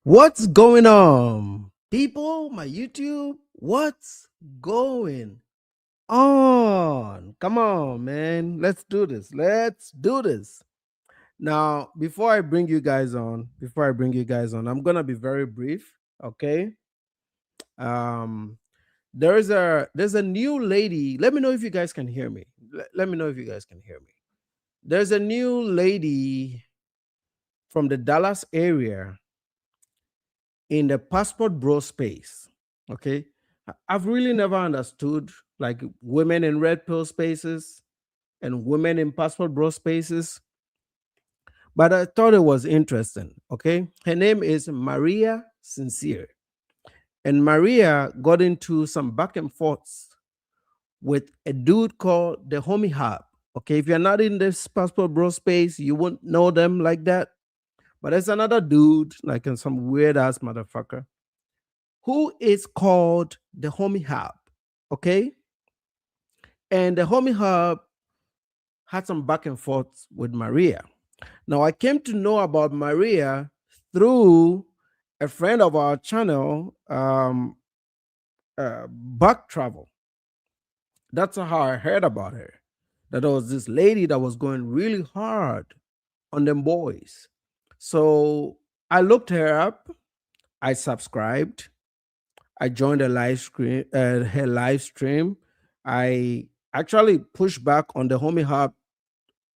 What's going on, people? My YouTube, what's going on? Come on, man. Let's do this. Let's do this. Now, before I bring you guys on, I'm gonna be very brief. Okay. Um, there's a new lady. Let me know if you guys can hear me. Let me know if you guys can hear me. There's a new lady from the Dallas area in the passport bro space. Okay. I've really never understood like women in red pill spaces and women in passport bro spaces, but I thought it was interesting. Okay. Her name is Maria Sincere. And Maria got into some back and forths with a dude called the Homie Hub. Okay. If you're not in this passport bro space, you won't know them like that. But there's another dude, like in some weird ass motherfucker, who is called the Homie Hub. Okay. And the Homie Hub had some back and forth with Maria. Now, I came to know about Maria through a friend of our channel, Buck Travel. That's how I heard about her. That there was this lady that was going really hard on them boys. So I looked her up. I subscribed. I joined her live stream. I actually pushed back on the Homie Hub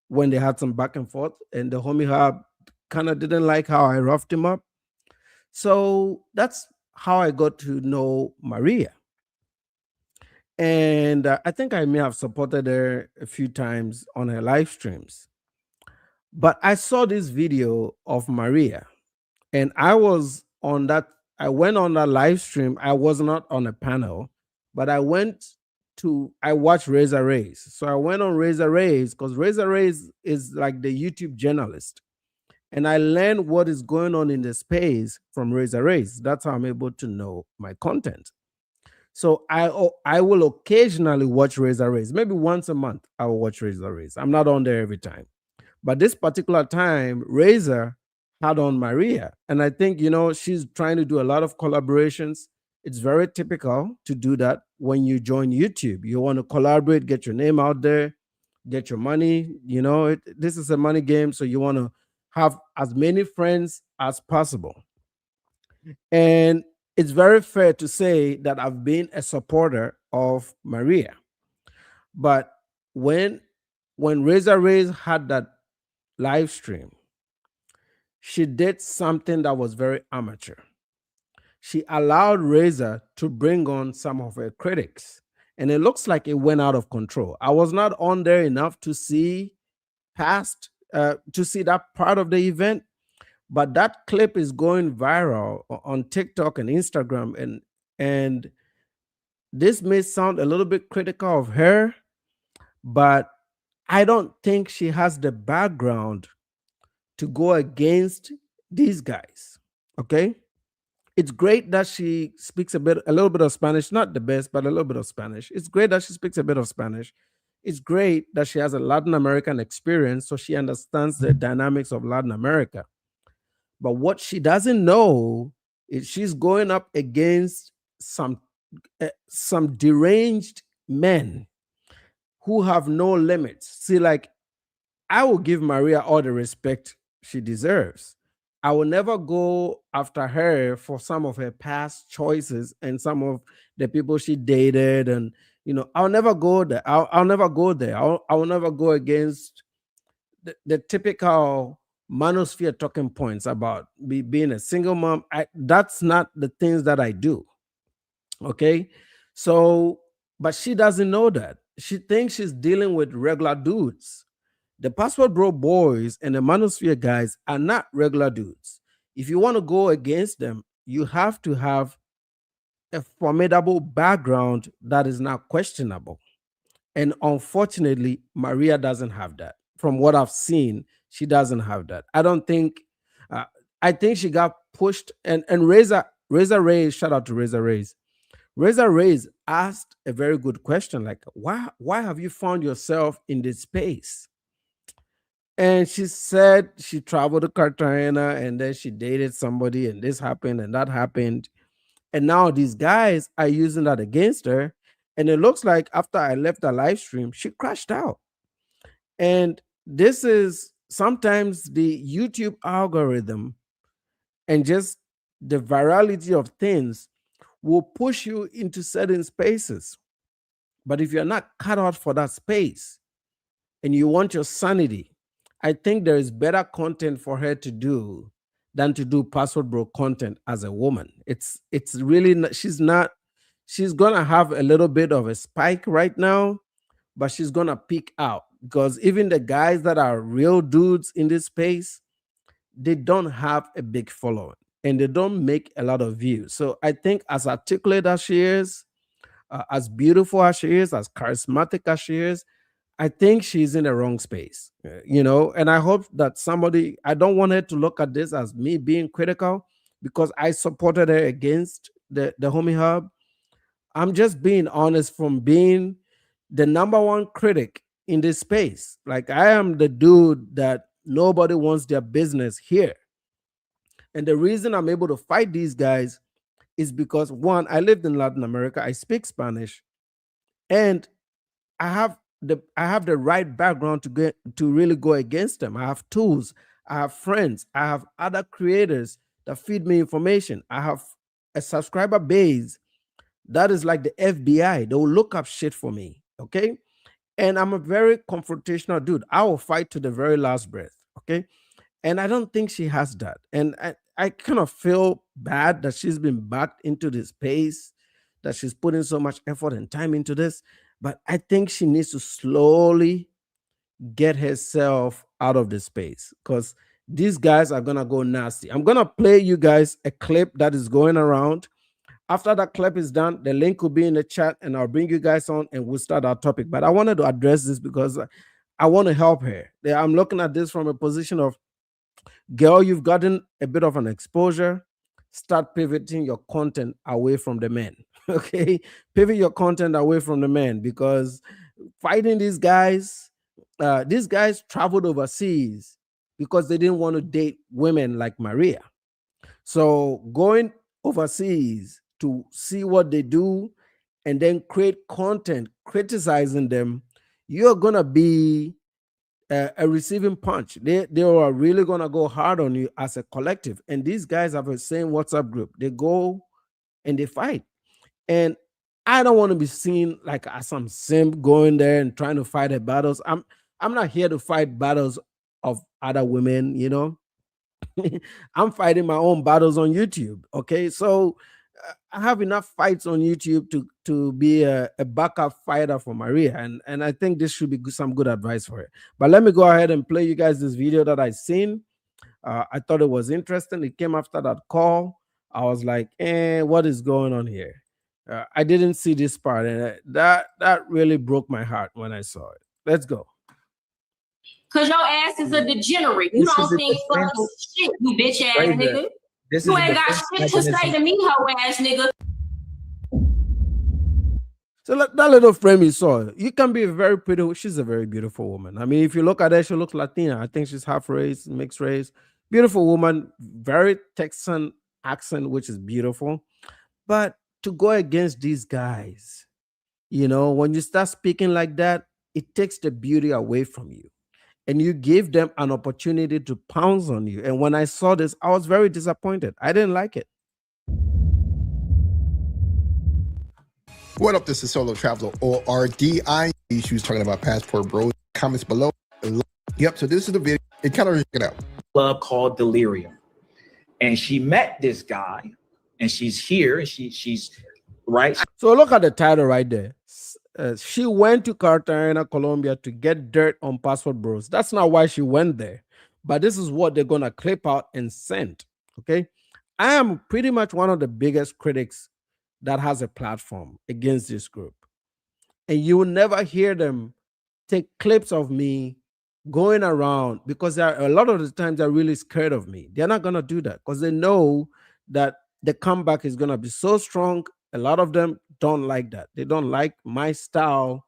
when they had some back and forth, and the Homie Hub kind of didn't like how I roughed him up. So that's how I got to know Maria. And I think I may have supported her a few times on her live streams. But I saw this video of Maria, and I was on that. I went on that live stream. I was not on a panel, but I watched Razor Rays. So I went on Razor Rays because Razor Rays is like the YouTube journalist. And I learned what is going on in the space from Razor Rays. That's how I'm able to know my content. So I will occasionally watch Razor Rays. Maybe once a month, I will watch Razor Rays. I'm not on there every time. But this particular time, Razor had on Maria. And I think, she's trying to do a lot of collaborations. It's very typical to do that when you join YouTube. You want to collaborate, get your name out there, get your money. This is a money game. So you want to have as many friends as possible. And it's very fair to say that I've been a supporter of Maria. But when Razor Rays had that live stream, she did something that was very amateur. She allowed Razor to bring on some of her critics, and it looks like it went out of control. I was not on there enough to see that part of the event, but that clip is going viral on TikTok and Instagram, and this may sound a little bit critical of her, but I don't think she has the background to go against these guys. Okay. It's great that she speaks a little bit of Spanish, not the best, but a little bit of Spanish. It's great that she speaks a bit of Spanish. It's great that she has a Latin American experience, so she understands the dynamics of Latin America. But what she doesn't know is she's going up against some deranged men who have no limits. See, like, I will give Maria all the respect she deserves. I will never go after her for some of her past choices and some of the people she dated. And, I'll never go there. I'll never go there. I will never go against the typical manosphere talking points about being a single mom. That's not the things that I do. Okay. So, but she doesn't know that. She thinks she's dealing with regular dudes. The Passport Bro boys and the Manosphere guys are not regular dudes. If you want to go against them, you have to have a formidable background that is not questionable. And unfortunately, Maria doesn't have that. From what I've seen, she doesn't have that. I don't think, uh, I think she got pushed. And Razor Reyes, shout out to Razor Reyes. Razor Reyes asked a very good question, like, why have you found yourself in this space? And she said she traveled to Cartagena and then she dated somebody and this happened and that happened. And now these guys are using that against her. And it looks like after I left the live stream, she crashed out. And this is sometimes the YouTube algorithm and just the virality of things will push you into certain spaces. But if you're not cut out for that space and you want your sanity, I think there is better content for her to do than to do password bro content as a woman. It's really not, she's gonna have a little bit of a spike right now, but she's gonna peak out because even the guys that are real dudes in this space, they don't have a big following and they don't make a lot of views. So I think as articulate as she is, as beautiful as she is, as charismatic as she is, I think she's in the wrong space, and I hope that I don't want her to look at this as me being critical because I supported her against the Homie Hub. I'm just being honest from being the number one critic in this space. Like, I am the dude that nobody wants their business here. And the reason I'm able to fight these guys is because, one, I lived in Latin America, I speak Spanish, and I have the right background to really go against them. I have tools, I have friends, I have other creators that feed me information. I have a subscriber base that is like the FBI. They will look up shit for me. Okay. And I'm a very confrontational dude. I will fight to the very last breath. Okay. And I don't think she has that. And I kind of feel bad that she's been backed into this space, that she's putting so much effort and time into this. But I think she needs to slowly get herself out of the space because these guys are gonna go nasty. I'm gonna play you guys a clip that is going around. After that clip is done, the link will be in the chat and I'll bring you guys on and we'll start our topic. But I wanted to address this because I want to help her. I'm looking at this from a position of, girl, you've gotten a bit of an exposure. Start pivoting your content away from the men. Okay. Pivot your content away from the men because fighting these guys traveled overseas because they didn't want to date women like Maria. So going overseas to see what they do and then create content criticizing them, you're gonna be a receiving punch. They are really gonna go hard on you as a collective. And these guys have a same WhatsApp group. They go and they fight. And I don't want to be seen like as some simp going there and trying to fight the battles. I'm not here to fight battles of other women. I'm fighting my own battles on YouTube. Okay, so I have enough fights on YouTube to be a backup fighter for Maria, and I think this should be some good advice for her. But let me go ahead and play you guys this video that I seen. I thought it was interesting. It came after that call. I was like, what is going on here? I didn't see this part, and that really broke my heart when I saw it. Let's go. Cause your ass is a degenerate. You don't think fucking shit, you bitch ass nigga. You ain't got shit to say to me, hoe ass nigga. So that little frame you saw, you can be very pretty. She's a very beautiful woman. I mean, if you look at her, she looks Latina. I think she's half race, mixed race. Beautiful woman, very Texan accent, which is beautiful. But to go against these guys, when you start speaking like that, it takes the beauty away from you. and you give them an opportunity to pounce on you. And when I saw this, I was very disappointed. I didn't like it. What up? This is Solo Traveler or RDI. She was talking about Passport Bros. Comments below. Yep. So this is the video. It kind of check it out. Club called Delirium, and she met this guy, and she's here. She's right. So look at the title right there. She went to Cartagena, Colombia to get dirt on Passport Bros. That's not why she went there, but this is what they're gonna clip out and send. Okay, I am pretty much one of the biggest critics that has a platform against this group, and you will never hear them take clips of me going around, because a lot of the times they're really scared of me. They're not gonna do that because they know that the comeback is gonna be so strong. A lot of them don't like that. They don't like my style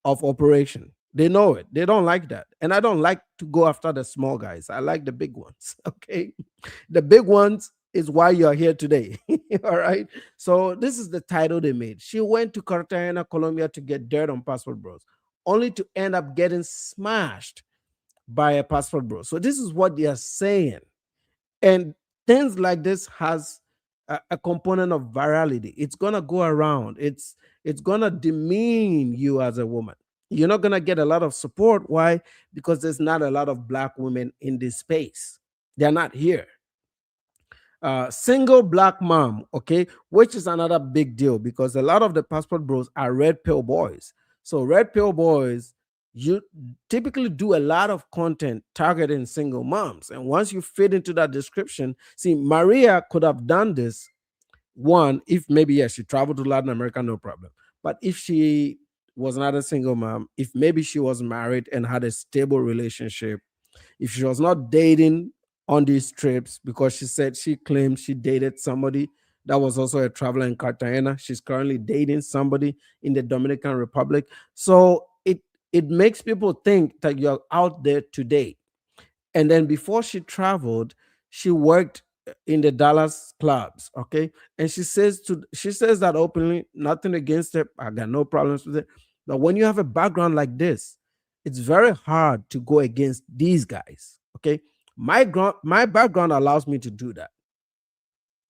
of operation. They know it. They don't like that. And I don't like to go after the small guys. I like the big ones. Okay. The big ones is why you're here today. All right. So this is the title they made. She went to Cartagena, Colombia to get dirt on Passport Bros, only to end up getting smashed by a Passport Bro. So this is what they are saying. And things like this has a component of virality. It's gonna go around. It's gonna demean you as a woman. You're not gonna get a lot of support. Why? Because there's not a lot of Black women in this space. They're not here. Single Black mom, okay, which is another big deal because a lot of the Passport Bros are red pill boys. So red pill boys, you typically do a lot of content targeting single moms. And once you fit into that description, see, Maria could have done this one if maybe, yes, she traveled to Latin America, no problem. But if she was not a single mom, if maybe she was married and had a stable relationship, if she was not dating on these trips, because she said she claimed she dated somebody that was also a traveler in Cartagena. She's currently dating somebody in the Dominican Republic. So it makes people think that you're out there today. And then before she traveled, she worked in the Dallas clubs. Okay. And she says that openly, nothing against her. I got no problems with it. But when you have a background like this, it's very hard to go against these guys. Okay. My background allows me to do that.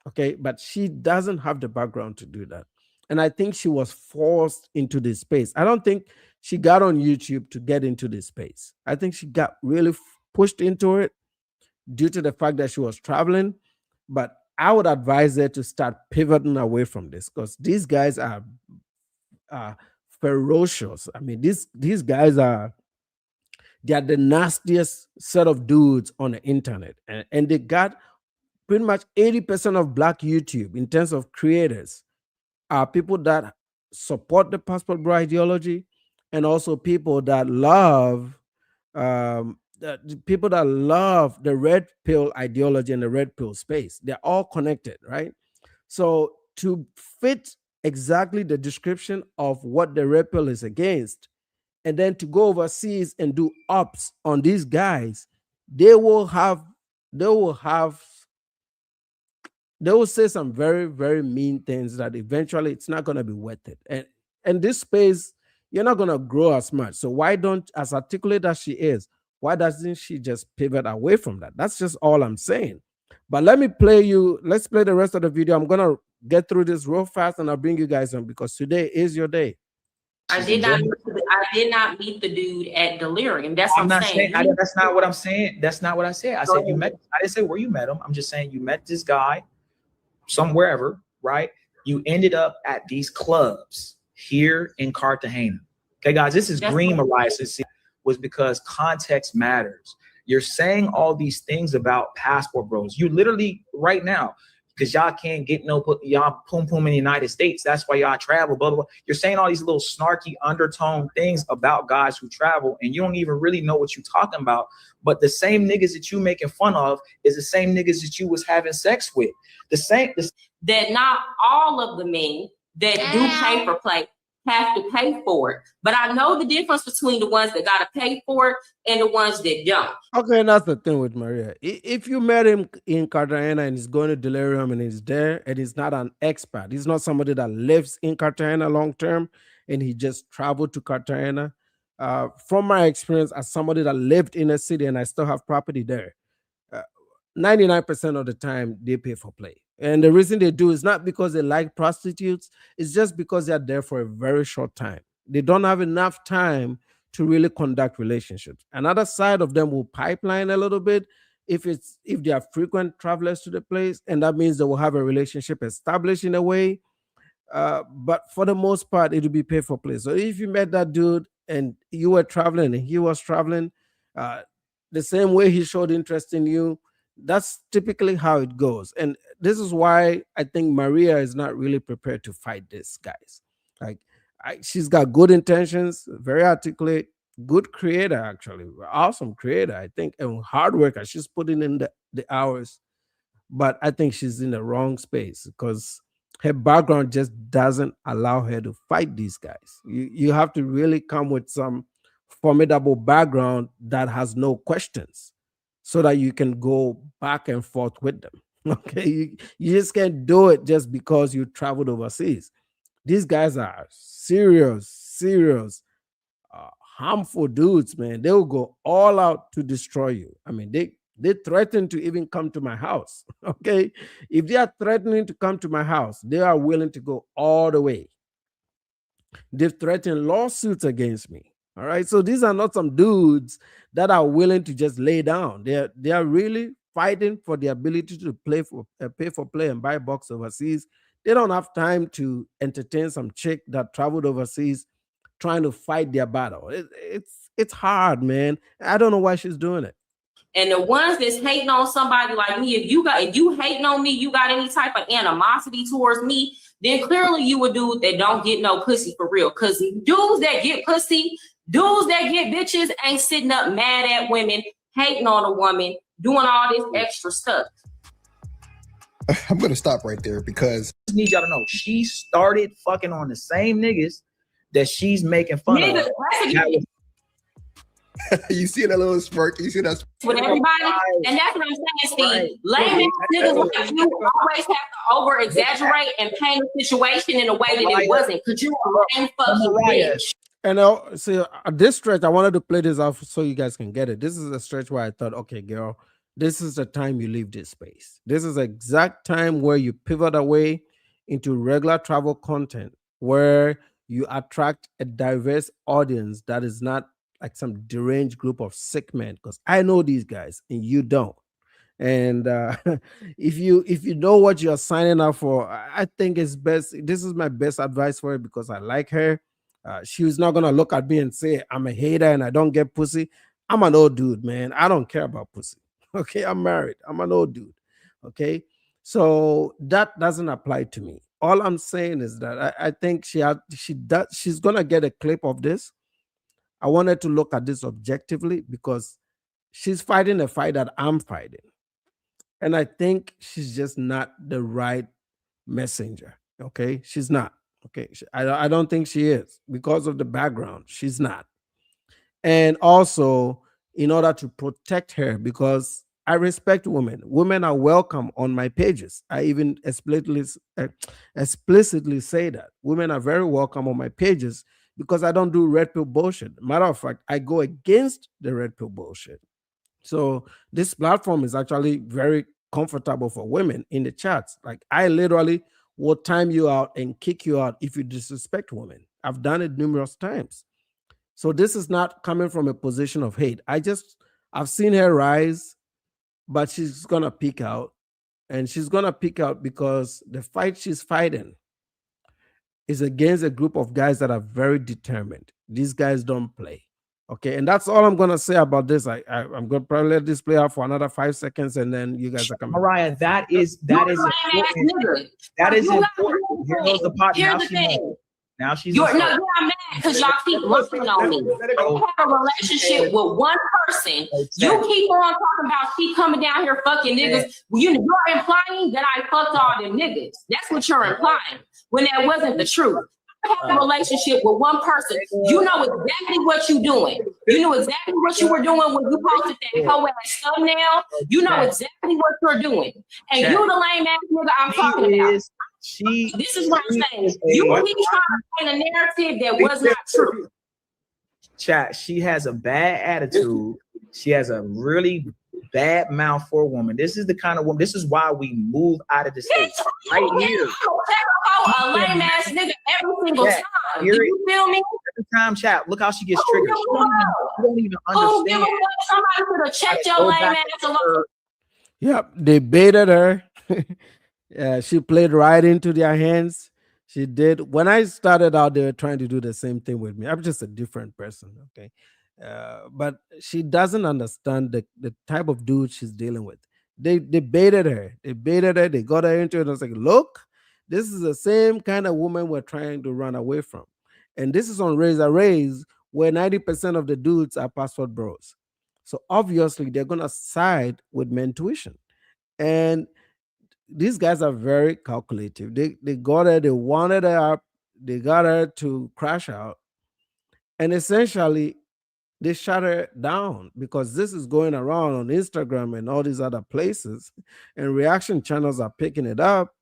Okay. But she doesn't have the background to do that. And I think she was forced into this space. I don't think she got on YouTube to get into this space. I think she got really pushed into it due to the fact that she was traveling. But I would advise her to start pivoting away from this because these guys are ferocious. I mean, these guys they're the nastiest set of dudes on the internet. And they got pretty much 80% of Black YouTube in terms of creators are people that support the Passport Bro ideology and also people that love people that love the red pill ideology and the red pill space. They're all connected, right? So to fit exactly the description of what the red pill is against, and then to go overseas and do ops on these guys, they will say some very, very mean things that eventually it's not going to be worth it. And this space, you're not going to grow as much. So why don't, as articulate as she is, why doesn't she just pivot away from that? That's just all I'm saying. But let's play the rest of the video. I'm going to get through this real fast and I'll bring you guys on because today is your day. I did not meet the dude at Delirium. That's what I'm saying. That's not what I'm saying. That's not what I said. I said you met. I didn't say where you met him. I'm just saying you met this guy somewhere, right? You ended up at these clubs here in Cartagena. Okay, guys, this is green, Mariah. Was because context matters. You're saying all these things about Passport Bros. You literally right now, because y'all can't get y'all poom poom in the United States. That's why y'all travel, blah, blah, blah. You're saying all these little snarky undertone things about guys who travel, and you don't even really know what you're talking about. But the same niggas that you making fun of is the same niggas that you was having sex with. That not all of the men that do pay for play have to pay for it. But I know the difference between the ones that got to pay for it and the ones that don't. Okay, and that's the thing with Maria. If you met him in Cartagena and he's going to Delirium and he's there and he's not an expat, he's not somebody that lives in Cartagena long term and he just traveled to Cartagena, from my experience as somebody that lived in a city and I still have property there, 99% of the time they pay for play. And the reason they do is not because they like prostitutes, it's just because they're there for a very short time. They don't have enough time to really conduct relationships. Another side of them will pipeline a little bit if they are frequent travelers to the place, and that means they will have a relationship established in a way. But for the most part, it will be pay for play. So if you met that dude and you were traveling and he was traveling, the same way he showed interest in you, that's typically how it goes. And this is why I think Maria is not really prepared to fight this, guys. Like, she's got good intentions, very articulate, good creator, actually, awesome creator, I think, and hard worker. She's putting in the hours, but I think she's in the wrong space because her background just doesn't allow her to fight these guys. You have to really come with some formidable background that has no questions, so that you can go back and forth with them. Okay, you just can't do it just because you traveled overseas. These guys are serious, harmful dudes, man. They will go all out to destroy you. I mean, they threaten to even come to my house. Okay, if they are threatening to come to my house, they are willing to go all the way. They've threatened lawsuits against me. All right, so these are not some dudes that are willing to just lay down. They are really fighting for the ability to pay for play and buy box overseas. They don't have time to entertain some chick that traveled overseas trying to fight their battle. It's hard, man. I don't know why she's doing it. And the ones that's hating on somebody like me, if you hating on me, you got any type of animosity towards me, then clearly you a dude that don't get no pussy for real. Because dudes that get pussy, dudes that get bitches ain't sitting up mad at women, hating on a woman, doing all this extra stuff. I'm going to stop right there because I need y'all to know she started fucking on the same niggas that she's making fun of. You see that little smirk? You see that with everybody? And that's what I'm saying, Steve. Lame ass niggas like you always have to over exaggerate and paint a situation in a way that it wasn't. Because you're a lame fucking bitch. And see, at this stretch, I wanted to play this off so you guys can get it. This is a stretch where I thought, okay, girl, this is the time you leave this space. This is the exact time where you pivot away into regular travel content, where you attract a diverse audience that is not like some deranged group of sick men. Because I know these guys and you don't. And if you know what you're signing up for, I think it's best. This is my best advice for her because I like her. She's not gonna look at me and say I'm a hater and I don't get pussy. I'm an old dude, man. I don't care about pussy. Okay, I'm married. I'm an old dude. Okay, so that doesn't apply to me. All I'm saying is that I think she's gonna get a clip of this. I wanted to look at this objectively because she's fighting a fight that I'm fighting, and I think she's just not the right messenger. Okay, she's not. Okay, I don't think she is because of the background. She's not. And also, in order to protect her, because I respect women. Women are welcome on my pages. I even explicitly say that. Women are very welcome on my pages because I don't do red pill bullshit. Matter of fact, I go against the red pill bullshit. So this platform is actually very comfortable for women in the chats. Like, I literally will time you out and kick you out if you disrespect women. I've done it numerous times. So this is not coming from a position of hate. I've seen her rise, but she's gonna peak out. And she's gonna peak out because the fight she's fighting is against a group of guys that are very determined. These guys don't play. Okay, and that's all I'm gonna say about this. I'm gonna probably let this play out for another 5 seconds, and then you guys are coming. Mariah, that is important. That is important. Here goes the pot. Now she mad. Now she's you're mad because y'all keep looking on me. I have a relationship with one person. You keep on talking about she coming down here fucking niggas. You're implying that I fucked all them niggas. That's what you're implying, when that wasn't the truth. I have a relationship with one person. You know exactly what you're doing. You know exactly what you were doing when you posted that hoe ass thumbnail. You know exactly what you're doing. And you the lame ass nigga I'm talking about. This is what I'm saying. You keep trying to paint a narrative that was not true. Chat, she has a bad attitude. She has a really bad mouth for a woman. This is the kind of woman. This is why we move out of the state right here. A lame ass nigga every single time. Do you feel me? Every time, chat. Look how she gets triggered. She don't even understand. Somebody could have checked your lame ass alone. Yep, they baited her. Yeah, she played right into their hands. She did. When I started out, they were trying to do the same thing with me. I'm just a different person, okay? But she doesn't understand the type of dude she's dealing with. They baited her. They baited her. They got her into it. I was like, look, this is the same kind of woman we're trying to run away from. And this is on Razor Rays, where 90% of the dudes are passport bros. So obviously, they're going to side with men tuition. And these guys are very calculative. They got her, they wanted her up, they got her to crash out. And essentially, they shut her down because this is going around on Instagram and all these other places, and reaction channels are picking it up.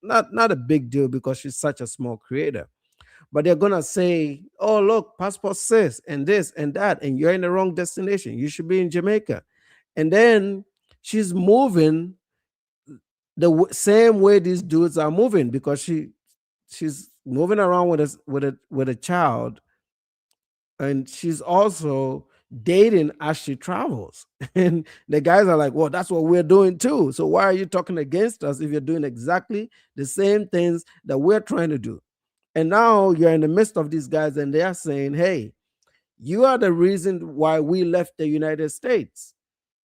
Not a big deal because she's such a small creator. But they're gonna say, "Oh, look, passport says and this and that, and you're in the wrong destination. You should be in Jamaica." And then she's moving the same way these dudes are moving because she's moving around with a child, and she's also dating as she travels. And the guys are like, well, that's what we're doing too. So why are you talking against us if you're doing exactly the same things that we're trying to do? And now you're in the midst of these guys and they are saying, hey, you are the reason why we left the United States.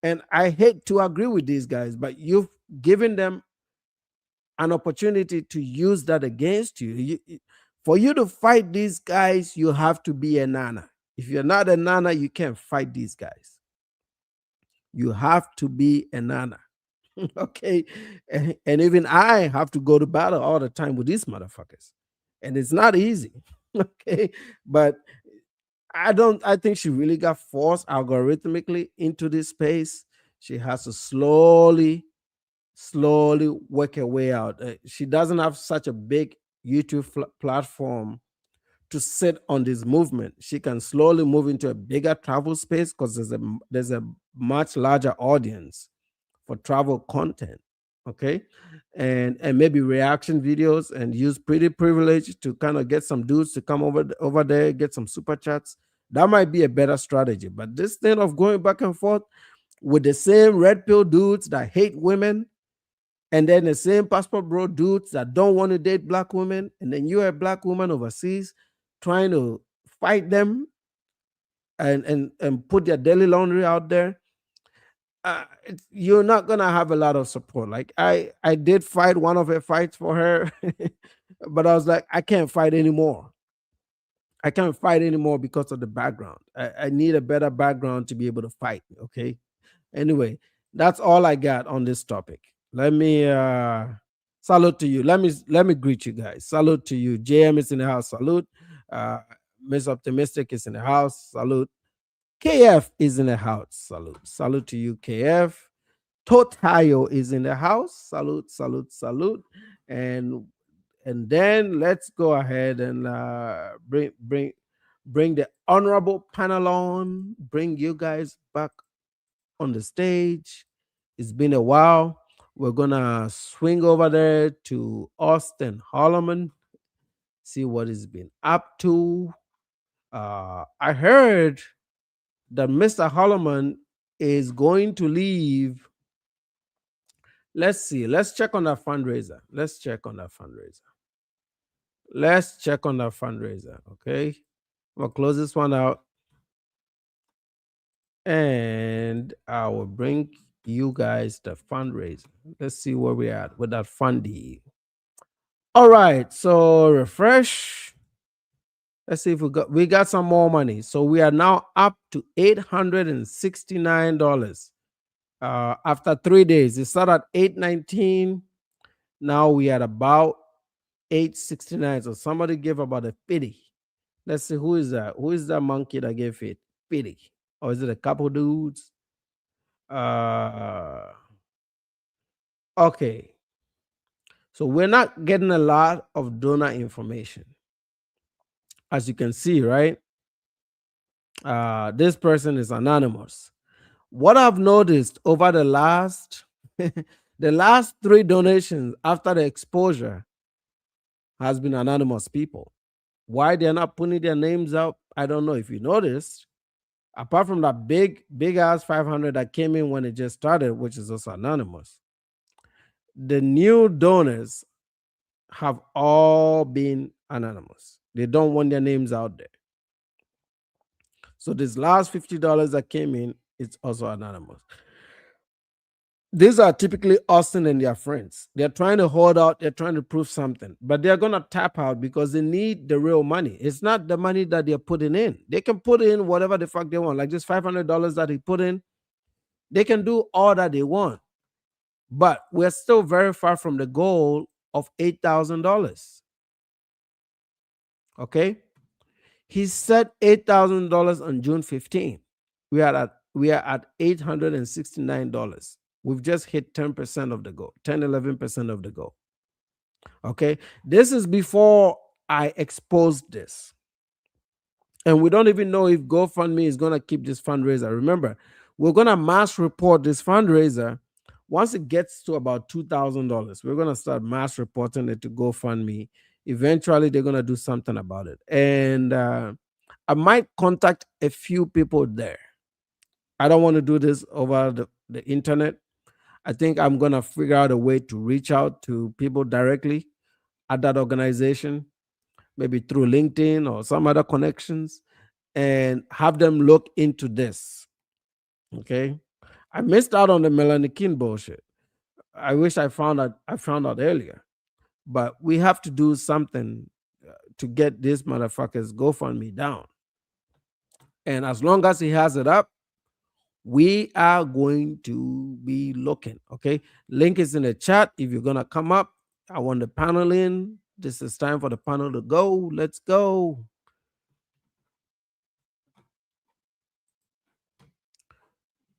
And I hate to agree with these guys, but you've given them an opportunity to use that against you. For you to fight these guys, you have to be a nana. If you're not a nana, you can't fight these guys. You have to be a nana. Okay. And even I have to go to battle all the time with these motherfuckers. And it's not easy. Okay. But I think she really got forced algorithmically into this space. She has to slowly work her way out. She doesn't have such a big YouTube platform to sit on this movement. She can slowly move into a bigger travel space because there's a much larger audience for travel content. Okay. And maybe reaction videos, and use pretty privilege to kind of get some dudes to come over there, get some super chats. That might be a better strategy. But this thing of going back and forth with the same red pill dudes that hate women, and then the same passport bro dudes that don't want to date black women, and then you're a black woman overseas trying to fight them and put their daily laundry out there, you're not gonna have a lot of support. Like I did fight one of her fights for her, but I was like, I can't fight anymore. I can't fight anymore because of the background. I need a better background to be able to fight. Okay. Anyway, that's all I got on this topic. Let me salute to you. Let me greet you guys. Salute to you. JM is in the house. Salute. Miss Optimistic is in the house. Salute. KF is in the house. Salute. Salute to you, KF. Totayo is in the house. Salute, salute, salute. And then let's go ahead and bring the honorable panel on. Bring you guys back on the stage. It's been a while. We're gonna swing over there to Auston Holleman, see what he's been up to. I heard that Mr. Hollerman is going to leave. Let's see. Let's check on that fundraiser. Okay. We'll close this one out. And I will bring you guys the fundraiser. Let's see where we're at with that fundy. All right. So refresh. Let's see if we got some more money. So we are now up to $869 after 3 days. It started at 819. Now we are about 869. So somebody gave about a 50. Let's see, who is that? Who is that monkey that gave it 50? Or is it a couple dudes? Okay. So we're not getting a lot of donor information, as you can see, right? This person is anonymous. What I've noticed over the last the last 3 donations after the exposure has been anonymous people. Why they're not putting their names up, I don't know. If you noticed, apart from that big ass 500 that came in when it just started, which is also anonymous, the new donors have all been anonymous. They don't want their names out there. So this last $50 that came in, it's also anonymous. These are typically Austin and their friends. They're trying to hold out, they're trying to prove something, but they're going to tap out because they need the real money. It's not the money that they're putting in. They can put in whatever the fuck they want. Like this $500 that he put in, they can do all that they want. But we're still very far from the goal of $8,000. Okay? He set $8,000 on June 15th. We are at $869. We've just hit 10% of the goal, 11% of the goal. Okay. This is before I exposed this. And we don't even know if GoFundMe is going to keep this fundraiser. Remember, we're going to mass report this fundraiser. Once it gets to about $2,000, we're going to start mass reporting it to GoFundMe. Eventually, they're going to do something about it. And I might contact a few people there. I don't want to do this over the internet. I think I'm going to figure out a way to reach out to people directly at that organization, maybe through LinkedIn or some other connections, and have them look into this. Okay. I missed out on the Melanie King bullshit. I wish I found out earlier. But we have to do something to get this motherfucker's GoFundMe down. And as long as he has it up, we are going to be looking. Okay. Link is in the chat. If you're going to come up, I want the panel in. This is time for the panel to go. Let's go.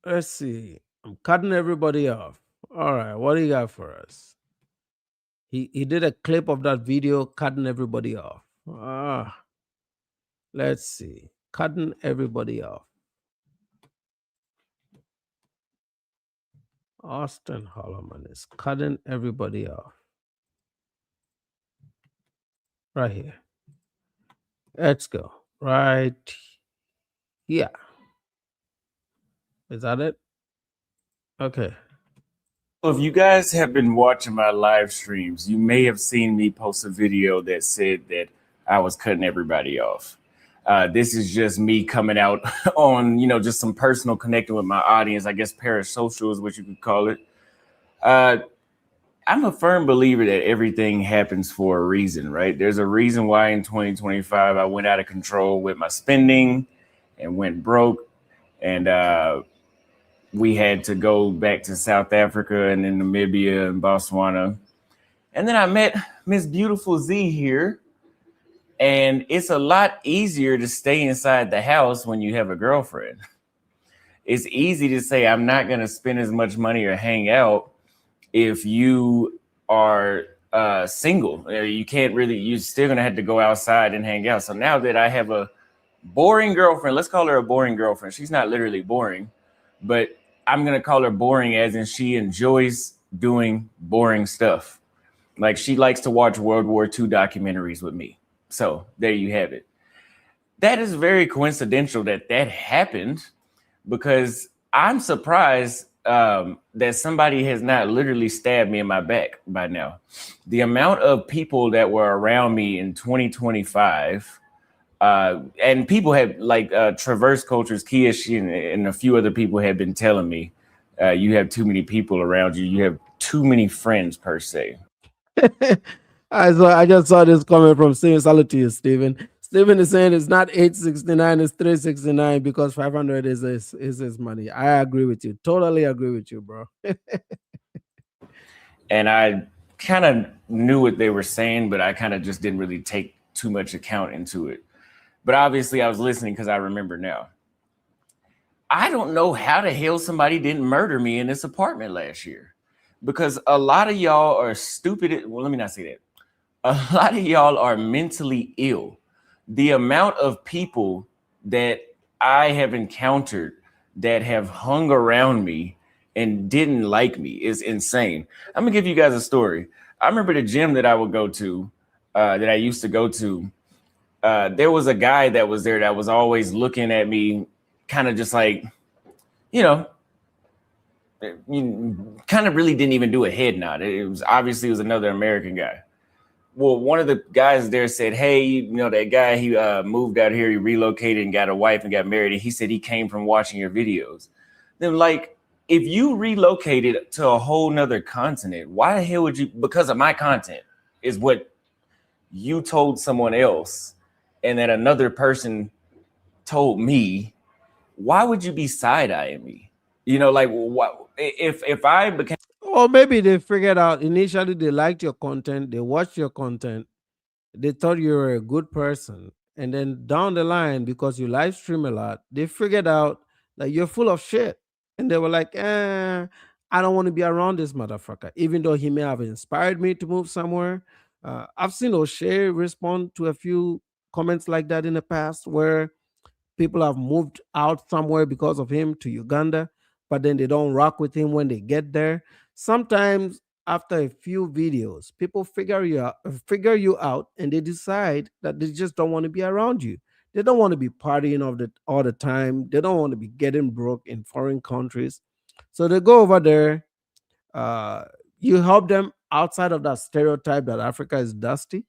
Let's see. I'm cutting everybody off. All right. What do you got for us? He did a clip of that video cutting everybody off. Let's see. Cutting everybody off. Auston Holleman is cutting everybody off. Right here. Let's go. Right here. Is that it? Okay. Well, if you guys have been watching my live streams, you may have seen me post a video that said that I was cutting everybody off. This is just me coming out on, just some personal connecting with my audience. I guess parasocial is what you could call it. I'm a firm believer that everything happens for a reason, right? There's a reason why in 2025 I went out of control with my spending and went broke. And we had to go back to South Africa and then Namibia and Botswana. And then I met Miss Beautiful Z here. And it's a lot easier to stay inside the house when you have a girlfriend. It's easy to say, I'm not going to spend as much money or hang out if you are single. You can't really, you're still going to have to go outside and hang out. So now that I have a boring girlfriend, let's call her a boring girlfriend. She's not literally boring, but I'm going to call her boring as in she enjoys doing boring stuff. Like she likes to watch World War II documentaries with me. So there you have it. That is very coincidental that happened because I'm surprised that somebody has not literally stabbed me in my back by now. The amount of people that were around me in 2025 and people have like Traverse Cultures, Kiyoshi and a few other people have been telling me you have too many people around you. You have too many friends per se. I just saw this comment from Steven. Salute to you, Steven. Steven is saying it's not 869, it's 369 because 500 is his money. I agree with you. Totally agree with you, bro. And I kind of knew what they were saying, but I kind of just didn't really take too much account into it. But obviously I was listening because I remember now. I don't know how the hell somebody didn't murder me in this apartment last year because a lot of y'all are stupid. Well, let me not say that. A lot of y'all are mentally ill. The amount of people that I have encountered that have hung around me and didn't like me is insane. I'm gonna give you guys a story. I remember the gym that I would go to, that I used to go to. There was a guy that was there that was always looking at me, kind of just like, you know, kind of really didn't even do a head nod. It was another American guy. Well, one of the guys there said, hey, you know, that guy, he moved out here, he relocated and got a wife and got married. And he said he came from watching your videos. Then, like, if you relocated to a whole nother continent, why the hell would you? Because of my content is what you told someone else, and that another person told me. Why would you be side-eyeing me? You know, like, what if I became? Or maybe they figured out initially they liked your content, they watched your content, they thought you were a good person. And then down the line, because you live stream a lot, they figured out that you're full of shit. And they were like, I don't want to be around this motherfucker, even though he may have inspired me to move somewhere. I've seen O'Shea respond to a few comments like that in the past where people have moved out somewhere because of him to Uganda, but then they don't rock with him when they get there. Sometimes after a few videos, people figure you out, and they decide that they just don't want to be around you. They don't want to be partying all the time. They don't want to be getting broke in foreign countries. So they go over there. Uh, you help them outside of that stereotype that Africa is dusty,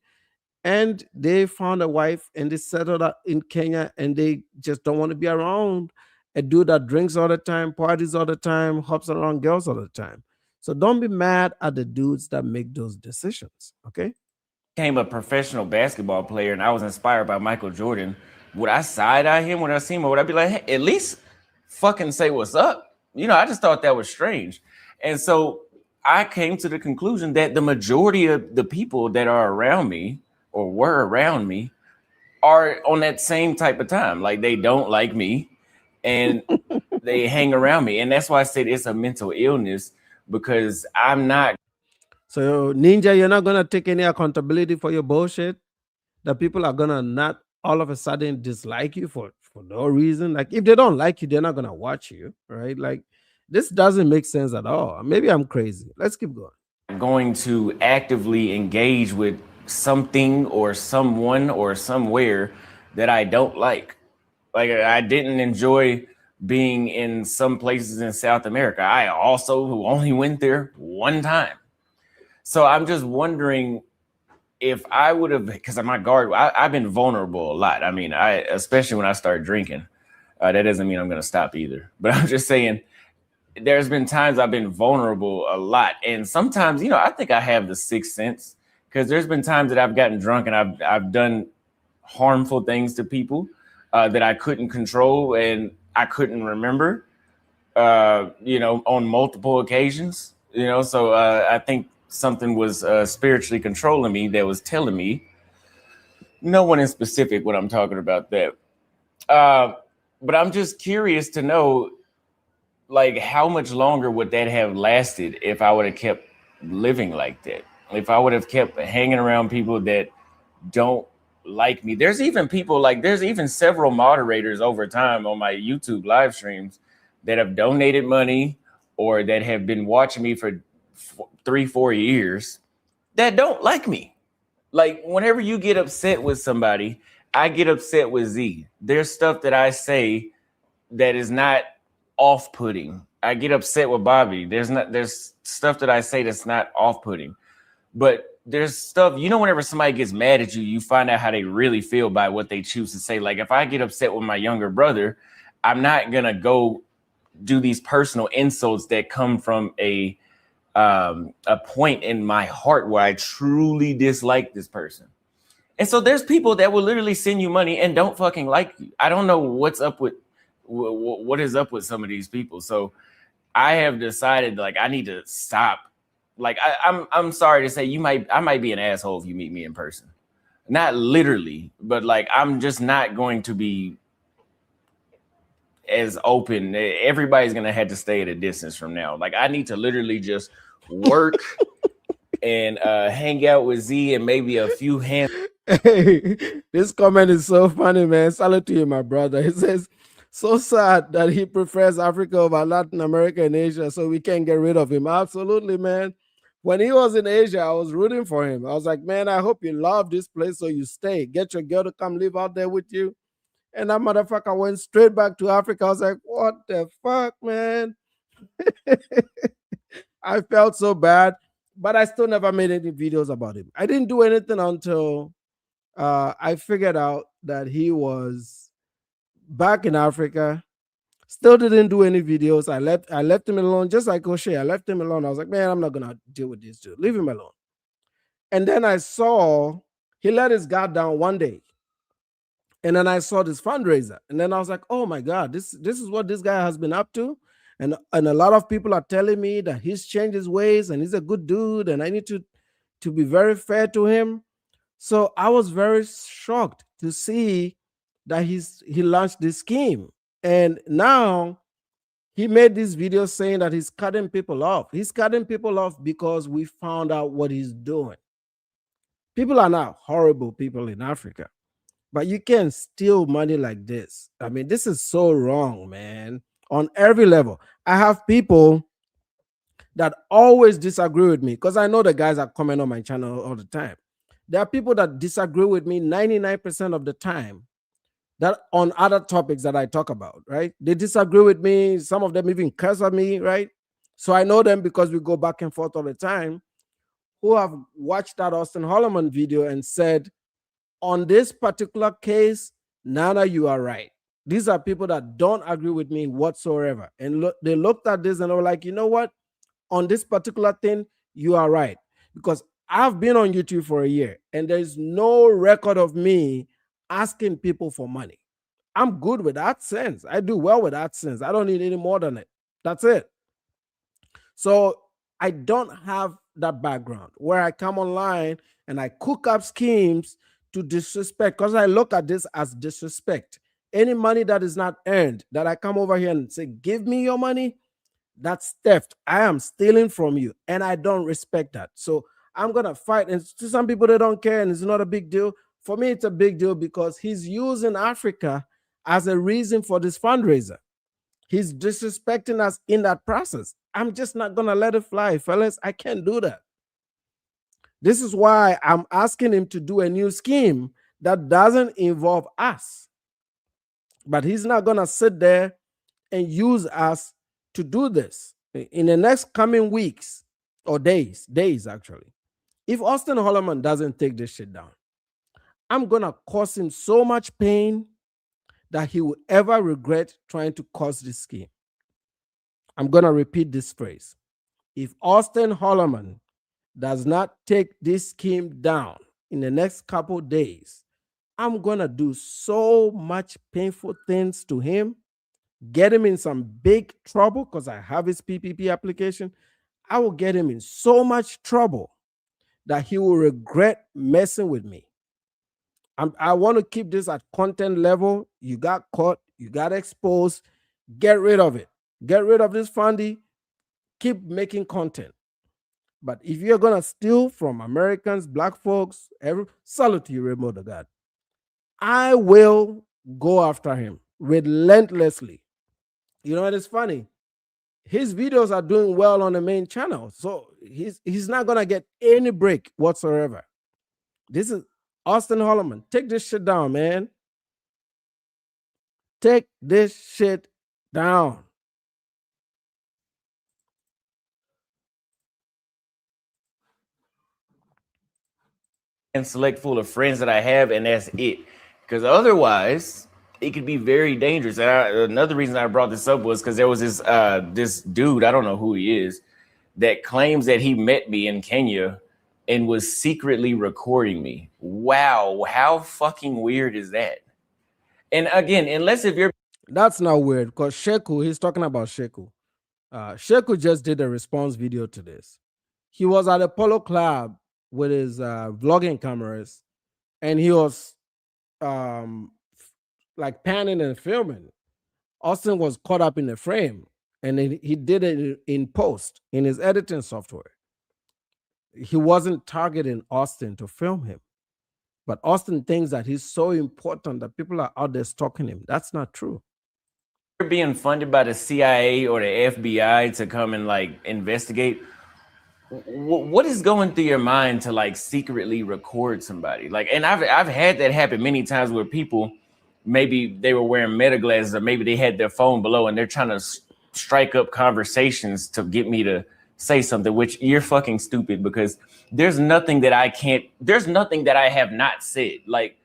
and they found a wife and they settled up in Kenya, and they just don't want to be around a dude that drinks all the time, parties all the time, hops around girls all the time. So don't be mad at the dudes that make those decisions. Okay. Became a professional basketball player and I was inspired by Michael Jordan, would I side-eye him when I see him, or would I be like, hey, at least fucking say what's up? You know, I just thought that was strange. And so I came to the conclusion that the majority of the people that are around me or were around me are on that same type of time. Like, they don't like me and they hang around me. And that's why I said it's a mental illness, because I'm not. So, Ninja, you're not gonna take any accountability for your bullshit. That people are gonna not all of a sudden dislike you for no reason. Like, if they don't like you, they're not gonna watch you, right? Like, this doesn't make sense at all. Maybe I'm crazy. Let's keep going to actively engage with something or someone or somewhere that I don't like. Like, I didn't enjoy being in some places in South America. I also only went there one time. So I'm just wondering if I would have, because of my guard, I've been vulnerable a lot. I mean, especially when I start drinking. That doesn't mean I'm going to stop either. But I'm just saying, there's been times I've been vulnerable a lot. And sometimes, you know, I think I have the sixth sense, because there's been times that I've gotten drunk and I've done harmful things to people that I couldn't control and I couldn't remember, you know, on multiple occasions, you know. So I think something was spiritually controlling me that was telling me, no one in specific what I'm talking about that. But I'm just curious to know, like, how much longer would that have lasted if I would have kept living like that? If I would have kept hanging around people that don't like me. There's even people, like, there's even several moderators over time on my YouTube live streams that have donated money or that have been watching me for 3-4 years that don't like me. Like, whenever you get upset with somebody, I get upset with Z. There's stuff that I say that is not off-putting. I get upset with Bobby. There's stuff that I say that's not off-putting. But there's stuff, you know, whenever somebody gets mad at you, you find out how they really feel by what they choose to say. Like, if I get upset with my younger brother, I'm not gonna go do these personal insults that come from a point in my heart where I truly dislike this person. And so there's people that will literally send you money and don't fucking like you. I don't know what's up with what is up with some of these people. So I have decided, like, I need to stop. Like, I'm sorry to say, I might be an asshole if you meet me in person. Not literally, but like, I'm just not going to be as open. Everybody's gonna have to stay at a distance from now. Like, I need to literally just work and hang out with Z and maybe a few hands. Hey, this comment is so funny, man. Salute to you, my brother. It says, So sad that he prefers Africa over Latin America and Asia, so we can't get rid of him. Absolutely, man. When he was in Asia, I was rooting for him. I was like, man, I hope you love this place so you stay. Get your girl to come live out there with you. And that motherfucker went straight back to Africa. I was like, what the fuck, man? I felt so bad, but I still never made any videos about him. I didn't do anything until I figured out that he was back in Africa. Still didn't do any videos. I left him alone, just like O'Shea. I left him alone. I was like, man, I'm not gonna deal with this dude. Leave him alone. And then I saw he let his guard down one day. And then I saw this fundraiser. And then I was like, oh my God, this is what this guy has been up to. And a lot of people are telling me that he's changed his ways and he's a good dude. And I need to be very fair to him. So I was very shocked to see that he launched this scheme. And now he made this video saying that he's cutting people off. He's cutting people off because we found out what he's doing. People are not horrible people in Africa, but you can't steal money like this. I mean, this is so wrong, man, on every level. I have people that always disagree with me because I know the guys are comment on my channel all the time. There are people that disagree with me 99% of the time, that on other topics that I talk about, right? They disagree with me. Some of them even curse at me, right? So I know them because we go back and forth all the time, who have watched that Auston Holleman video and said, on this particular case, Nana, you are right. These are people that don't agree with me whatsoever. And look, they looked at this and they were like, you know what? On this particular thing, you are right. Because I've been on YouTube for a year and there's no record of me asking people for money. I'm good with AdSense. I do well with AdSense. I don't need any more than it. That's it. So I don't have that background where I come online and I cook up schemes to disrespect, because I look at this as disrespect. Any money that is not earned, that I come over here and say, give me your money, that's theft. I am stealing from you, and I don't respect that. So I'm going to fight. And to some people, they don't care, and it's not a big deal. For me, it's a big deal because he's using Africa as a reason for this fundraiser. He's disrespecting us in that process. I'm just not going to let it fly, fellas. I can't do that. This is why I'm asking him to do a new scheme that doesn't involve us. But he's not going to sit there and use us to do this. In the next coming weeks or days actually, if Auston Holleman doesn't take this shit down, I'm going to cause him so much pain that he will ever regret trying to cause this scheme. I'm going to repeat this phrase. If Auston Holleman does not take this scheme down in the next couple days, I'm going to do so much painful things to him, get him in some big trouble because I have his PPP application. I will get him in so much trouble that he will regret messing with me. I want to keep this at content level. You got caught, you got exposed, get rid of it. Get rid of this fundy, keep making content. But if you're going to steal from Americans, black folks, salute to you, Remo the God. I will go after him relentlessly. You know what is funny? His videos are doing well on the main channel. So he's not going to get any break whatsoever. This is Auston Holleman. Take this shit down, man. Take this shit down. And select full of friends that I have, and that's it. Because otherwise, it could be very dangerous. And another reason I brought this up was because there was this dude, I don't know who he is, that claims that he met me in Kenya and was secretly recording me. Wow, how fucking weird is that? And again, unless if you're... That's not weird, because Sheku, he's talking about Sheku. Sheku just did a response video to this. He was at a polo club with his vlogging cameras, and he was like panning and filming. Auston was caught up in the frame, and he did it in post in his editing software. He wasn't targeting Auston to film him, but Auston thinks that he's so important that people are out there stalking him. That's not true. being funded by the CIA or the FBI to come and like investigate, what is going through your mind to like secretly record somebody? Like, and I've had that happen many times where people, maybe they were wearing meta glasses, or maybe they had their phone below and they're trying to strike up conversations to get me to say something, which you're fucking stupid, because there's nothing that I have not said. Like,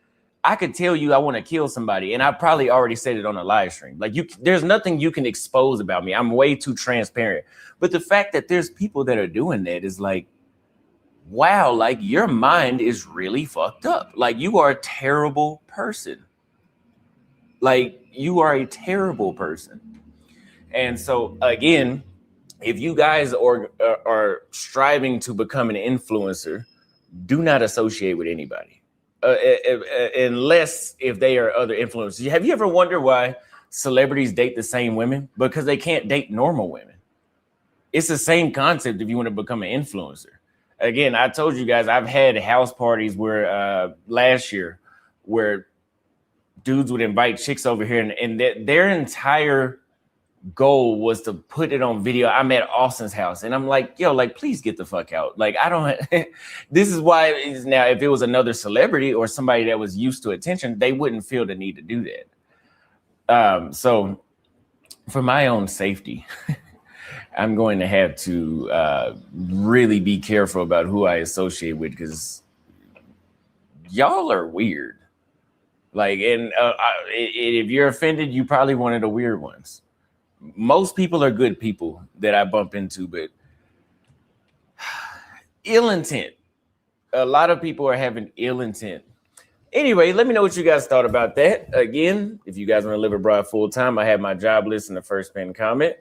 I could tell you I want to kill somebody, and I probably already said it on a live stream. Like, there's nothing you can expose about me. I'm way too transparent. But the fact that there's people that are doing that is like, wow, like your mind is really fucked up. Like, you are a terrible person. Like, you are a terrible person. And so again, if you guys are striving to become an influencer, do not associate with anybody. Unless if they are other influencers. Have you ever wondered why celebrities date the same women? Because they can't date normal women. It's the same concept if you want to become an influencer. Again, I told you guys, I've had house parties where last year where dudes would invite chicks over here, and their entire goal was to put it on video. I'm at Austin's house, and I'm like, yo, like, please get the fuck out. Like, I don't this is why now, if it was another celebrity or somebody that was used to attention, they wouldn't feel the need to do that. So for my own safety, I'm going to have to really be careful about who I associate with, because y'all are weird. Like, and if you're offended, you probably one of the weird ones. Most people are good people that I bump into, but ill intent. A lot of people are having ill intent. Anyway, let me know what you guys thought about that. Again, if you guys want to live abroad full time, I have my job list in the first pinned comment.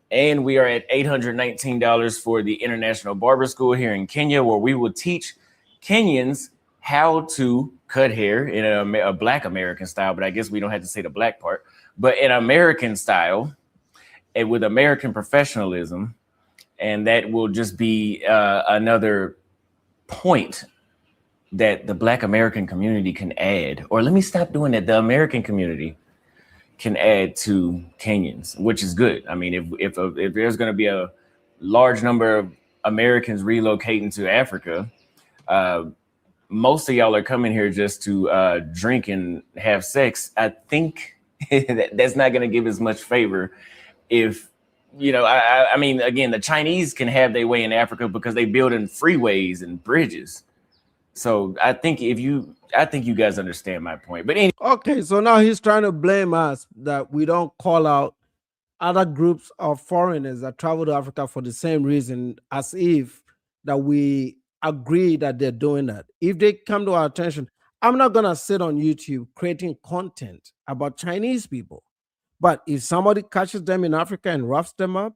And we are at $819 for the International Barber School here in Kenya, where we will teach Kenyans how to cut hair in a Black American style. But I guess we don't have to say the black part, but in American style, and with American professionalism. And that will just be another point that the Black American community can add, or let me stop doing that. The American community can add to Kenyans, which is good. I mean, if there's going to be a large number of Americans relocating to Africa, most of y'all are coming here just to drink and have sex. I think that's not going to give as much favor. If, you know, I mean, again, the Chinese can have their way in Africa because they build in freeways and bridges. So I think you guys understand my point. But anyway. Okay, so now he's trying to blame us that we don't call out other groups of foreigners that travel to Africa for the same reason, as if that we agree that they're doing that. If they come to our attention, I'm not going to sit on YouTube creating content about Chinese people. But if somebody catches them in Africa and roughs them up,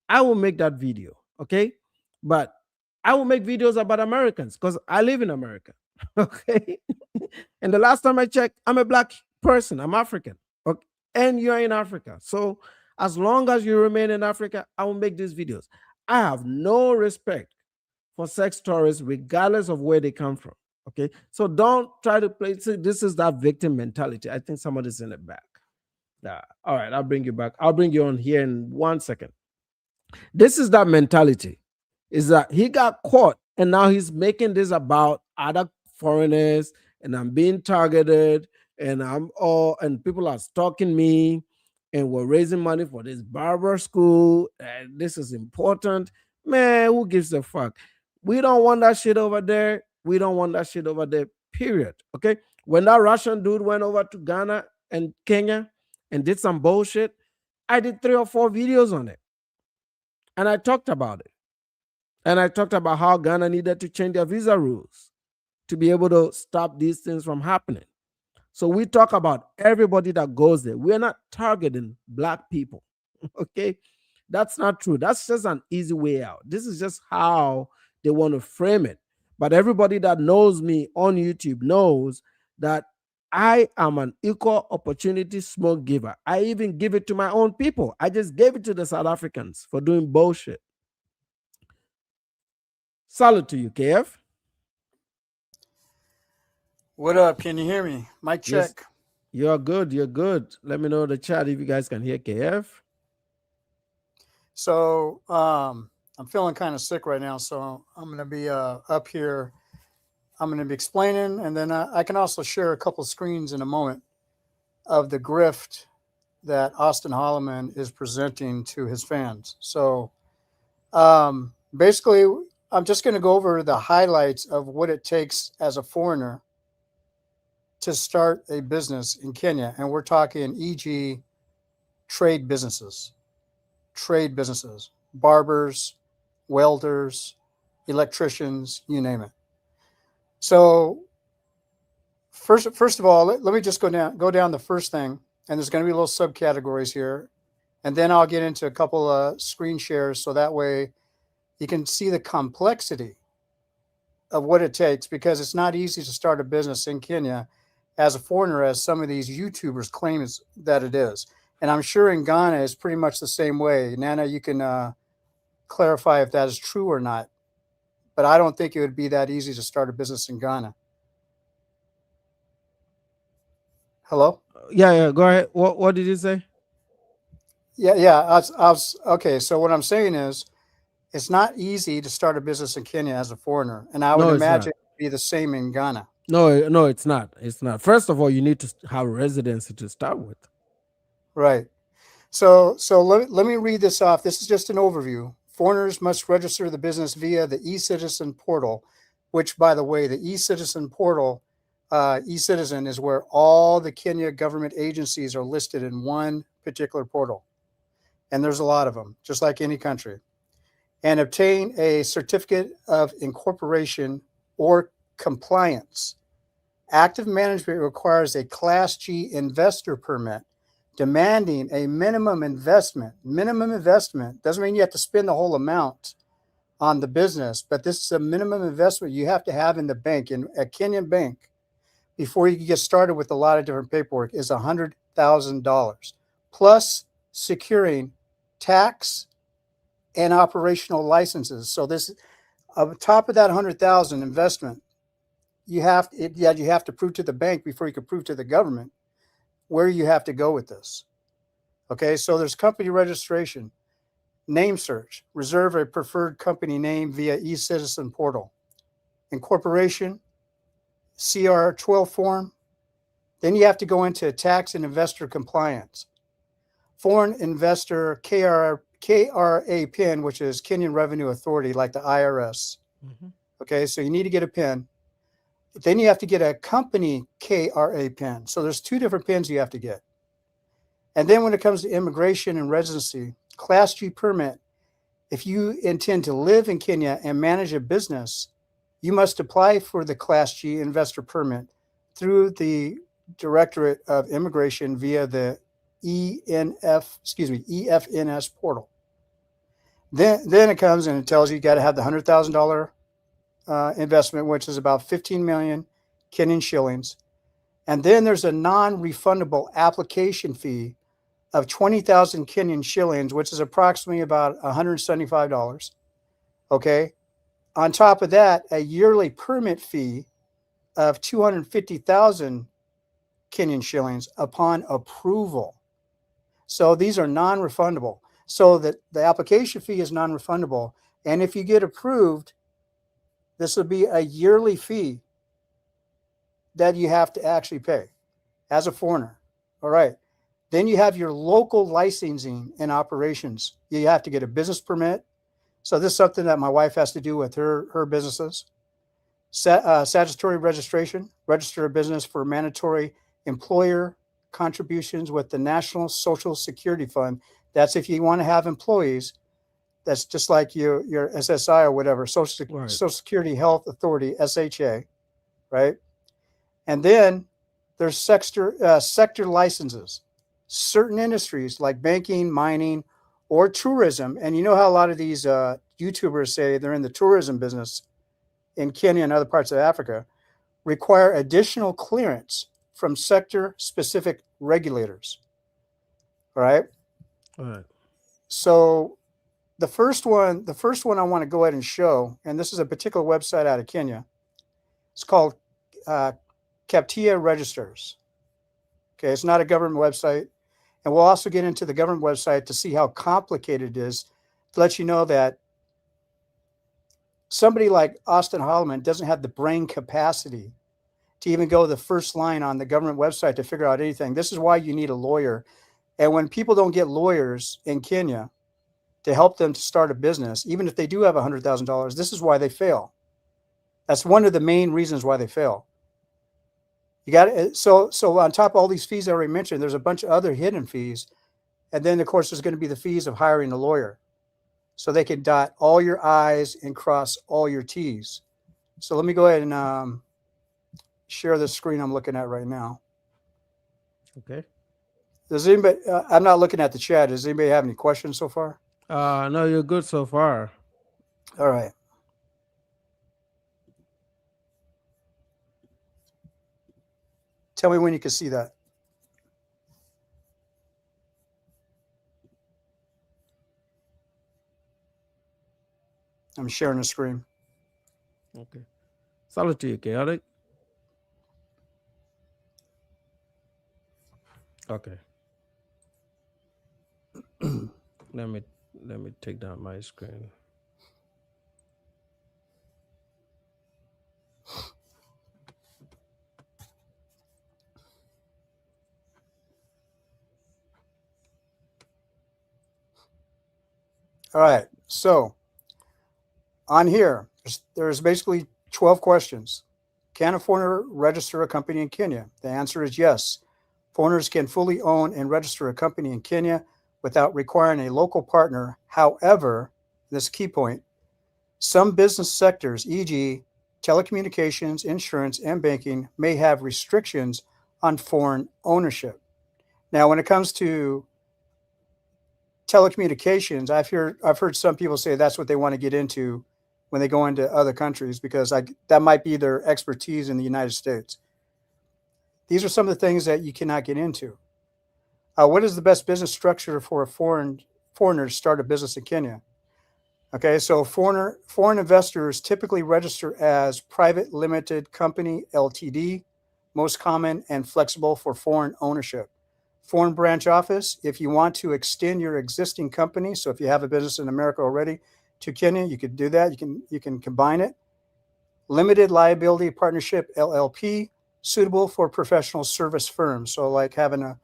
I will make that video, okay? But I will make videos about Americans because I live in America, okay? And the last time I checked, I'm a Black person, I'm African, okay? And you're in Africa. So as long as you remain in Africa, I will make these videos. I have no respect for sex tourists, regardless of where they come from, okay? So don't try to play, this is that victim mentality. I think somebody's in the back. All right, I'll bring you back. I'll bring you on here in 1 second. This is that mentality, is that he got caught and now he's making this about other foreigners and I'm being targeted and and people are stalking me and we're raising money for this barber school and this is important. Man, who gives a fuck? We don't want that shit over there. We don't want that shit over there, period. Okay? When that Russian dude went over to Ghana and Kenya and did some bullshit, I did 3 or 4 videos on it. And I talked about it. And I talked about how Ghana needed to change their visa rules to be able to stop these things from happening. So we talk about everybody that goes there. We're not targeting Black people, okay? That's not true. That's just an easy way out. This is just how they want to frame it. But everybody that knows me on YouTube knows that I am an equal opportunity smoke giver. I even give it to my own people. I just gave it to the South Africans for doing bullshit. Salute to you, KF. What up? Can you hear me? Mic check. You're good. You're good. Let me know in the chat if you guys can hear KF. So I'm feeling kind of sick right now, so I'm going to be up here. I'm going to be explaining, and then I can also share a couple screens in a moment of the grift that Auston Holleman is presenting to his fans. So basically, I'm just going to go over the highlights of what it takes as a foreigner to start a business in Kenya. And we're talking, e.g., trade businesses, barbers, welders, electricians, you name it. So first of all, let me just go down the first thing, and there's going to be little subcategories here, and then I'll get into a couple of screen shares so that way you can see the complexity of what it takes, because it's not easy to start a business in Kenya as a foreigner, as some of these YouTubers claim that it is. And I'm sure in Ghana it's pretty much the same way. Nana, you can clarify if that is true or not. But I don't think it would be that easy to start a business in Ghana. Hello? Yeah, go ahead. What did you say? Yeah. I was okay. So what I'm saying is, it's not easy to start a business in Kenya as a foreigner, and I would imagine it'd be the same in Ghana. No, it's not. It's not. First of all, you need to have residency to start with. Right. So let me read this off. This is just an overview. Foreigners must register the business via the eCitizen portal, which, by the way, the eCitizen portal, eCitizen is where all the Kenya government agencies are listed in one particular portal. And there's a lot of them, just like any country. And obtain a certificate of incorporation or compliance. Active management requires a Class G investor permit, demanding a minimum investment. Minimum investment doesn't mean you have to spend the whole amount on the business, but this is a minimum investment you have to have in the bank. In a Kenyan bank, before you can get started with a lot of different paperwork, is $100,000, plus securing tax and operational licenses. So this, on top of that 100,000 investment, you have to prove to the bank before you can prove to the government where you have to go with this. Okay, so there's company registration, name search, reserve a preferred company name via eCitizen portal, incorporation, CR12 form. Then you have to go into tax and investor compliance, foreign investor KRA PIN, which is Kenyan Revenue Authority, like the IRS. Mm-hmm. Okay, so you need to get a PIN. Then you have to get a company KRA PIN. So there's two different PINs you have to get. And then when it comes to immigration and residency, Class G permit, if you intend to live in Kenya and manage a business, you must apply for the Class G investor permit through the Directorate of Immigration via the EFNS portal. Then it comes and it tells you got to have the $100,000 investment, which is about 15 million Kenyan shillings. And then there's a non-refundable application fee of 20,000 Kenyan shillings, which is approximately about $175. Okay. On top of that, a yearly permit fee of 250,000 Kenyan shillings upon approval. So these are non-refundable. So that the application fee is non-refundable. And if you get approved, this will be a yearly fee that you have to actually pay as a foreigner. All right. Then you have your local licensing and operations. You have to get a business permit. So this is something that my wife has to do with her businesses. Statutory registration, register a business for mandatory employer contributions with the National Social Security Fund. That's if you want to have employees. That's just like your SSI or whatever, Social Security Health Authority, SHA, right? And then there's sector licenses. Certain industries like banking, mining, or tourism. And you know how a lot of these YouTubers say they're in the tourism business in Kenya and other parts of Africa, require additional clearance from sector-specific regulators. All right? All right. So the first one I want to go ahead and show, and this is a particular website out of Kenya. It's called Captia Registers. Okay, it's not a government website. And we'll also get into the government website to see how complicated it is, to let you know that somebody like Auston Holleman doesn't have the brain capacity to even go the first line on the government website to figure out anything. This is why you need a lawyer. And when people don't get lawyers in Kenya to help them to start a business, even if they do have $100,000, this is why they fail. That's one of the main reasons why they fail. You got it. So on top of all these fees I already mentioned, there's a bunch of other hidden fees. And then, of course, there's going to be the fees of hiring a lawyer so they can dot all your I's and cross all your T's. So let me go ahead and share the screen I'm looking at right now. Okay. Does anybody, I'm not looking at the chat. Does anybody have any questions so far? No, you're good so far. All right. Tell me when you can see that. I'm sharing the screen. Okay. Salute to you, Chaotic. Okay. Let me take down my screen. All right. So on here, there's basically 12 questions. Can a foreigner register a company in Kenya? The answer is yes. Foreigners can fully own and register a company in Kenya without requiring a local partner. However, this key point, some business sectors, e.g., telecommunications, insurance, and banking, may have restrictions on foreign ownership. Now, when it comes to telecommunications, I've heard some people say that's what they want to get into when they go into other countries, because that might be their expertise in the United States. These are some of the things that you cannot get into. What is the best business structure for a foreigner to start a business in Kenya? Okay, so foreign investors typically register as private limited company, LTD, most common and flexible for foreign ownership. Foreign branch office, if you want to extend your existing company, so if you have a business in America already to Kenya, you could do that. You can combine it. Limited liability partnership, LLP, suitable for professional service firms. So like having a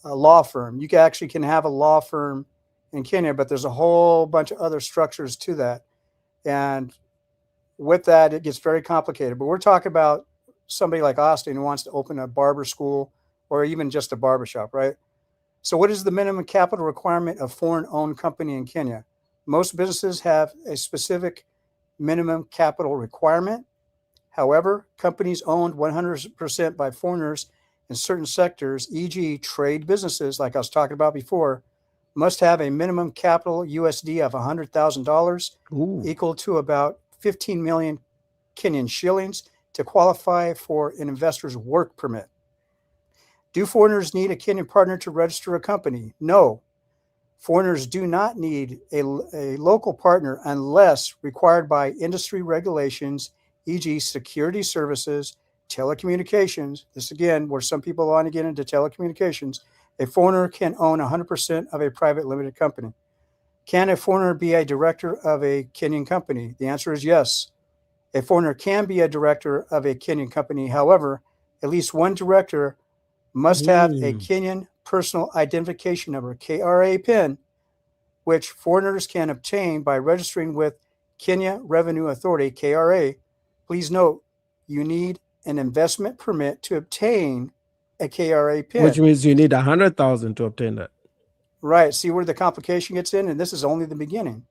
law firm. You actually can have a law firm in Kenya, but there's a whole bunch of other structures to that. And with that, it gets very complicated. But we're talking about somebody like Austin who wants to open a barber school or even just a barbershop, right? So what is the minimum capital requirement of foreign-owned company in Kenya? Most businesses have a specific minimum capital requirement. However, companies owned 100% by foreigners in certain sectors, e.g. trade businesses, like I was talking about before, must have a minimum capital USD of $100,000, equal to about 15 million Kenyan shillings, to qualify for an investor's work permit. Do foreigners need a Kenyan partner to register a company? No. Foreigners do not need a local partner unless required by industry regulations, e.g. security services, telecommunications. This again, where some people want to get into telecommunications. A foreigner can own 100% of a private limited company. Can a foreigner be a director of a Kenyan company? The answer is yes. A foreigner can be a director of a Kenyan company. However, at least one director must have a Kenyan personal identification number, KRA PIN, which foreigners can obtain by registering with Kenya Revenue Authority, KRA. Please note, you need an investment permit to obtain a KRA PIN. Which means you need 100,000 to obtain that. Right. See where the complication gets in? And this is only the beginning.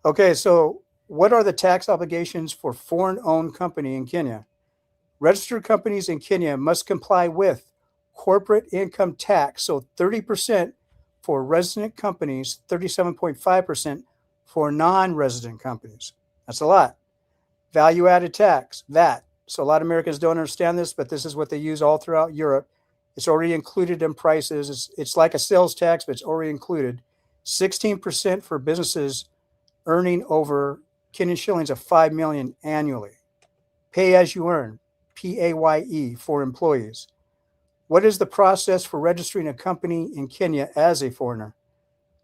Okay, so what are the tax obligations for foreign-owned company in Kenya? Registered companies in Kenya must comply with corporate income tax, so 30% for resident companies, 37.5% for non-resident companies. That's a lot. Value-added tax, VAT. So a lot of Americans don't understand this, but this is what they use all throughout Europe. It's already included in prices. It's like a sales tax, but it's already included. 16% for businesses earning over Kenyan shillings of 5 million annually. Pay as you earn, PAYE, for employees. What is the process for registering a company in Kenya as a foreigner?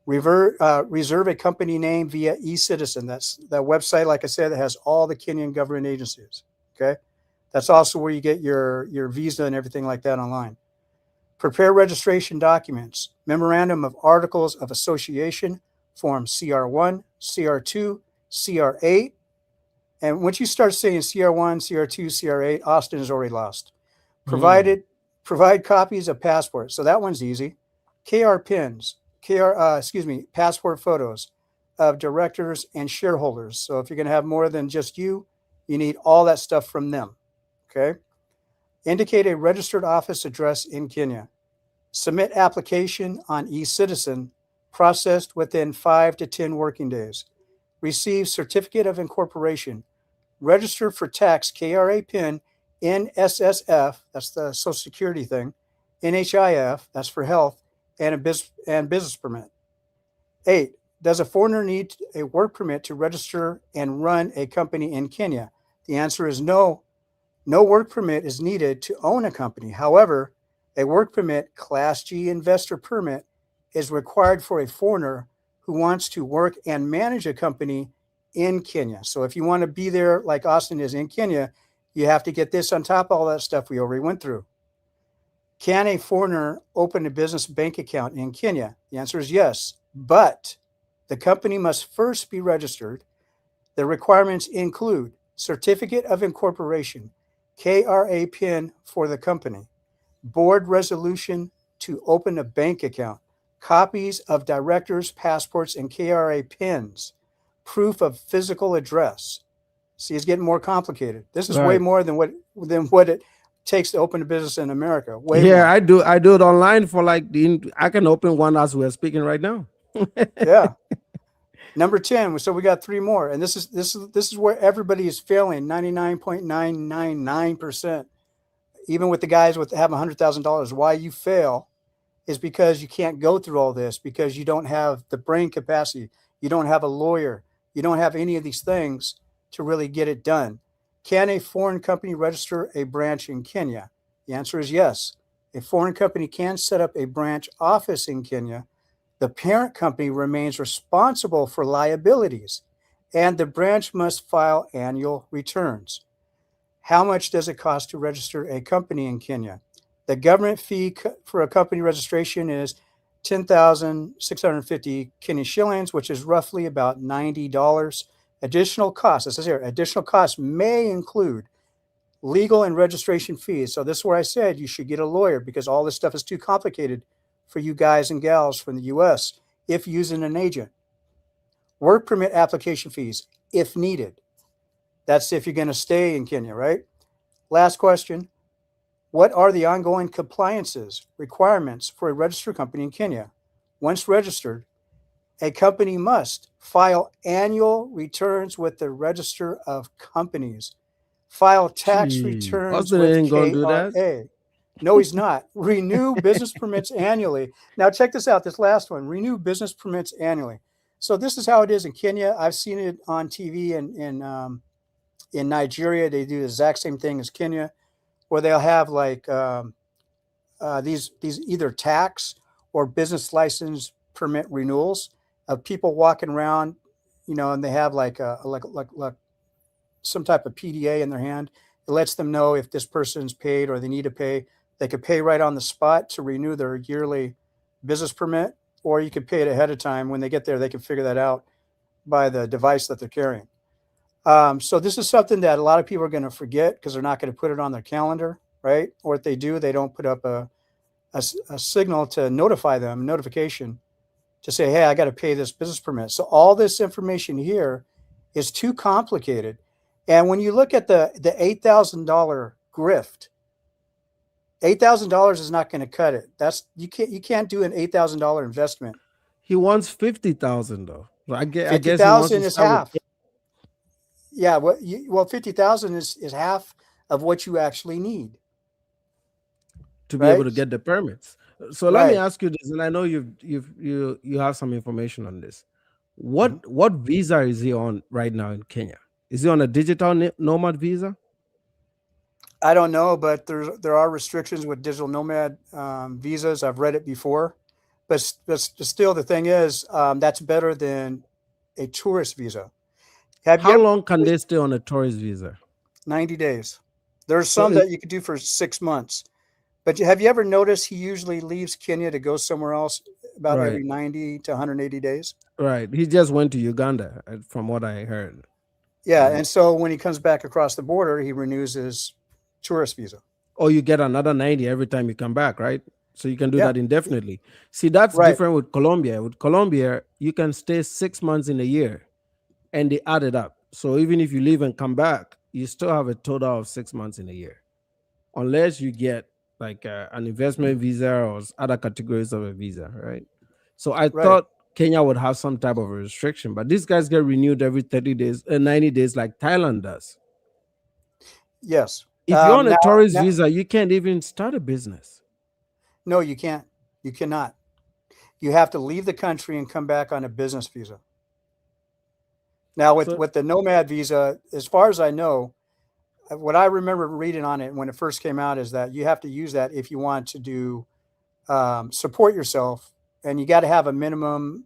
Reserve a company name via eCitizen. That's that website, like I said, that has all the Kenyan government agencies. Okay. That's also where you get your visa and everything like that online. Prepare registration documents, memorandum of articles of association, form CR1, CR2, CR8. And once you start saying CR1, CR2, CR8, Austin is already lost. Provide copies of passports. So that one's easy. KR pins, passport photos of directors and shareholders. So if you're going to have more than just you need all that stuff from them. Okay. Indicate a registered office address in Kenya. Submit application on eCitizen, processed within 5 to 10 working days. Receive certificate of incorporation. Register for tax KRA PIN, NSSF, that's the Social Security thing, NHIF, that's for health, and business permit. 8. Does a foreigner need a work permit to register and run a company in Kenya? The answer is no. No work permit is needed to own a company. However, a work permit, Class G investor permit, is required for a foreigner who wants to work and manage a company in Kenya. So if you want to be there like Austin is in Kenya, you have to get this on top of all that stuff we already went through. Can a foreigner open a business bank account in Kenya? The answer is yes, but the company must first be registered. The requirements include certificate of incorporation, KRA PIN for the company, board resolution to open a bank account, copies of directors' passports and KRA pins, proof of physical address. See, it's getting more complicated. This is way more than what it takes to open a business in America. Way more. I do it online for I can open one as we're speaking right now. Yeah. Number 10. So we got 3 more, and this is where everybody is failing. 99.999%. Even with the guys with have $100,000, why you fail is because you can't go through all this, because you don't have the brain capacity. You don't have a lawyer. You don't have any of these things to really get it done. Can a foreign company register a branch in Kenya? The answer is yes. A foreign company can set up a branch office in Kenya. The parent company remains responsible for liabilities, and the branch must file annual returns. How much does it cost to register a company in Kenya? The government fee for a company registration is 10,650 Kenyan shillings, which is roughly about $90. Additional costs, it says here, additional costs may include legal and registration fees. So this is where I said you should get a lawyer, because all this stuff is too complicated for you guys and gals from the US if using an agent. Work permit application fees, if needed. That's if you're going to stay in Kenya, right? Last question. What are the ongoing compliances requirements for a registered company in Kenya? Once registered, a company must file annual returns with the Register of Companies, file tax returns Austin with ain't gonna do that. KRA. No, he's not. Renew business permits annually. Now, check this out, this last one. Renew business permits annually. So this is how it is in Kenya. I've seen it on TV in Nigeria. They do the exact same thing as Kenya, where they'll have like these either tax or business license permit renewals of people walking around, and they have like some type of PDA in their hand. It lets them know if this person's paid or they need to pay. They could pay right on the spot to renew their yearly business permit, or you could pay it ahead of time. When they get there, they can figure that out by the device that they're carrying. So this is something that a lot of people are going to forget because they're not going to put it on their calendar, right? Or if they do, they don't put up a signal to notify them, notification to say, hey, I got to pay this business permit. So all this information here is too complicated. And when you look at the $8,000 grift, $8,000 is not going to cut it. You can't do an $8,000 investment. He wants 50,000 though. I guess 50,000 is half. Yeah, well, 50,000 is half of what you actually need to be able to get the permits. So let me ask you this, and I know you have some information on this. What visa is he on right now in Kenya? Is he on a digital nomad visa? I don't know, but there are restrictions with digital nomad visas. I've read it before, but still, the thing is, that's better than a tourist visa. Have you How ever long can they stay on a tourist visa? 90 days? There's So some that you could do for 6 months. But have you ever noticed he usually leaves Kenya to go somewhere else about right, every 90 to 180 days? right. He just went to Uganda, from what I heard. Yeah, Right. and so when he comes back across the border, he renews his tourist visa. Or you get another 90 every time you come back, right? So you can do Yeah, that indefinitely. See, that's right, different with Colombia. With Colombia, you can stay 6 months in a year and they add it up. So even if you leave and come back, you still have a total of 6 months in a year, unless you get like an investment visa or other categories of a visa, right? So I right. thought Kenya would have some type of a restriction, but these guys get renewed every 30 days, 90 days, like Thailand does. Yes. If you're on a tourist Now, visa, you can't even start a business. no, you can't. You cannot. You have to leave the country and come back on a business visa. Now, So with the nomad visa, as far as I know, what I remember reading on it when it first came out is that you have to use that if you want to do support yourself, and you got to have a minimum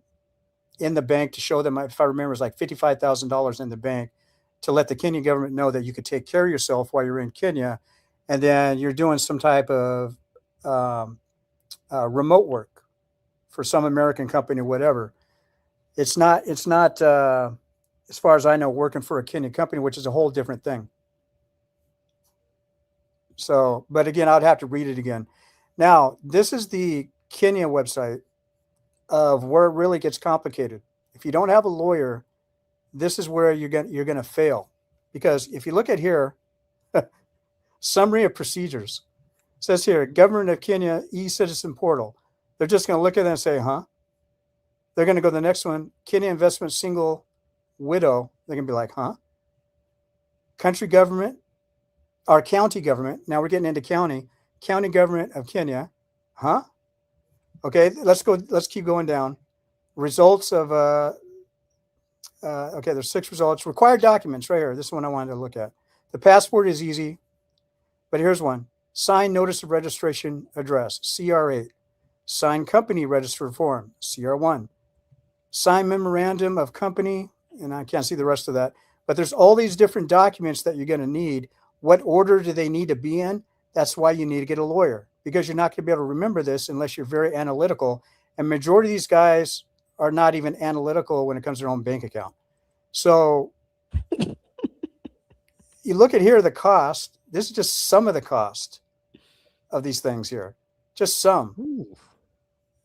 in the bank to show them. If I remember, it's like $55,000 in the bank to let the Kenyan government know that you could take care of yourself while you're in Kenya, and then you're doing some type of um, remote work for some American company or whatever. It's not. It's not. As far as I know, working for a Kenyan company, which is a whole different thing. So, but again, I'd have to read it again. Now, this is the Kenya website of where it really gets complicated. If you don't have a lawyer, this is where you're going to fail, because if you look at here, summary of procedures, it says here, Government of Kenya e-citizen portal. They're just going to look at it and say, huh? They're going to go to the next one, Kenya investment single widow. They're going to be like, huh? Country government, our county government. Now we're getting into county government of Kenya, huh? Okay, let's go. Let's keep going down. Results of okay, there's 6 results. Required documents right here. This is one I wanted to look at. The passport is easy, but here's one. Signed notice of registration address, CR8. Signed company registered form, CR1. Signed memorandum of company, and I can't see the rest of that, but there's all these different documents that you're going to need. What order do they need to be in? That's why you need to get a lawyer, because you're not going to be able to remember this unless you're very analytical. And majority of these guys are not even analytical when it comes to their own bank account. So you look at here, the cost. This is just some of the cost of these things here. Just some. ooh,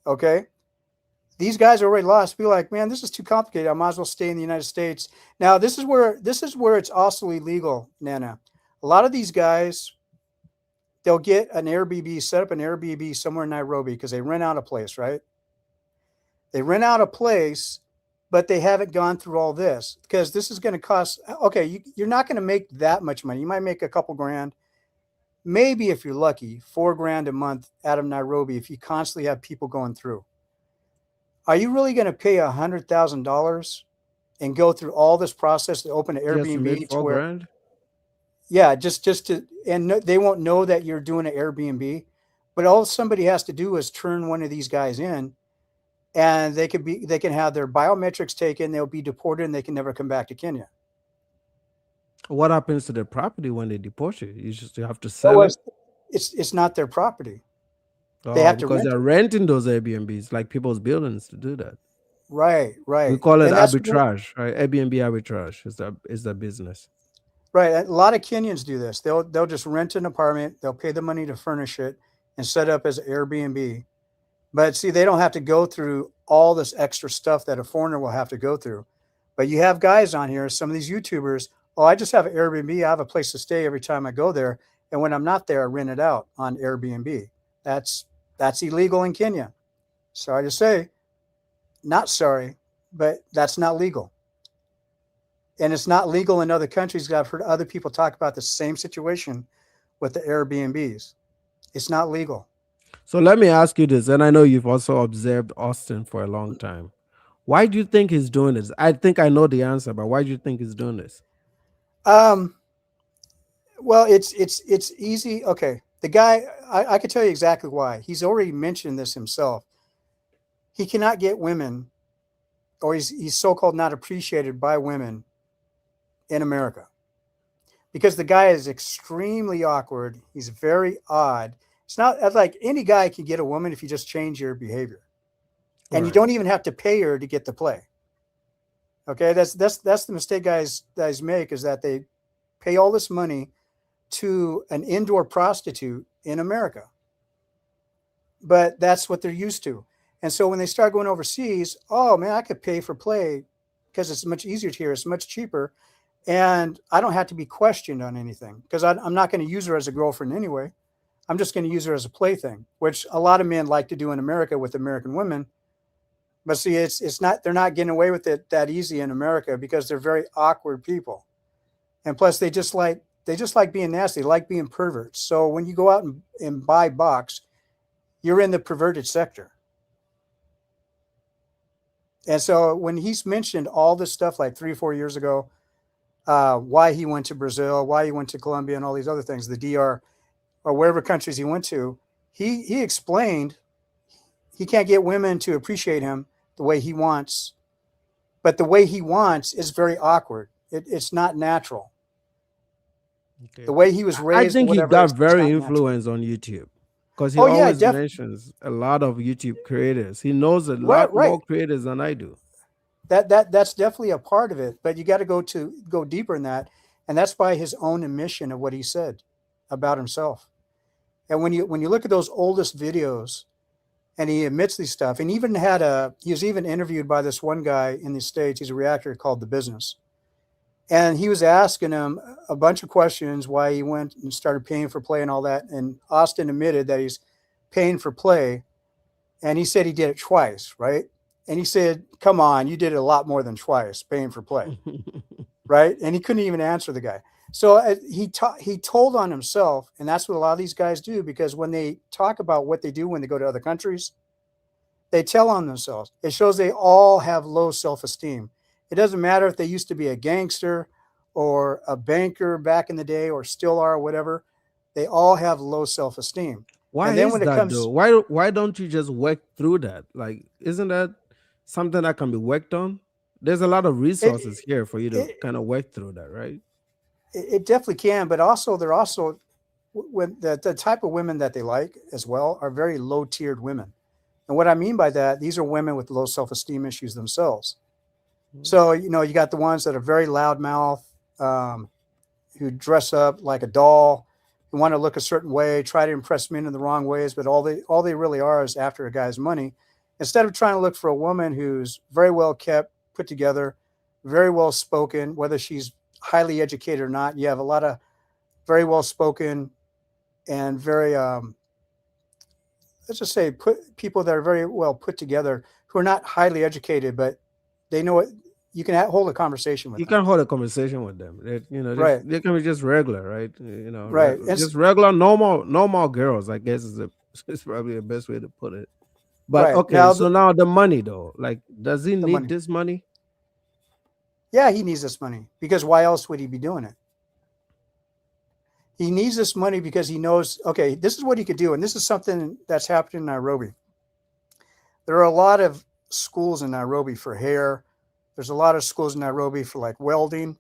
Okay. These guys are already lost. Be like, man, this is too complicated. I might as well stay in the United States. Now, this is where it's also illegal, Nana. A lot of these guys, they'll get an Airbnb, set up an Airbnb somewhere in Nairobi because they rent out a place, right? They rent out a place, but they haven't gone through all this, because this is going to cost. Okay, you're not going to make that much money. You might make a couple grand, maybe if you're lucky, $4,000 a month out of Nairobi if you constantly have people going through. Are you really going to pay $100,000 and go through all this process to open an just to make Airbnb to 4 where? grand? Yeah, just to, and no, they won't know that you're doing an Airbnb, but all somebody has to do is turn one of these guys in, and they can have their biometrics taken, they'll be deported, and they can never come back to Kenya. What happens to the property when they deport you? You just have to So sell it. it's not their property. They have to Because rent they're it. renting those Airbnbs, like people's buildings, to do that. Right. We call it And that's arbitrage, right? Airbnb arbitrage is the business. right. A lot of Kenyans do this. They'll just rent an apartment, they'll pay the money to furnish it and set up as Airbnb. But see, they don't have to go through all this extra stuff that a foreigner will have to go through. But you have guys on here, some of these YouTubers, oh, I just have an Airbnb. I have a place to stay every time I go there. And when I'm not there, I rent it out on Airbnb. That's illegal in Kenya. Sorry to say, not sorry, but that's not legal. And it's not legal in other countries. I've heard other people talk about the same situation with the Airbnbs. It's not legal. So let me ask you this, and I know you've also observed Austin for a long time. Why do you think he's doing this? I think I know the answer, but why do you think he's doing this? Um, Well, it's easy. Okay, the guy, I can tell you exactly why. He's already mentioned this himself. He cannot get women, or he's so-called not appreciated by women in America because the guy is extremely awkward. He's very odd. It's not like any guy can get a woman if you just change your behavior, and you Right. don't even have to pay her to get the play. Okay, that's the mistake guys make, is that they pay all this money to an indoor prostitute in America. But that's what they're used to. And so when they start going overseas, oh man, I could pay for play because it's much easier here. It's much cheaper. And I don't have to be questioned on anything because I'm not going to use her as a girlfriend anyway. I'm just going to use her as a plaything, which a lot of men like to do in America with American women. But see, it's not, they're not getting away with it that easy in America because they're very awkward people. And plus they just like being nasty, like being perverts. So when you go out and buy box, you're in the perverted sector. And so when he's mentioned all this stuff like 3 or 4 years ago, why he went to Brazil, why he went to Colombia and all these other things, the DR or wherever countries he went to, he explained he can't get women to appreciate him the way he wants. But the way he wants is very awkward. It's not natural. Okay. The way he was raised, I think he whatever, got it's very not natural. influenced on YouTube because he Oh, yeah, always mentions a lot of YouTube creators. He knows a lot Right. more creators than I do. That's definitely a part of it, but you got to go deeper in that, and that's by his own admission of what he said about himself. And when you look at those oldest videos, and he admits these stuff, and he was even interviewed by this one guy in the States. He's a reactor called The Business, and he was asking him a bunch of questions why he went and started paying for play and all that. And Austin admitted that he's paying for play, and he said he did it twice, right? And he said, come on, you did it a lot more than twice, paying for play, right? And he couldn't even answer the guy. So he told on himself, and that's what a lot of these guys do, because when they talk about what they do when they go to other countries, they tell on themselves. It shows they all have low self-esteem. It doesn't matter if they used to be a gangster or a banker back in the day or still are or whatever. They all have low self-esteem. Why And then is when it that comes, though? Why don't you just work through that? Like, isn't that something that can be worked on? There's a lot of resources here for you to kind of work through that, right? It definitely can, but also they're also, when the type of women that they like as well are very low tiered women. And what I mean by that, these are women with low self-esteem issues themselves. So, you got the ones that are very loudmouth, who dress up like a doll, who want to look a certain way, try to impress men in the wrong ways, but all they really are is after a guy's money. Instead of trying to look for a woman who's very well kept, put together, very well spoken, whether she's highly educated or not. You have a lot of very well spoken and very let's just say people that are very well put together, who are not highly educated, but they know it. You can hold a conversation with You them. can hold a conversation with them. Right. They can be just regular, right? Right. Just regular, normal girls, I guess is probably the best way to put it. But Right. okay, so now the money though, like, does he need money. this money? Yeah, he needs this money because why else would he be doing it? He needs this money because he knows, okay, this is what he could do. And this is something that's happened in Nairobi. There are a lot of schools in Nairobi for hair. There's a lot of schools in Nairobi for like welding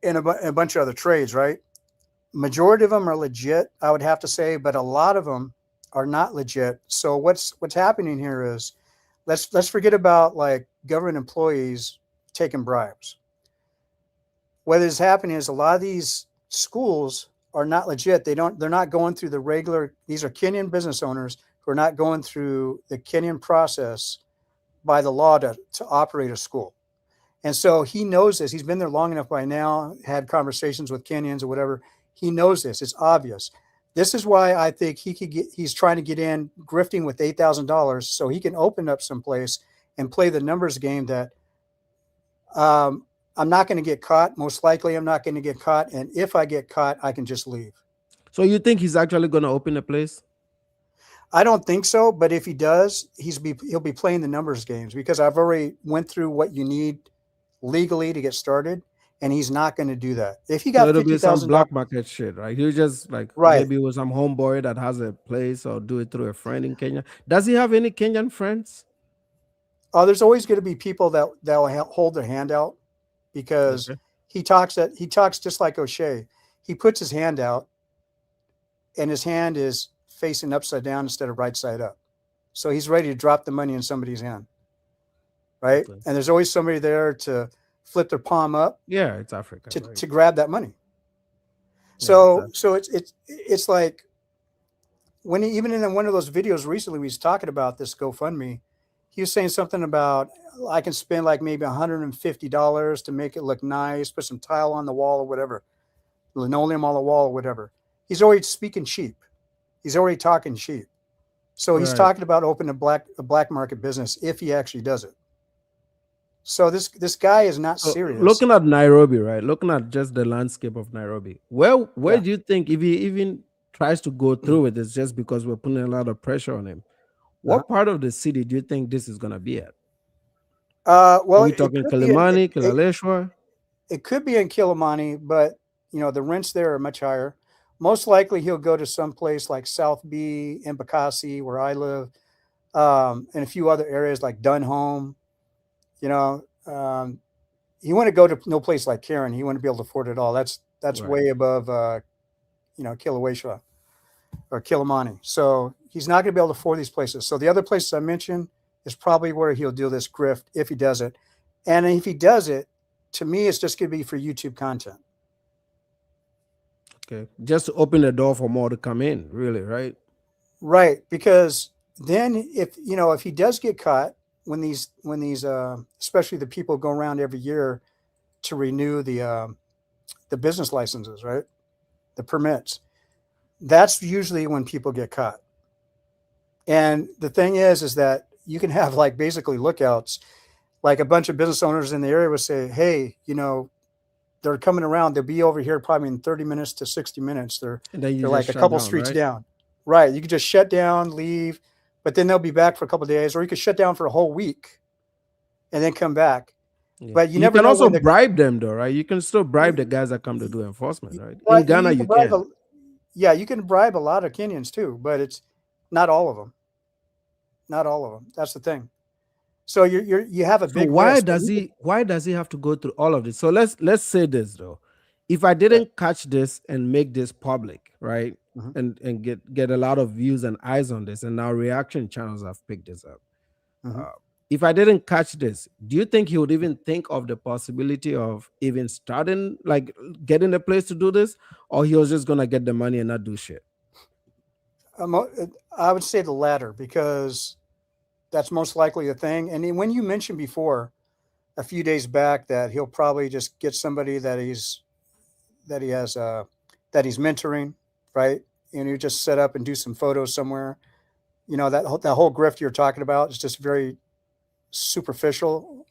and a bunch of other trades, right? Majority of them are legit, I would have to say, but a lot of them are not legit. So what's happening here is, let's forget about like government employees taking bribes. What is happening is a lot of these schools are not legit. They're not going through the regular, these are Kenyan business owners who are not going through the Kenyan process by the law to operate a school. And so he knows this. He's been there long enough by now, had conversations with Kenyans or whatever. He knows this. It's obvious. This is why I think he's trying to get in grifting with $8,000 so he can open up someplace and play the numbers game that I'm not going to get caught. Most likely I'm not going to get caught. And if I get caught, I can just leave. So you think he's actually going to open a place? I don't think so. But if he does, he'll be playing the numbers games because I've already went through what you need legally to get started. and he's not going to do that. If he So got it'll be some $50,000, black market shit, right? You just like right? maybe with some homeboy that has a place or do it through a friend in Kenya. Does he have any Kenyan friends? Oh, there's always going to be people that will hold their hand out, because Okay. he talks just like O'Shea. He puts his hand out, and his hand is facing upside down instead of right side up. So he's ready to drop the money in somebody's hand, right? Okay. And there's always somebody there to flip their palm up Yeah, it's Africa. Right? to grab that money. Yeah, So exactly. it's like when even in one of those videos recently, we was talking about this GoFundMe. He was saying something about, I can spend like maybe $150 to make it look nice, put some tile on the wall or whatever, linoleum on the wall or whatever. He's already speaking cheap. He's already talking cheap. So he's Right. talking about opening a black market business if he actually does it. So this guy is not So serious. looking at Nairobi, right? Looking at just the landscape of Nairobi, where Yeah. do you think if he even tries to go through with this, just because we're putting a lot of pressure on him, what part of the city do you think this is gonna be at? Are Well, we talking Kilimani, Kilaleshwa? it could be in Kilimani, but the rents there are much higher. Most likely he'll go to some place like South B, Embakasi, where I live, and a few other areas like Dunholm. You want to go to no place like Karen. He wouldn't be able to afford it all. That's Right. way above Kilauea or Kilimani. So he's not going to be able to afford these places. So the other places I mentioned is probably where he'll do this grift if he does it. And if he does it, to me, it's just going to be for YouTube content. Okay. Just to open the door for more to come in, really, right? Right. Because then if he does get caught, when these especially the people go around every year to renew the business licenses, right? The permits. That's usually when people get caught. And the thing is that you can have like basically lookouts, like a bunch of business owners in the area would say, hey, they're coming around. They'll be over here probably in 30 minutes to 60 minutes. They're And then you like a just shut couple down, streets right? down. Right. You can just shut down, leave, but then they'll be back for a couple of days, or you could shut down for a whole week and then come back. Yeah. But you You never can know also when they're bribe them, though, right? You can still bribe the guys that come to do enforcement, right? In Right, Ghana, you you can bribe can. you can bribe a lot of Kenyans too, but it's not all of them. Not all of them. That's the thing. So you have a So big why risk. does he have to go through all of this? So let's say this though. If I didn't catch this and make this public, right? Mhm. And get a lot of views and eyes on this, and now reaction channels have picked this up. Mhm. If I didn't catch this, do you think he would even think of the possibility of even starting, like getting a place to do this, or he was just gonna get the money and not do shit? I would say the latter, because that's most likely the thing. And then when you mentioned before, a few days back, that he'll probably just get somebody that he's mentoring, right? And you just set up and do some photos somewhere. That whole grift you're talking about is just very superficial.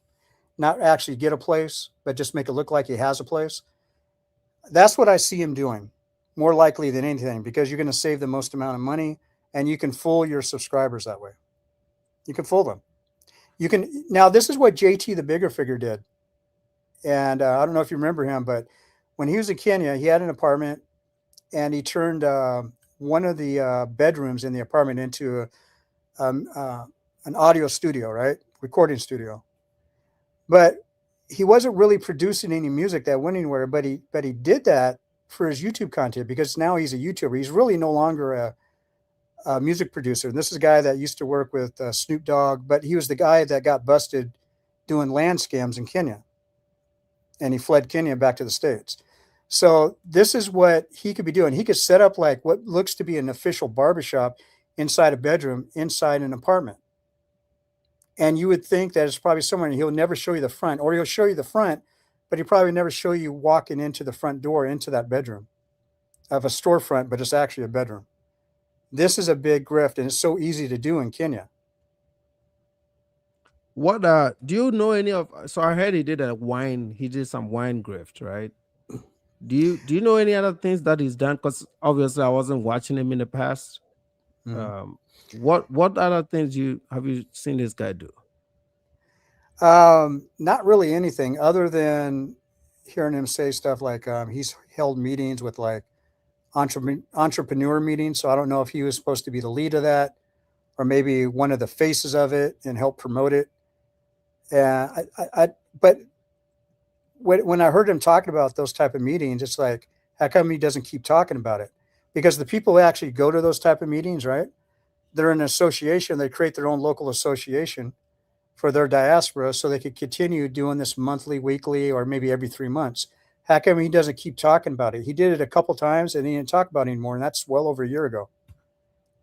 Not actually get a place, but just make it look like he has a place. That's what I see him doing, more likely than anything, because you're going to save the most amount of money, and you can fool your subscribers that way. You can fool them. Now this is what JT the Bigger Figure did, and I don't know if you remember him, but when he was in Kenya, he had an apartment, and he turned one of the bedrooms in the apartment into an audio studio, right? Recording studio. But he wasn't really producing any music that went anywhere, but he did that for his YouTube content, because now he's a YouTuber. He's really no longer a music producer. And this is a guy that used to work with Snoop Dogg, but he was the guy that got busted doing land scams in Kenya. And he fled Kenya back to the States. So this is what he could be doing. He could set up like what looks to be an official barbershop inside a bedroom, inside an apartment. And you would think that it's probably somewhere, and he'll never show you the front, or he'll show you the front, but he'll probably never show you walking into the front door, into that bedroom of a storefront, but it's actually a bedroom. This is a big grift, and it's so easy to do in Kenya. What do you know any of? So I heard he did some wine grift, right? Do you know any other things that he's done? Because obviously I wasn't watching him in the past. Mhm. What other things have you seen this guy do? Not really anything other than hearing him say stuff like he's held meetings with like entrepreneur meetings. So I don't know if he was supposed to be the lead of that, or maybe one of the faces of it and help promote it. And but when I heard him talking about those type of meetings, it's like, how come he doesn't keep talking about it? Because the people who actually go to those type of meetings, right? They're an association. They create their own local association for their diaspora so they could continue doing this monthly, weekly, or maybe every 3 months. How come he doesn't keep talking about it? He did it a couple times and he didn't talk about it anymore. And that's well over a year ago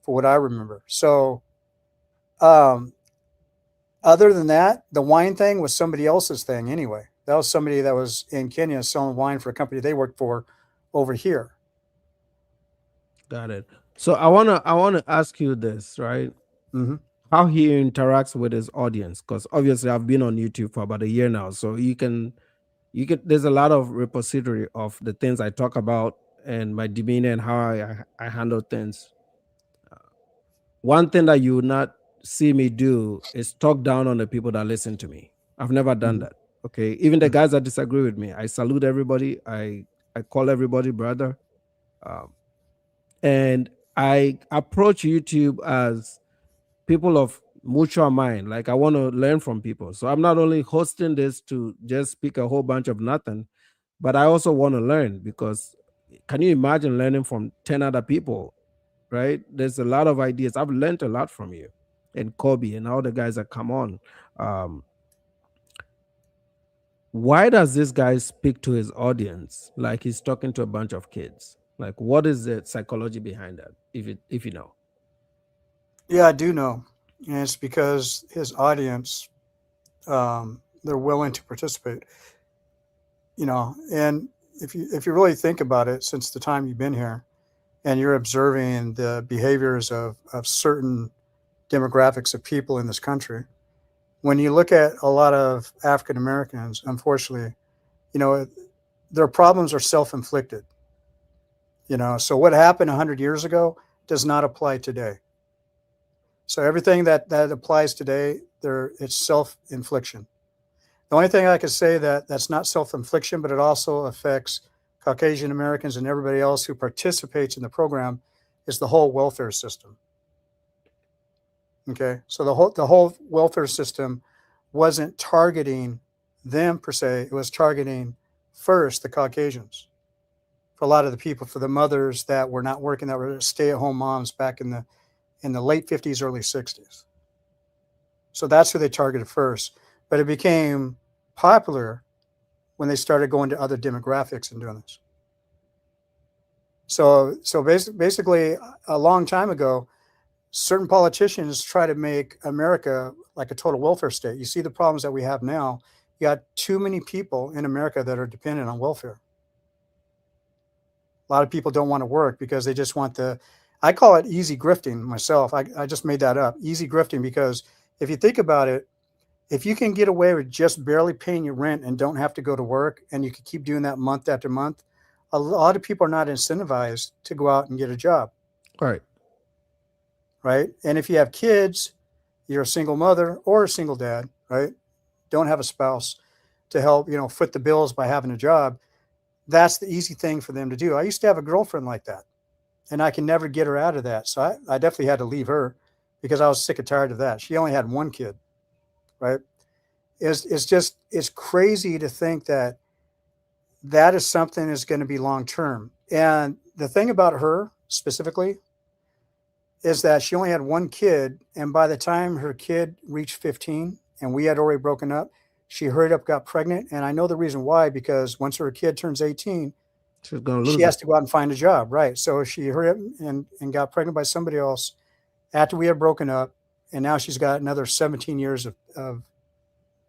for what I remember. So other than that, the wine thing was somebody else's thing anyway. That was somebody that was in Kenya selling wine for a company they worked for over here. Got it. So I wanna ask you this, right? Mm-hmm. How he interacts with his audience, because obviously I've been on YouTube for about a year now, so you can there's a lot of repository of the things I talk about and my demeanor and how I handle things. One thing that you would not see me do is talk down on the people that listen to me. I've never done that. Okay. Even the guys that disagree with me, I salute everybody. I call everybody brother. And I approach YouTube as people of mutual mind. Like I want to learn from people. So I'm not only hosting this to just speak a whole bunch of nothing, but I also want to learn, because can you imagine learning from 10 other people, right? There's a lot of ideas. I've learned a lot from you and Kobe and all the guys that come on. Why does this guy speak to his audience like he's talking to a bunch of kids? Like, what is the psychology behind that, if you know? Yeah, I do know. And it's because his audience, they're willing to participate. And if you really think about it, since the time you've been here and you're observing the behaviors of certain demographics of people in this country, when you look at a lot of African Americans, unfortunately, their problems are self-inflicted. So what happened 100 years ago does not apply today. So everything that applies today, it's self-infliction. The only thing I could say that's not self-infliction, but it also affects Caucasian Americans and everybody else who participates in the program, is the whole welfare system. Okay, so the whole welfare system wasn't targeting them per se. It was targeting first the Caucasians. For a lot of the people, for the mothers that were not working, that were stay-at-home moms back in the late 50s, early 60s. So that's who they targeted first. But it became popular when they started going to other demographics and doing this. So basically, a long time ago, certain politicians try to make America like a total welfare state. You see the problems that we have now. You got too many people in America that are dependent on welfare. A lot of people don't want to work because they just want I call it easy grifting myself. I just made that up. Easy grifting, because if you think about it, if you can get away with just barely paying your rent and don't have to go to work, and you can keep doing that month after month, a lot of people are not incentivized to go out and get a job. Right. Right. And if you have kids, you're a single mother or a single dad, right? Don't have a spouse to help, foot the bills by having a job. That's the easy thing for them to do. I used to have a girlfriend like that, and I can never get her out of that. So I definitely had to leave her because I was sick and tired of that. She only had one kid, right? It's crazy to think that is something that's going to be long-term. And the thing about her specifically is that she only had one kid. And by the time her kid reached 15 and we had already broken up, she hurried up, got pregnant. And I know the reason why, because once her kid turns 18, she has to go out and find a job. Right. So she hurried up and got pregnant by somebody else after we had broken up. And now she's got another 17 years of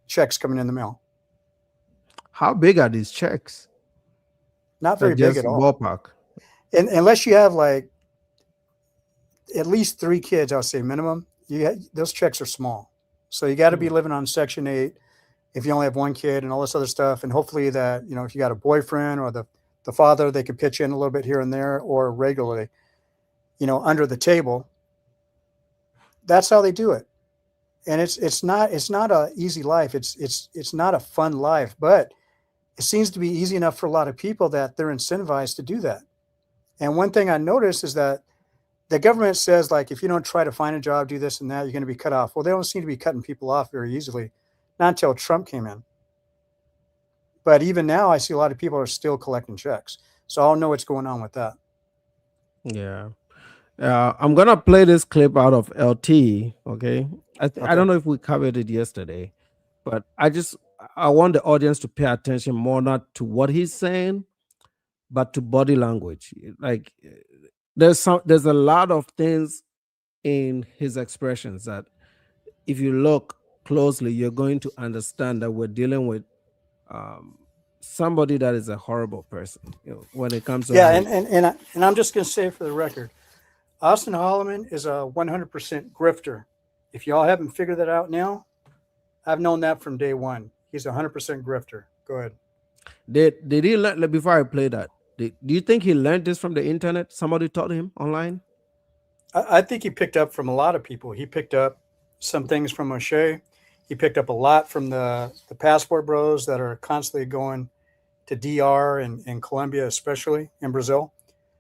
checks coming in the mail. How big are these checks? Not very big at all. Ballpark. And unless you have like at least 3 kids, I'll say minimum, those checks are small. So you got to be living on Section 8 if you only have one kid and all this other stuff. And hopefully that, if you got a boyfriend or the father, they could pitch in a little bit here and there, or regularly, under the table. That's how they do it. And it's not an easy life. It's not a fun life, but it seems to be easy enough for a lot of people that they're incentivized to do that. And one thing I noticed is that the government says, like, if you don't try to find a job, do this and that, you're going to be cut off. Well, they don't seem to be cutting people off very easily, not until Trump came in. But even now, I see a lot of people are still collecting checks. So I don't know what's going on with that. Yeah. I'm going to play this clip out of LT. Okay. I don't know if we covered it yesterday, but I want the audience to pay attention more, not to what he's saying, but to body language. Like, there's a lot of things in his expressions that if you look closely, you're going to understand that we're dealing with somebody that is a horrible person, when it comes to and I'm just going to say for the record, Auston Holleman is a 100% grifter. If y'all haven't figured that out now, I've known that from day one. He's a 100% grifter. Go ahead. Did he learn, before I play that, do you think he learned this from the internet? Somebody taught him online? I think he picked up from a lot of people. He picked up some things from O'Shea. He picked up a lot from the passport bros that are constantly going to DR and Colombia, especially in Brazil.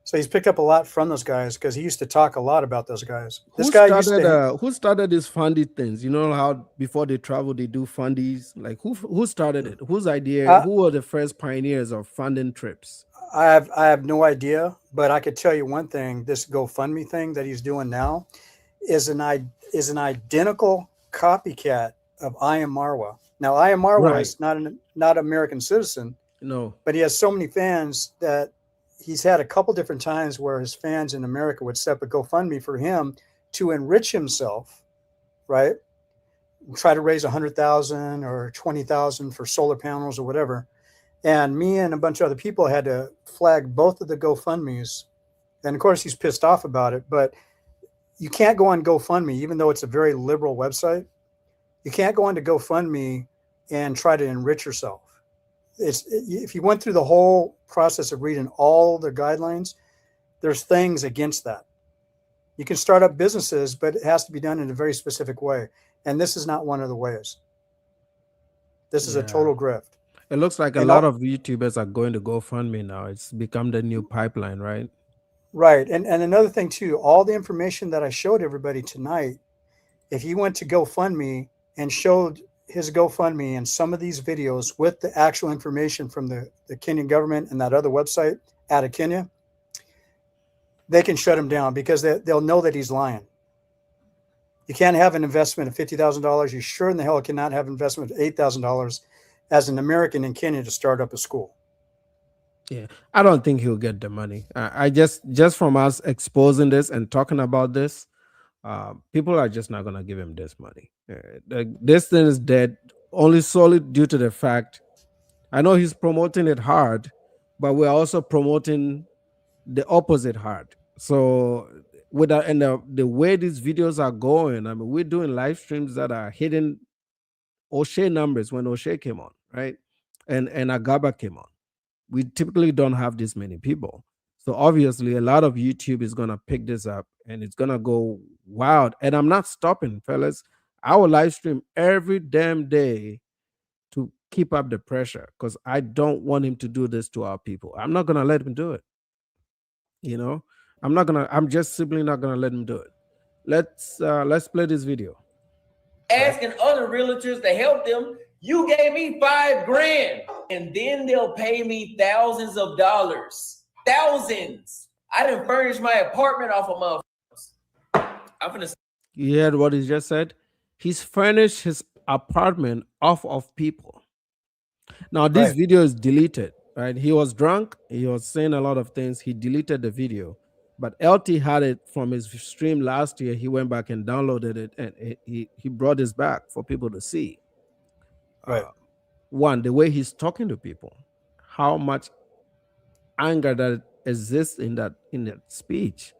So he's picked up a lot from those guys because he used to talk a lot about those guys. Who started these fundy things? You know how before they travel, they do fundies? Like who started it? Whose idea? Who were the first pioneers of funding trips? I have no idea, but I could tell you one thing. This GoFundMe thing that he's doing now is an identical copycat of I Am Marwa. Now, I Am Marwa is not an American citizen. No. But he has so many fans that he's had a couple different times where his fans in America would set up a GoFundMe for him to enrich himself, right? Try to raise 100,000 or 20,000 for solar panels or whatever. And me and a bunch of other people had to flag both of the GoFundMes. And of course, he's pissed off about it, but you can't go on GoFundMe, even though it's a very liberal website. You can't go on to GoFundMe and try to enrich yourself. If you went through the whole process of reading all the guidelines, there's things against that. You can start up businesses, but it has to be done in a very specific way. And this is not one of the ways. This is a total grift. It looks like a lot of YouTubers are going to GoFundMe now. It's become the new pipeline, right? Right. And another thing too, all the information that I showed everybody tonight, if you went to GoFundMe and showed his GoFundMe and some of these videos with the actual information from the Kenyan government and that other website out of Kenya, they can shut him down because they'll know that he's lying. You can't have an investment of $50,000. You sure in the hell cannot have an investment of $8,000 as an American in Kenya to start up a school. Yeah, I don't think he'll get the money. I just from us exposing this and talking about this, people are just not going to give him this money. This thing is dead only solely due to the fact, I know he's promoting it hard, but we're also promoting the opposite hard. So with that, and the way these videos are going, I mean, we're doing live streams that are hitting O'Shea numbers when O'Shea came on, right? And Agaba came on. We typically don't have this many people. So obviously a lot of YouTube is going to pick this up and it's going to go wild. And I'm not stopping, fellas. I will live stream every damn day to keep up the pressure because I don't want him to do this to our people. I'm not going to let him do it. I'm just simply not going to let him do it. Let's play this video. Asking other realtors to help them. You gave me $5,000 and then they'll pay me thousands of dollars. Thousands. I didn't furnish my apartment off of motherfuckers. You heard what he just said? He's furnished his apartment off of people. Now, this video is deleted, right? He was drunk. He was saying a lot of things. He deleted the video. But LT had it from his stream last year. He went back and downloaded it, and he brought this back for people to see. Right. One, the way he's talking to people, how much anger that exists in that speech,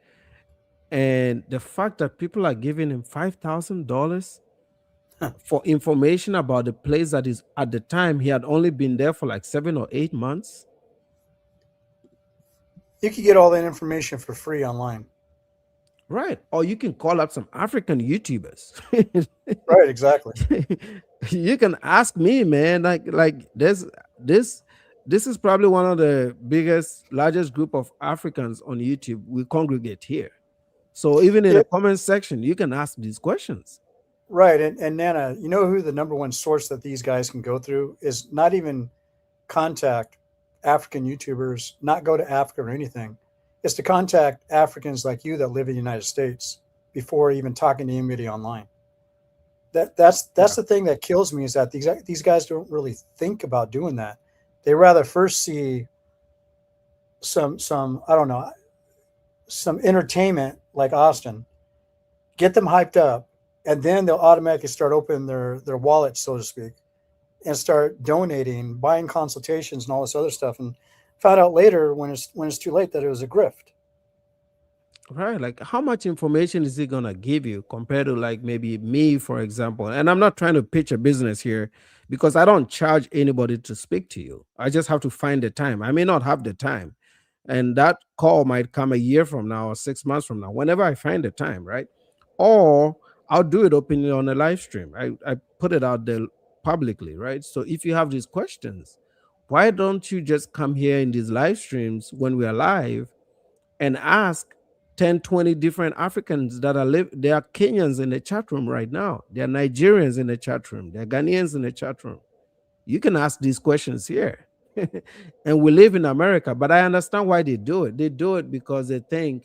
and the fact that people are giving him $5,000 for information about the place that is at the time he had only been there for like 7 or 8 months. You can get all that information for free online. Right. Or you can call up some African YouTubers. Right, exactly. You can ask me, man. Like there's this. this is probably one of the largest group of Africans on YouTube. We congregate here. So even in the comment section, you can ask these questions. Right. And Nana, you know who the number one source that these guys can go through is not even contact African YouTubers, not go to Africa or anything. It's to contact Africans like you that live in the United States before even talking to anybody online. That's the thing that kills me, is that these guys don't really think about doing that. They rather first see some I don't know, some entertainment like Austin, get them hyped up, and then they'll automatically start opening their wallet, so to speak, and start donating, buying consultations and all this other stuff, and found out later when it's too late that it was a grift. Right. Like, how much information is he going to give you compared to like maybe me, for example? And I'm not trying to pitch a business here, because I don't charge anybody to speak to you. I just have to find the time. I may not have the time. And that call might come a year from now or 6 months from now, whenever I find the time, right? Or I'll do it openly on a live stream. I put it out there publicly, right? So if you have these questions, why don't you just come here in these live streams when we are live and ask 10, 20 different Africans that there are Kenyans in the chat room right now. There are Nigerians in the chat room. There are Ghanaians in the chat room. You can ask these questions here. And we live in America, but I understand why they do it. They do it because they think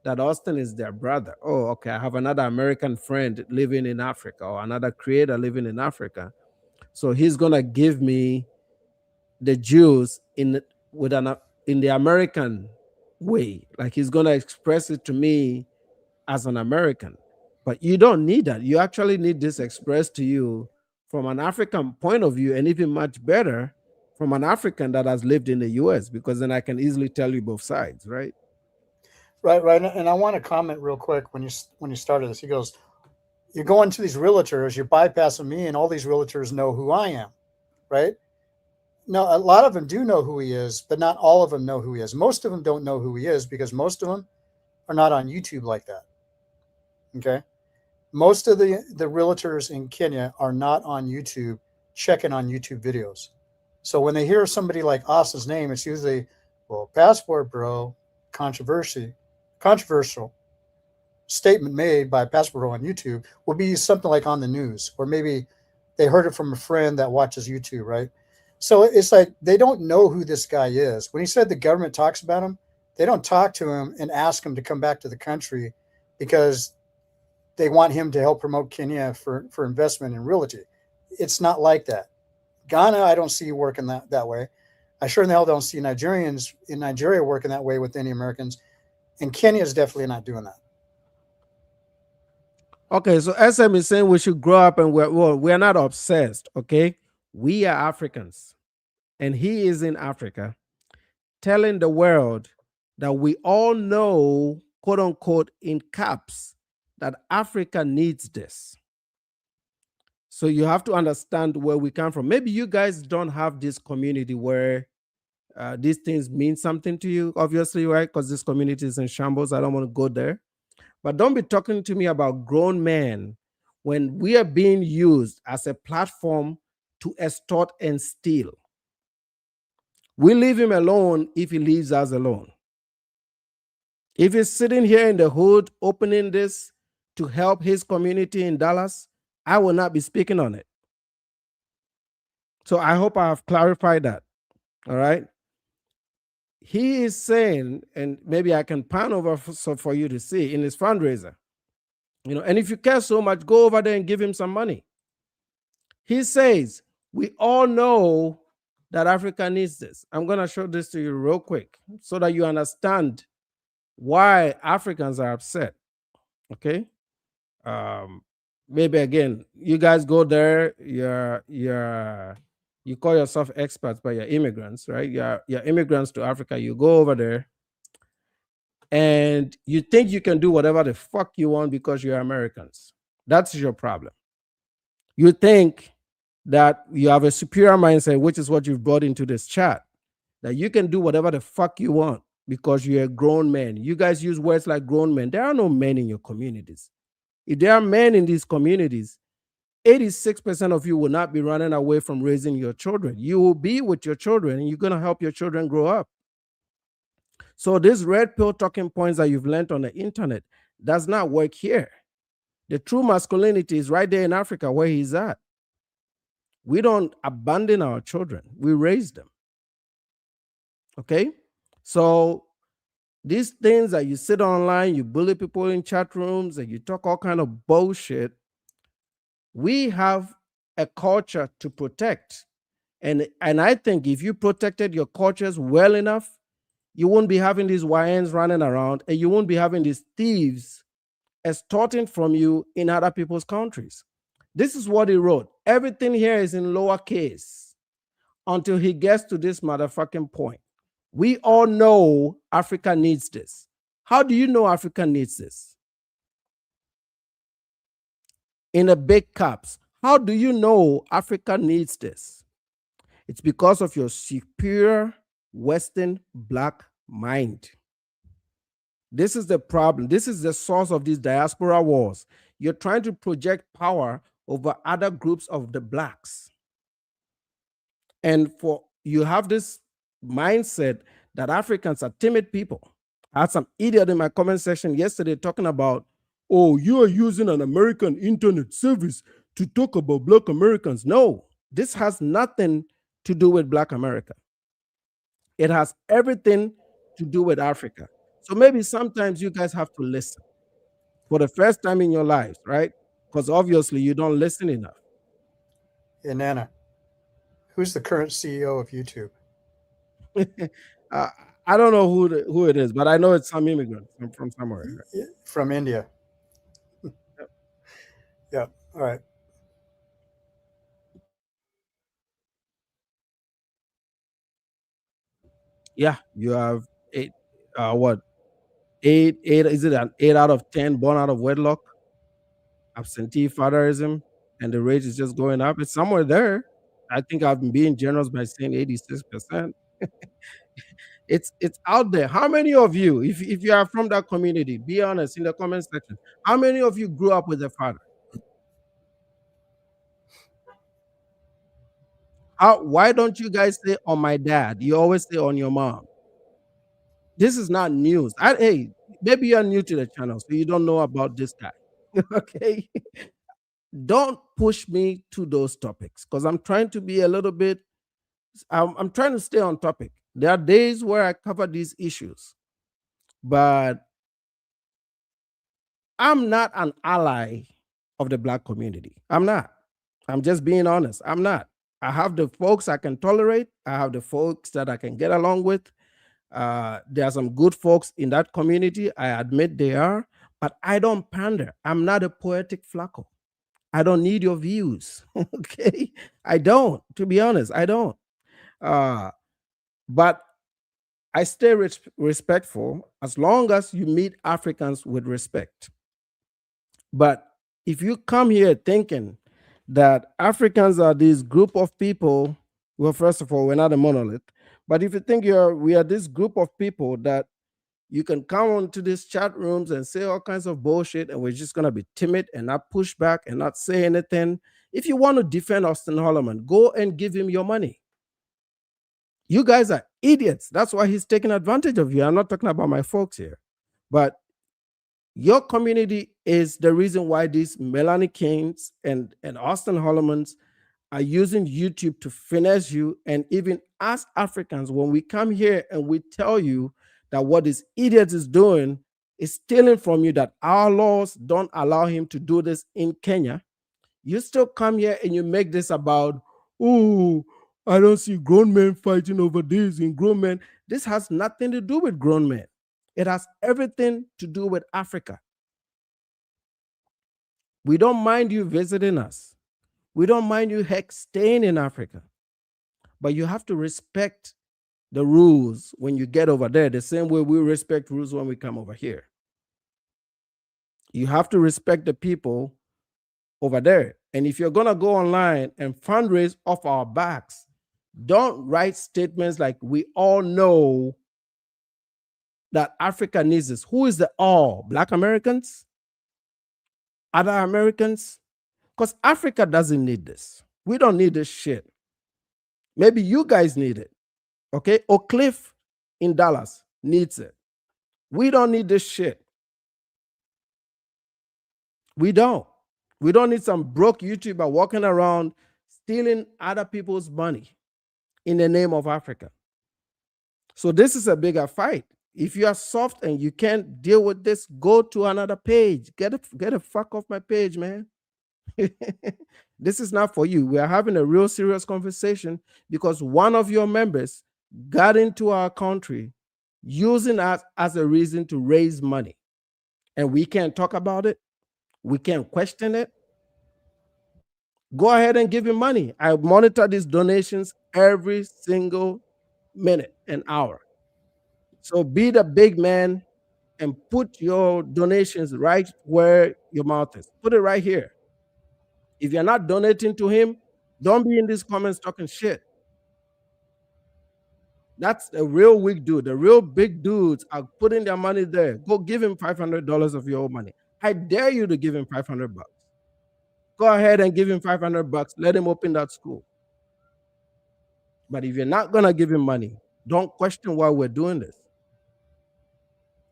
that Austin is their brother. Oh, okay, I have another American friend living in Africa, or another creator living in Africa. So he's going to give me the juice in the American way. Like, he's going to express it to me as an American. But you don't need that. You actually need this expressed to you from an African point of view, and even much better from an African that has lived in the US, because then I can easily tell you both sides, right? Right. And I want to comment real quick when you started this. He goes, you're going to these realtors, you're bypassing me, and all these realtors know who I am, right? No, a lot of them do know who he is, but not all of them know who he is. Most of them don't know who he is because most of them are not on YouTube like that. Okay. Most of the realtors in Kenya are not on YouTube checking on YouTube videos. So when they hear somebody like Austin's name, it's usually, well, passport bro, controversial statement made by passport bro on YouTube will be something like on the news, or maybe they heard it from a friend that watches YouTube, right? So it's like they don't know who this guy is. When he said the government talks about him, they don't talk to him and ask him to come back to the country because they want him to help promote Kenya for investment in realty. It's not like that. Ghana, I don't see working that way. I sure in the hell don't see Nigerians in Nigeria working that way with any Americans. And Kenya is definitely not doing that. Okay, so SM is saying we should grow up, and we're not obsessed, okay? We are Africans, and he is in Africa, telling the world that we all know, quote unquote, in caps, that Africa needs this. So you have to understand where we come from. Maybe you guys don't have this community where these things mean something to you, obviously, right? Because this community is in shambles. I don't want to go there. But don't be talking to me about grown men when we are being used as a platform to extort and steal. We leave him alone if he leaves us alone. If he's sitting here in the hood opening this to help his community in Dallas, I will not be speaking on it. So I hope I have clarified that. All right. He is saying, and maybe I can pan over for you to see in his fundraiser, and if you care so much, go over there and give him some money. He says, we all know that Africa needs this. I'm going to show this to you real quick so that you understand why Africans are upset. Okay. Maybe again, you guys go there, you call yourself experts, but you're immigrants, right? You're immigrants to Africa. You go over there and you think you can do whatever the fuck you want because you're Americans. That's your problem. You think that you have a superior mindset, which is what you've brought into this chat, that you can do whatever the fuck you want because you're a grown man. You guys use words like grown men. There are no men in your communities. If there are men in these communities, 86% of you will not be running away from raising your children. You will be with your children and you're going to help your children grow up. So these red pill talking points that you've learned on the internet does not work here. The true masculinity is right there in Africa where he's at. We don't abandon our children. We raise them. Okay? So these things that you sit online, you bully people in chat rooms, and you talk all kind of bullshit, we have a culture to protect. And I think if you protected your cultures well enough, you won't be having these YNs running around, and you won't be having these thieves extorting from you in other people's countries. This is what he wrote. Everything here is in lowercase until he gets to this motherfucking point. We all know Africa needs this. How do you know Africa needs this? In the big caps. How do you know Africa needs this? It's because of your superior Western black mind. This is the problem. This is the source of these diaspora wars. You're trying to project power over other groups of the blacks. And you have this mindset that Africans are timid people. I had some idiot in my comment section yesterday talking about, oh, you are using an American internet service to talk about Black Americans. No, this has nothing to do with Black America. It has everything to do with Africa. So maybe sometimes you guys have to listen for the first time in your lives, right? Because obviously you don't listen enough. Hey, Nana, who's the current CEO of YouTube? I don't know who it is, but I know it's some immigrant from somewhere. From India. Yep. Yeah. All right. Yeah, you have eight. Eight? Is it an 8 out of 10 born out of wedlock? Absentee fatherism, and the rate is just going up. It's somewhere there. I think I've been being generous by saying 86%. It's out there. How many of you, if you are from that community, be honest in the comment section. How many of you grew up with a father? Why don't you guys say on my dad? You always say on your mom. This is not news. Hey, maybe you're new to the channel, so you don't know about this guy. Okay. Don't push me to those topics because I'm trying to be a little bit, I'm trying to stay on topic. There are days where I cover these issues, but I'm not an ally of the Black community. I'm not. I'm just being honest. I'm not. I have the folks I can tolerate. I have the folks that I can get along with. There are some good folks in that community. I admit they are, but I don't pander. I'm not a poetic flacco. I don't need your views. Okay. I don't, to be honest, I don't. But I stay respectful as long as you meet Africans with respect. But if you come here thinking that Africans are this group of people, well, first of all, we're not a monolith. But if you think we are this group of people that you can come onto these chat rooms and say all kinds of bullshit, and we're just gonna be timid and not push back and not say anything. If you want to defend Auston Holleman, go and give him your money. You guys are idiots. That's why he's taking advantage of you. I'm not talking about my folks here, but your community is the reason why these Melanie Kings and Auston Hollemans are using YouTube to finesse you. And even as Africans, when we come here and we tell you that what this idiot is doing is stealing from you, that our laws don't allow him to do this in Kenya, you still come here and you make this about, oh, I don't see grown men fighting over this in grown men. This has nothing to do with grown men. It has everything to do with Africa. We don't mind you visiting us. We don't mind you staying in Africa. But you have to respect the rules when you get over there, the same way we respect rules when we come over here. You have to respect the people over there. And if you're going to go online and fundraise off our backs, don't write statements like, we all know that Africa needs this. Who is the all? Black Americans? Other Americans? Because Africa doesn't need this. We don't need this shit. Maybe you guys need it. Okay? Oak Cliff in Dallas needs it. We don't need this shit. We don't. We don't need some broke YouTuber walking around stealing other people's money in the name of Africa. So this is a bigger fight. If you are soft and you can't deal with this, go to another page. Get a fuck off my page, man. This is not for you. We are having a real serious conversation because one of your members got into our country using us as a reason to raise money. And we can't talk about it. We can't question it. Go ahead and give him money. I monitor these donations every single minute and hour. So be the big man and put your donations right where your mouth is. Put it right here. If you're not donating to him, don't be in these comments talking shit. That's a real weak dude. The real big dudes are putting their money there. Go give him $500 of your own money. I dare you to give him $500. Go ahead and give him $500. Let him open that school. But if you're not gonna give him money, don't question why we're doing this.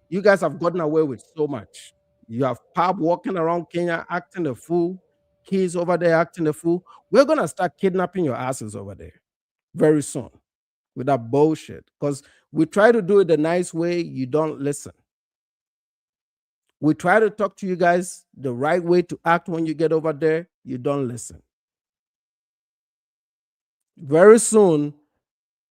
You guys have gotten away with so much. You have Pab walking around Kenya acting a fool, kids over there acting a fool. We're gonna start kidnapping your asses over there very soon with that bullshit. Because we try to do it the nice way, you don't listen. We try to talk to you guys the right way to act when you get over there, you don't listen. Very soon,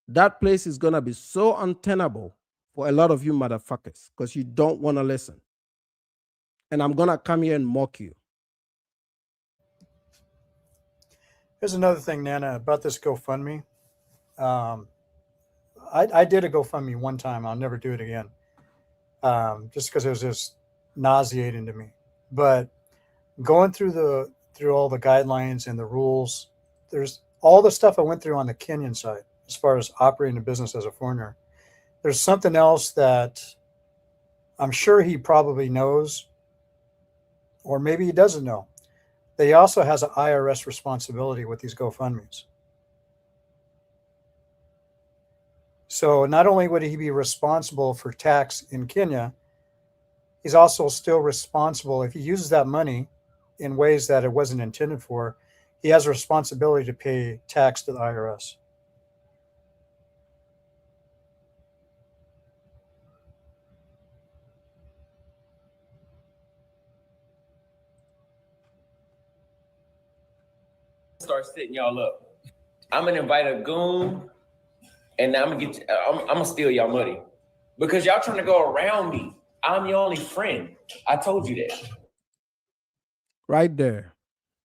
that place is gonna be so untenable for a lot of you motherfuckers because you don't want to listen. And I'm gonna come here and mock you. Here's another thing, Nana, about this GoFundMe. I did a GoFundMe one time. I'll never do it again, just because it was just nauseating to me. But going through all the guidelines and the rules, there's all the stuff I went through on the Kenyan side as far as operating a business as a foreigner. There's something else that I'm sure he probably knows, or maybe he doesn't know. That he also has an IRS responsibility with these GoFundMes. So not only would he be responsible for tax in Kenya, he's also still responsible if he uses that money in ways that it wasn't intended for. He has a responsibility to pay tax to the IRS. Start setting y'all up. I'm gonna invite a goon, and I'm gonna steal y'all money because y'all trying to go around me. I'm your only friend. I told you that. Right there.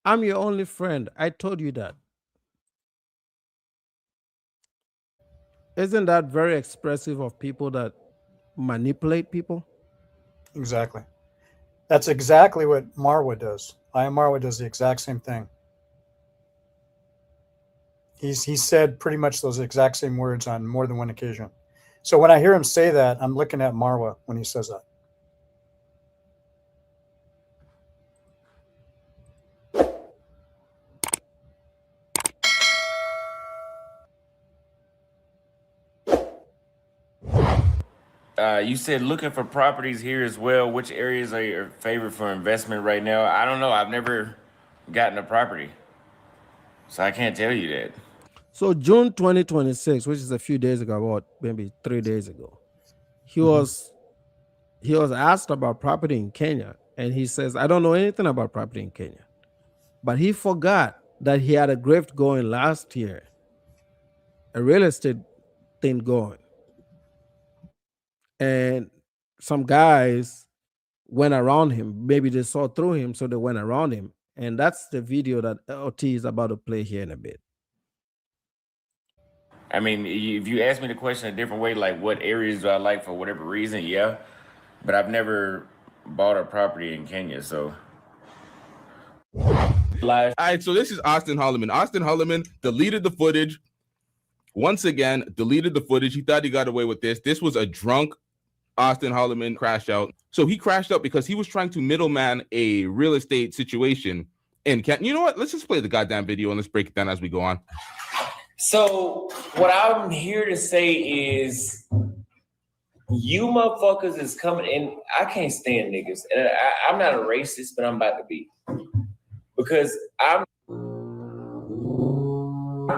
I'm your only friend. I told you that. Isn't that very expressive of people that manipulate people? Exactly. That's exactly what Marwa does. Marwa does the exact same thing. He said pretty much those exact same words on more than one occasion. So when I hear him say that, I'm looking at Marwa when he says that. You said looking for properties here as well. Which areas are your favorite for investment right now? I don't know. I've never gotten a property, so I can't tell you that. So June 2026, which is a few days ago, about maybe 3 days ago, he was asked about property in Kenya, and he says, I don't know anything about property in Kenya. But he forgot that he had a grift going last year, a real estate thing going. And some guys went around him. Maybe they saw through him, so they went around him. And that's the video that LT is about to play here in a bit. I mean, if you ask me the question a different way, like what areas do I like for whatever reason, yeah. But I've never bought a property in Kenya, so. All right, so this is Auston Holleman. Auston Holleman deleted the footage. Once again, deleted the footage. He thought he got away with this. This was a drunk Auston Holleman crash out. So he crashed out because he was trying to middleman a real estate situation. in Kenya. You know what? Let's just play the goddamn video and let's break it down as we go on. So what I'm here to say is, you motherfuckers is coming in. I can't stand niggas, and I'm not a racist, but I'm about to be, because I'm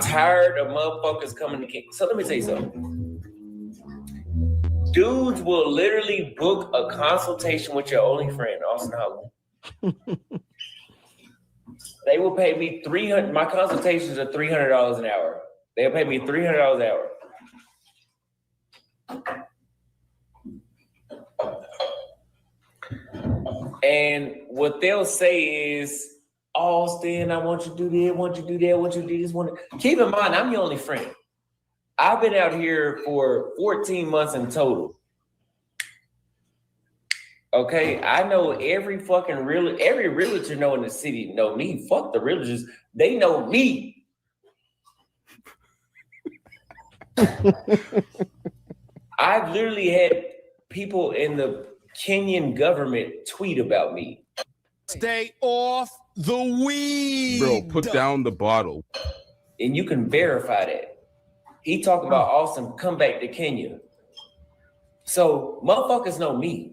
tired of motherfuckers coming to Kenya. So let me tell you something. Dudes will literally book a consultation with your only friend, Auston Holleman. They will pay me $300. My consultations are $300 an hour. They'll pay me $300 an hour. And what they'll say is, Auston, I want you to do this, I want you to do that, I want you to do this. Keep in mind, I'm your only friend. I've been out here for 14 months in total. Okay, I know every realtor know in the city know me. Fuck the realtors, they know me. I've literally had people in the Kenyan government tweet about me. Stay off the weed. Bro, put down the bottle. And you can verify that. He talked about Austin come back to Kenya. So motherfuckers know me.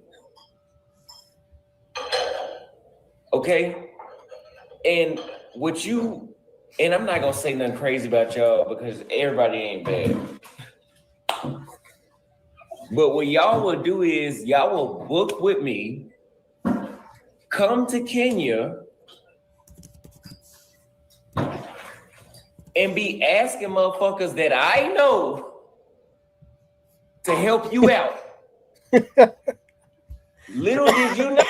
Okay? And I'm not gonna say nothing crazy about y'all because everybody ain't bad. But what y'all will do is y'all will book with me, come to Kenya, and be asking motherfuckers that I know to help you out. Little did you know.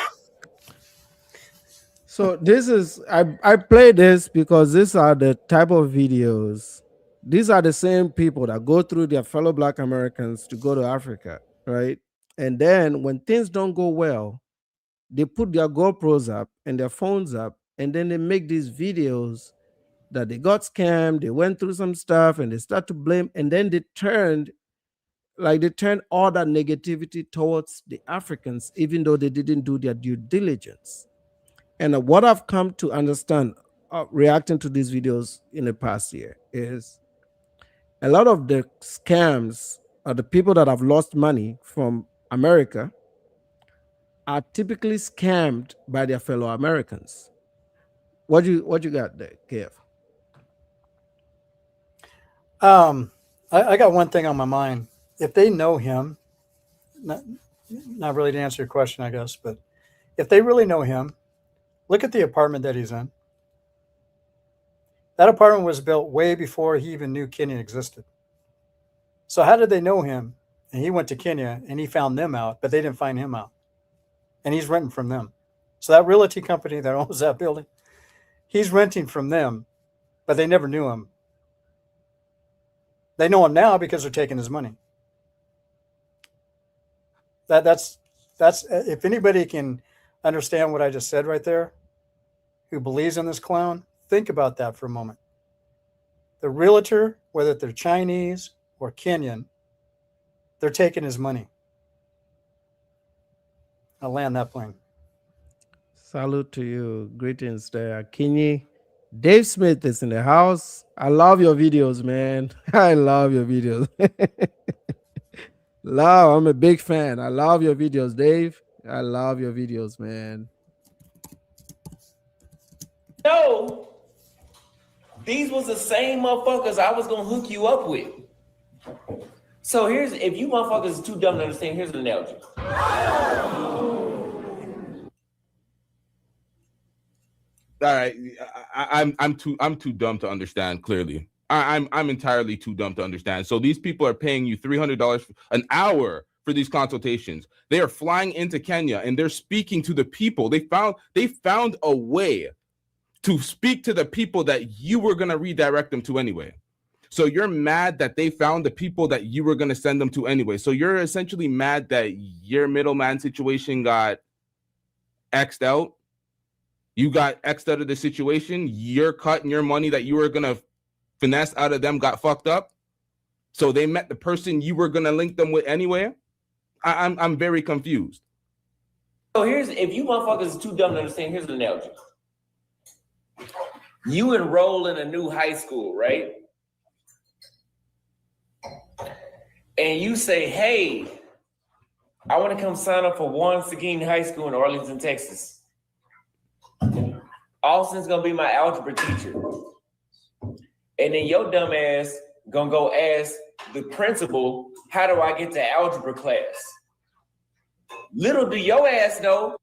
So this is, I play this because these are the type of videos. These are the same people that go through their fellow Black Americans to go to Africa, right? And then when things don't go well, they put their GoPros up and their phones up, and then they make these videos that they got scammed, they went through some stuff, and they start to blame, and then they turn all that negativity towards the Africans, even though they didn't do their due diligence. And what I've come to understand reacting to these videos in the past year is a lot of the scams or the people that have lost money from America are typically scammed by their fellow Americans. What you got there, Kev? I got one thing on my mind. If they know him, not really to answer your question, I guess, but if they really know him, look at the apartment that he's in. That apartment was built way before he even knew Kenya existed. So how did they know him? And he went to Kenya and he found them out, but they didn't find him out. And he's renting from them. So that realty company that owns that building, he's renting from them, but they never knew him. They know him now because they're taking his money. That's if anybody can understand what I just said right there, who believes in this clown, think about that for a moment. The realtor, whether they're Chinese or Kenyan, they're taking his money. I'll land that plane. Salute to you. Greetings there, Kenny. Dave Smith is in the house. I love your videos, man. I love your videos. I'm a big fan. I love your videos, Dave. I love your videos, man. No, these was the same motherfuckers I was gonna hook you up with. So if you motherfuckers are too dumb to understand, here's an analogy. All right, I'm too dumb to understand. Clearly, I'm entirely too dumb to understand. So these people are paying you $300 an hour for these consultations. They are flying into Kenya and they're speaking to the people. They found a way to speak to the people that you were gonna redirect them to anyway. So you're mad that they found the people that you were gonna send them to anyway. So you're essentially mad that your middleman situation got X'd out. You got X'd out of the situation. Your cut and your money that you were gonna finesse out of them got fucked up. So they met the person you were gonna link them with anyway. I'm very confused. So if you motherfuckers are too dumb to understand, here's an analogy. You enroll in a new high school, right? And you say, hey, I want to come sign up for Juan Seguin High School in Arlington, Texas. Austin's gonna be my algebra teacher. And then your dumb ass gonna go ask the principal, how do I get to algebra class? Little do your ass know.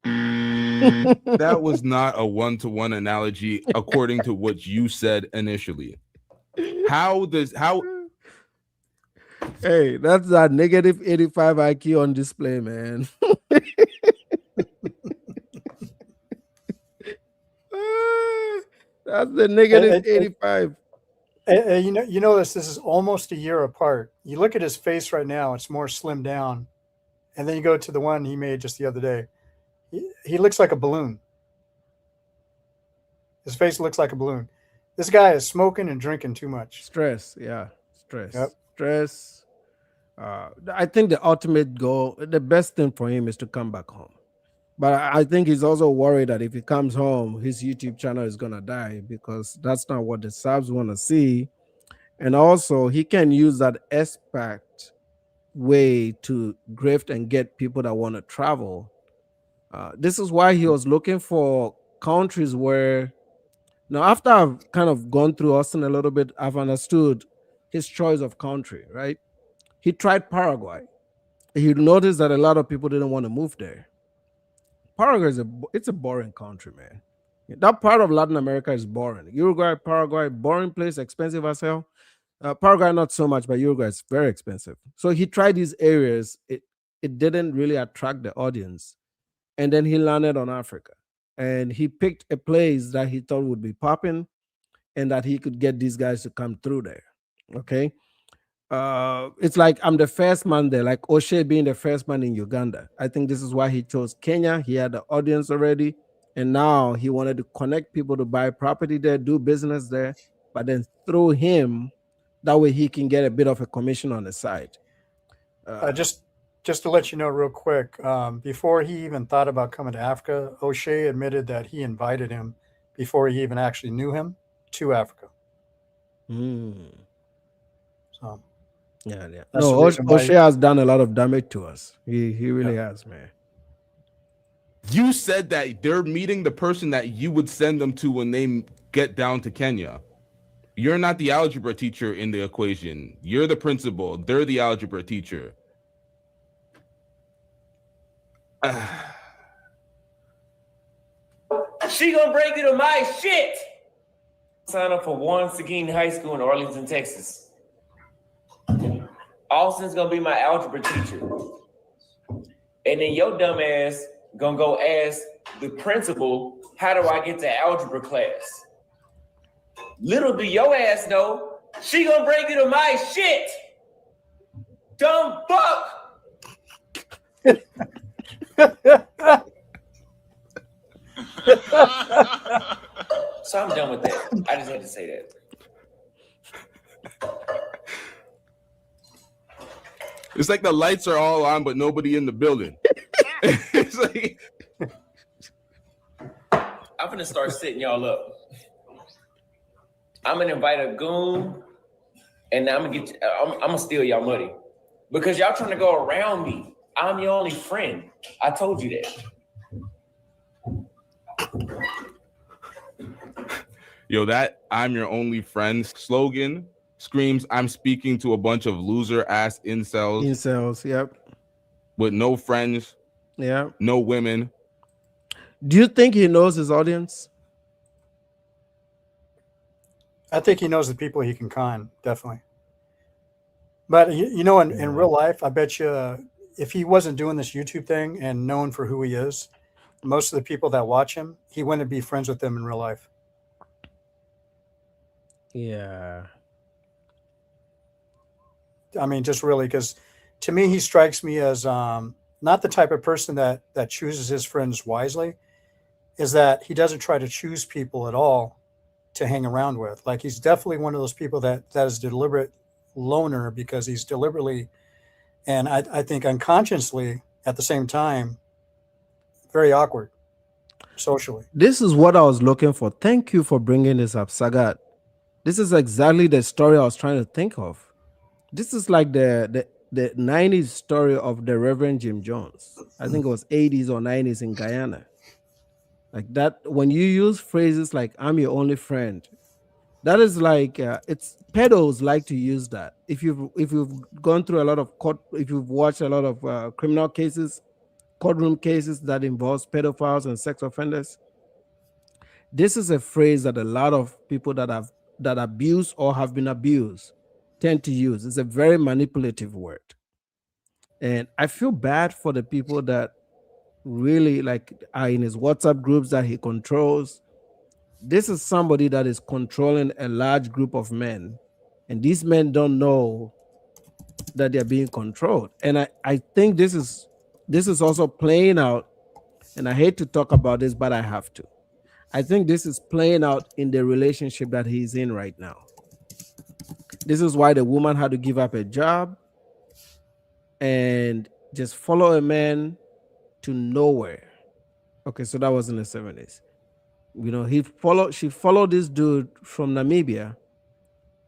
That was not a one-to-one analogy according to what you said initially. How Hey, that's that negative 85 IQ on display, man. That's the negative 85. You know this is almost a year apart. You look at his face right now, it's more slimmed down. And then you go to the one he made just the other day. He looks like a balloon. His face looks like a balloon. This guy is smoking and drinking too much. Stress, yeah. Stress. Yep. Stress. I think the ultimate goal, the best thing for him is to come back home. But I think he's also worried that if he comes home, his YouTube channel is going to die, because that's not what the subs want to see. And also, he can use that SPAC way to grift and get people that want to travel. This is why he was looking for countries where, now after I've kind of gone through Austin a little bit, I've understood his choice of country, right? He tried Paraguay. He noticed that a lot of people didn't want to move there. Paraguay it's a boring country, man. That part of Latin America is boring. Uruguay, Paraguay, boring place, expensive as hell. Paraguay not so much, but Uruguay is very expensive. So he tried these areas. It didn't really attract the audience. And then he landed on Africa. And he picked a place that he thought would be popping and that he could get these guys to come through there. Okay. It's like I'm the first man there, like O'Shea being the first man in Uganda. I think this is why he chose Kenya. He had the audience already, and now he wanted to connect people to buy property there, do business there, but then through him, that way he can get a bit of a commission on the side. Just to let you know real quick, before he even thought about coming to Africa, O'Shea admitted that he invited him before he even actually knew him to Africa. So. Yeah. No, O'Shea has done a lot of damage to us. He really has, man. You said that they're meeting the person that you would send them to when they get down to Kenya. You're not the algebra teacher in the equation. You're the principal. They're the algebra teacher. She gonna bring you to my shit. Sign up for Juan Seguin High School in Arlington, Texas. Austin's gonna be my algebra teacher. And then your dumb ass gonna go ask the principal, how do I get to algebra class? Little do your ass know, she gonna bring you to my shit. Dumb fuck. So I'm done with that. I just had to say that. It's like the lights are all on, but nobody in the building. It's like I'm gonna start setting y'all up. I'm gonna invite a goon, and I'm gonna steal y'all money because y'all trying to go around me. I'm your only friend. I told you that. Yo, that "I'm your only friend" slogan screams I'm speaking to a bunch of loser ass incels. Incels, yep. With no friends, yeah, no women. Do you think he knows his audience? I think he knows the people he can con, definitely. But you know, in real life, I bet you if he wasn't doing this YouTube thing and known for who he is, most of the people that watch him, he wouldn't be friends with them in real life. Yeah. I mean, just really, because to me, he strikes me as not the type of person that chooses his friends wisely, is that he doesn't try to choose people at all to hang around with. Like, he's definitely one of those people that is deliberate loner because he's deliberately, and I think unconsciously at the same time, very awkward. socially. This is what I was looking for. Thank you for bringing this up, Sagat. This is exactly the story I was trying to think of. This is like the 90s story of the Reverend Jim Jones. I think it was 80s or 90s in Guyana. Like that, when you use phrases like "I'm your only friend," that is like it's pedos like to use that. If you've gone through a lot of court, if you've watched a lot of criminal cases, courtroom cases that involves pedophiles and sex offenders, this is a phrase that a lot of people that abuse or have been abused tend to use. It's a very manipulative word, and I feel bad for the people that really like are in his WhatsApp groups that he controls. This is somebody that is controlling a large group of men, and these men don't know that they're being controlled. And I think this is also playing out, and I hate to talk about this, but I have to. I think this is playing out in the relationship that he's in right now. This is why the woman had to give up a job and just follow a man to nowhere. Okay, so that was in the 70s. You know, she followed this dude from Namibia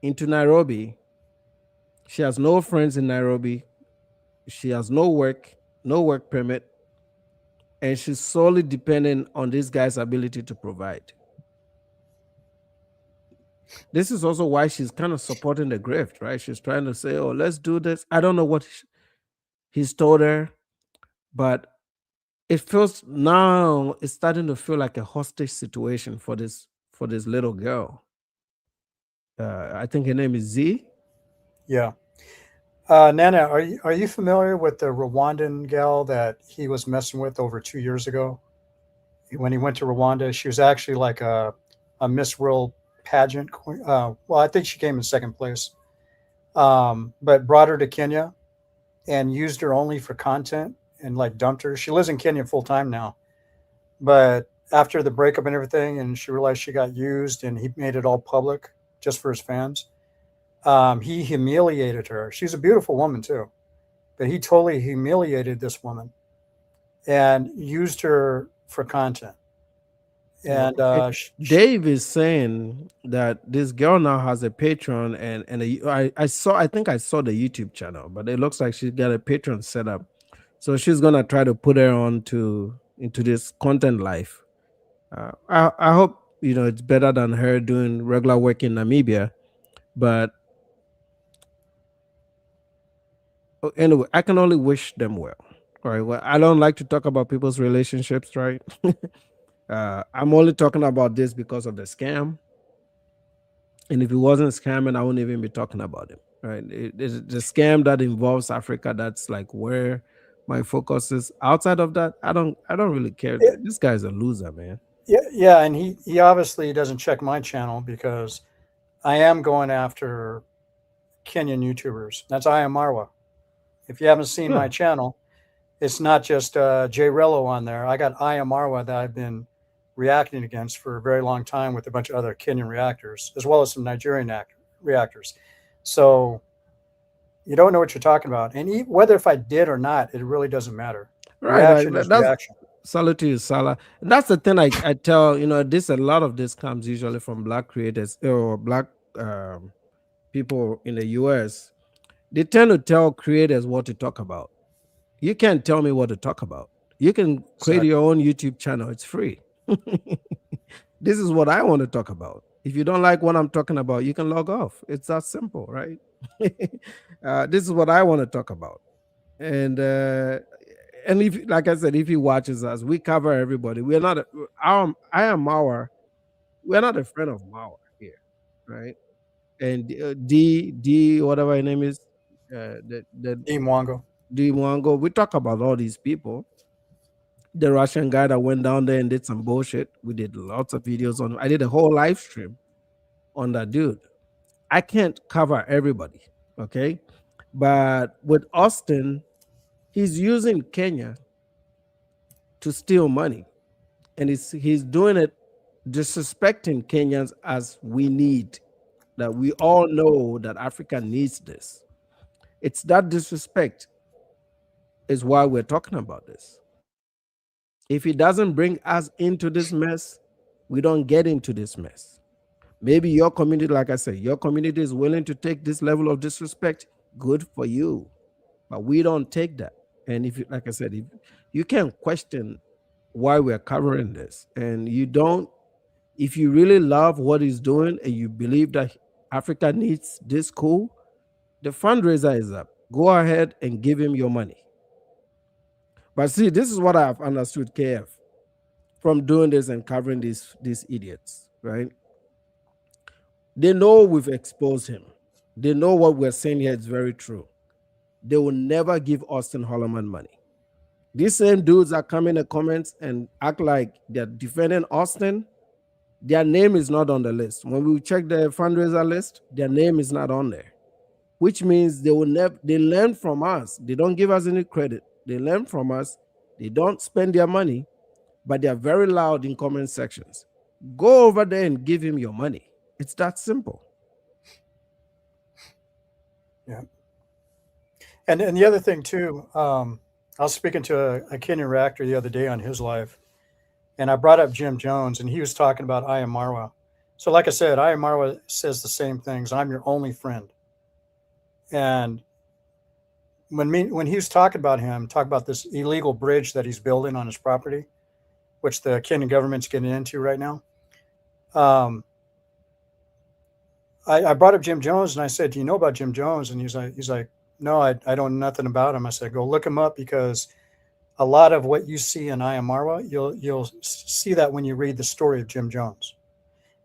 into Nairobi. She has no friends in Nairobi. She has no work permit, and she's solely dependent on this guy's ability to provide. This is also why she's kind of supporting the grift, right? She's trying to say, "Oh, let's do this." I don't know what he's told her, but it feels now it's starting to feel like a hostage situation for this little girl. I think her name is Z. Yeah. Nana, are you familiar with the Rwandan gal that he was messing with over 2 years ago? When he went to Rwanda, she was actually like a Miss World pageant queen. Well, I think she came in second place, but brought her to Kenya and used her only for content and like dumped her. She lives in Kenya full time now, but after the breakup and everything, and she realized she got used, and he made it all public just for his fans. He humiliated her. She's a beautiful woman too, but he totally humiliated this woman and used her for content. And Dave is saying that this girl now has a Patreon, and I think I saw the YouTube channel, but it looks like she's got a Patreon set up, so she's gonna try to put her into this content life. I hope it's better than her doing regular work in Namibia, but anyway, I can only wish them well. All right. Well, I don't like to talk about people's relationships, right? I'm only talking about this because of the scam. And if it wasn't a scam, and I wouldn't even be talking about it. Right. It's the scam that involves Africa. That's like where my focus is. Outside of that, I don't really care. This guy's a loser, man. Yeah, and he obviously doesn't check my channel because I am going after Kenyan YouTubers. That's I Am Marwa. If you haven't seen my channel, it's not just Jay Rello on there. I got I Am Marwa that I've been reacting against for a very long time with a bunch of other Kenyan reactors, as well as some Nigerian reactors. So you don't know what you're talking about. And whether if I did or not, it really doesn't matter. Right. Reaction is reaction. Salute to you, Salah. And that's the thing I tell, a lot of this comes usually from black creators or black people in the US. They tend to tell creators what to talk about. You can't tell me what to talk about. You can create your own YouTube channel. It's free. This is what I want to talk about. If you don't like what I'm talking about, you can log off. It's that simple, right? This is what I want to talk about. And if, like I said, if he watches us, we cover everybody. We're not I Am Mauer. We're not a friend of Mauer here, right? And D whatever her name is, the D Mwango. We talk about all these people. The Russian guy that went down there and did some bullshit. We did lots of videos on him. I did a whole live stream on that dude. I can't cover everybody, okay? But with Austin, he's using Kenya to steal money. And he's doing it disrespecting Kenyans as we need. That we all know that Africa needs this. It's that disrespect is why we're talking about this. If he doesn't bring us into this mess, we don't get into this mess. Maybe your community, like I said, your community is willing to take this level of disrespect. Good for you. But we don't take that. And if you, like I said, if you can't question why we're covering this, and you don't, if you really love what he's doing and you believe that Africa needs this cool, the fundraiser is up. Go ahead and give him your money. But see, this is what I've understood, KF, from doing this and covering these idiots, right? They know we've exposed him. They know what we're saying here is very true. They will never give Auston Holleman money. These same dudes are coming in the comments and act like they're defending Auston. Their name is not on the list. When we check the fundraiser list, their name is not on there, which means they will never. They learn from us. They don't give us any credit. They learn from us. They don't spend their money, but they are very loud in comment sections. Go over there and give him your money. It's that simple. Yeah. And the other thing too, I was speaking to a Kenyan reactor the other day on his live, and I brought up Jim Jones, and he was talking about I Am Marwa. So like I said, I Am Marwa says the same things. I'm your only friend. And when he was talking about this illegal bridge that he's building on his property, which the Kenyan government's getting into right now, I brought up Jim Jones and I said, do you know about Jim Jones? And he's like, no, I don't know nothing about him. I said, go look him up, because a lot of what you see in I Am Marwa, you'll see that when you read the story of Jim Jones.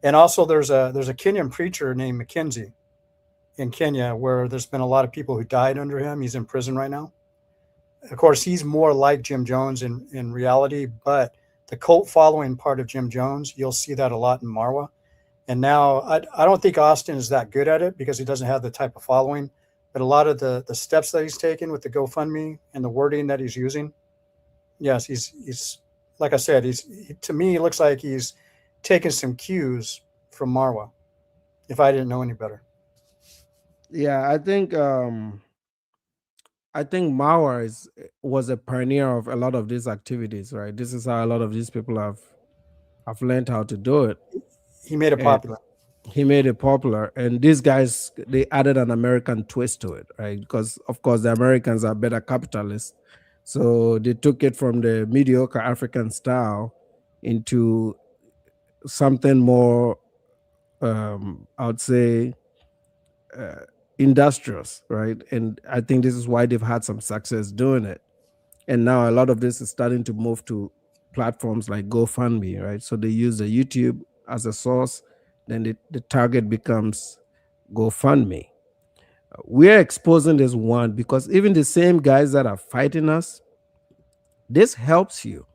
And also there's a Kenyan preacher named Mackenzie in Kenya, where there's been a lot of people who died under him. He's in prison right now. Of course, he's more like Jim Jones in reality, but the cult following part of Jim Jones, you'll see that a lot in Marwa. And now I don't think Auston is that good at it because he doesn't have the type of following, but a lot of the steps that he's taken with the GoFundMe and the wording that he's using, yes, he's like I said, to me, he looks like he's taken some cues from Marwa, if I didn't know any better. Yeah, I think Mauer was a pioneer of a lot of these activities, right? This is how a lot of these people have learned how to do it. He made it popular. He made it popular, and these guys, they added an American twist to it, right? Because of course the Americans are better capitalists, so they took it from the mediocre African style into something more, I would say, industrious, right? And I think this is why they've had some success doing it. And now a lot of this is starting to move to platforms like GoFundMe, right? So they use the YouTube as a source, then the target becomes GoFundMe. We're exposing this one because even the same guys that are fighting us, this helps you.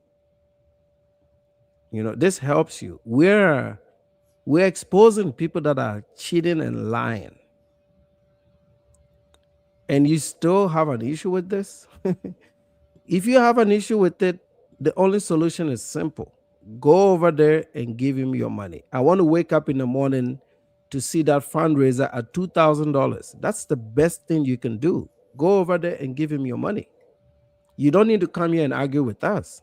You know, this helps you. We're exposing people that are cheating and lying. And you still have an issue with this? If you have an issue with it, the only solution is simple. Go over there and give him your money. I want to wake up in the morning to see that fundraiser at $2,000. That's the best thing you can do. Go over there and give him your money. You don't need to come here and argue with us.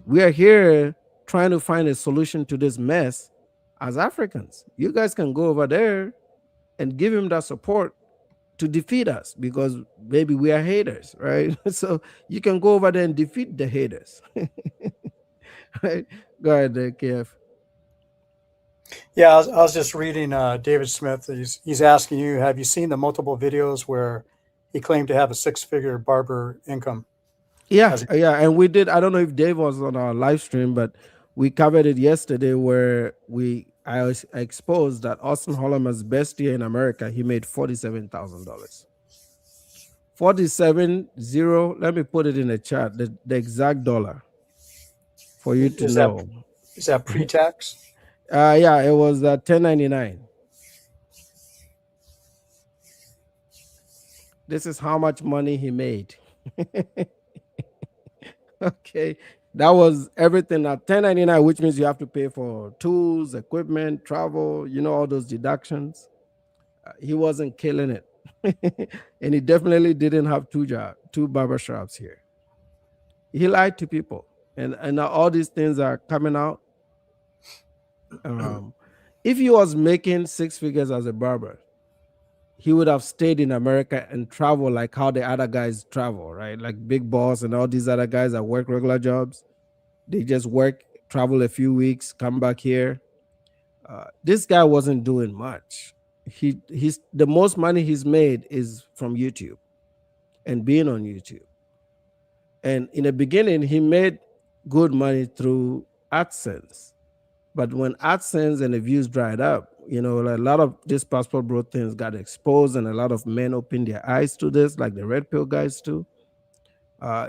We are here trying to find a solution to this mess as Africans. You guys can go over there and give him that support to defeat us, because maybe we are haters, right? So you can go over there and defeat the haters. Right? Go ahead, KF. Yeah, I was just reading David Smith. He's asking you, have you seen the multiple videos where he claimed to have a six-figure barber income? Yeah, and we did. I don't know if Dave was on our live stream, but we covered it yesterday where I exposed that Auston Holleman's best year in America, he made $47,000. 47,000. Let me put it in the chat, the exact dollar for you to know. Is that pre-tax? Yeah, it was 1099. This is how much money he made. Okay, that was everything at 1099, which means you have to pay for tools, equipment, travel, all those deductions. He wasn't killing it. And he definitely didn't have two barbershops here. He lied to people. and now all these things are coming out. If he was making 6 figures as a barber, he would have stayed in America and travel like how the other guys travel, right? Like Big Boss and all these other guys that work regular jobs. They just work, travel a few weeks, come back here. This guy wasn't doing much. He's the most money he's made is from YouTube and being on YouTube. And in the beginning, he made good money through AdSense. But when AdSense and the views dried up, you know, a lot of these passport bro things got exposed, and a lot of men opened their eyes to this, like the red pill guys too.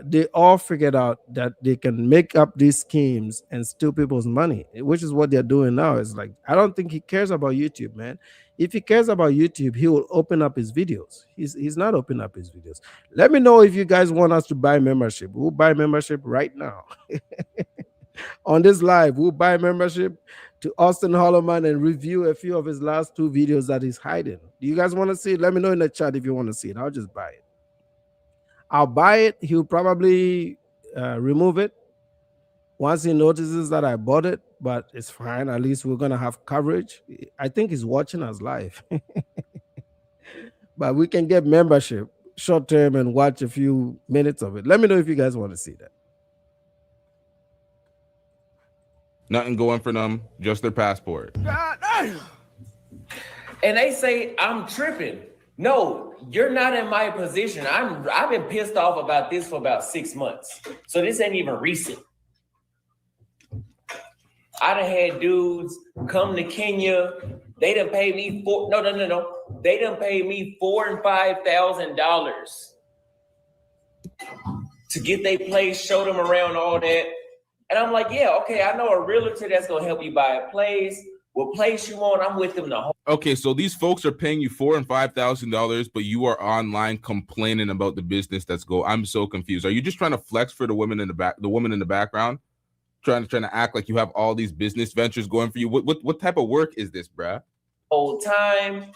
They all figured out that they can make up these schemes and steal people's money, which is what they're doing now. It's like, I don't think he cares about YouTube, man. If he cares about YouTube, he will open up his videos. He's not opening up his videos. Let me know if you guys want us to buy membership. We'll buy membership right now. On this live, we'll buy membership to Auston Holleman and review a few of his last 2 videos that he's hiding. Do you guys want to see it? Let me know in the chat if you want to see it. I'll just buy it. I'll buy it. He'll probably remove it once he notices that I bought it, but it's fine. At least we're going to have coverage. I think he's watching us live. But we can get membership short term and watch a few minutes of it. Let me know if you guys want to see that. Nothing going for them, just their passport. And they say I'm tripping. No, you're not in my position. I've been pissed off about this for about 6 months. So this ain't even recent. I done had dudes come to Kenya. They done paid me They done paid me $4,000 and $5,000 to get their place, show them around all that. And I'm like, yeah, okay, I know a realtor that's gonna help you buy a place. What place you want? I'm with them the whole. Okay, so these folks are paying you $4,000 and $5,000, but you are online complaining about the business that's go. I'm so confused. Are you just trying to flex for the women in the back, the woman in the background, trying to act like you have all these business ventures going for you? What type of work is this, bruh? Whole time,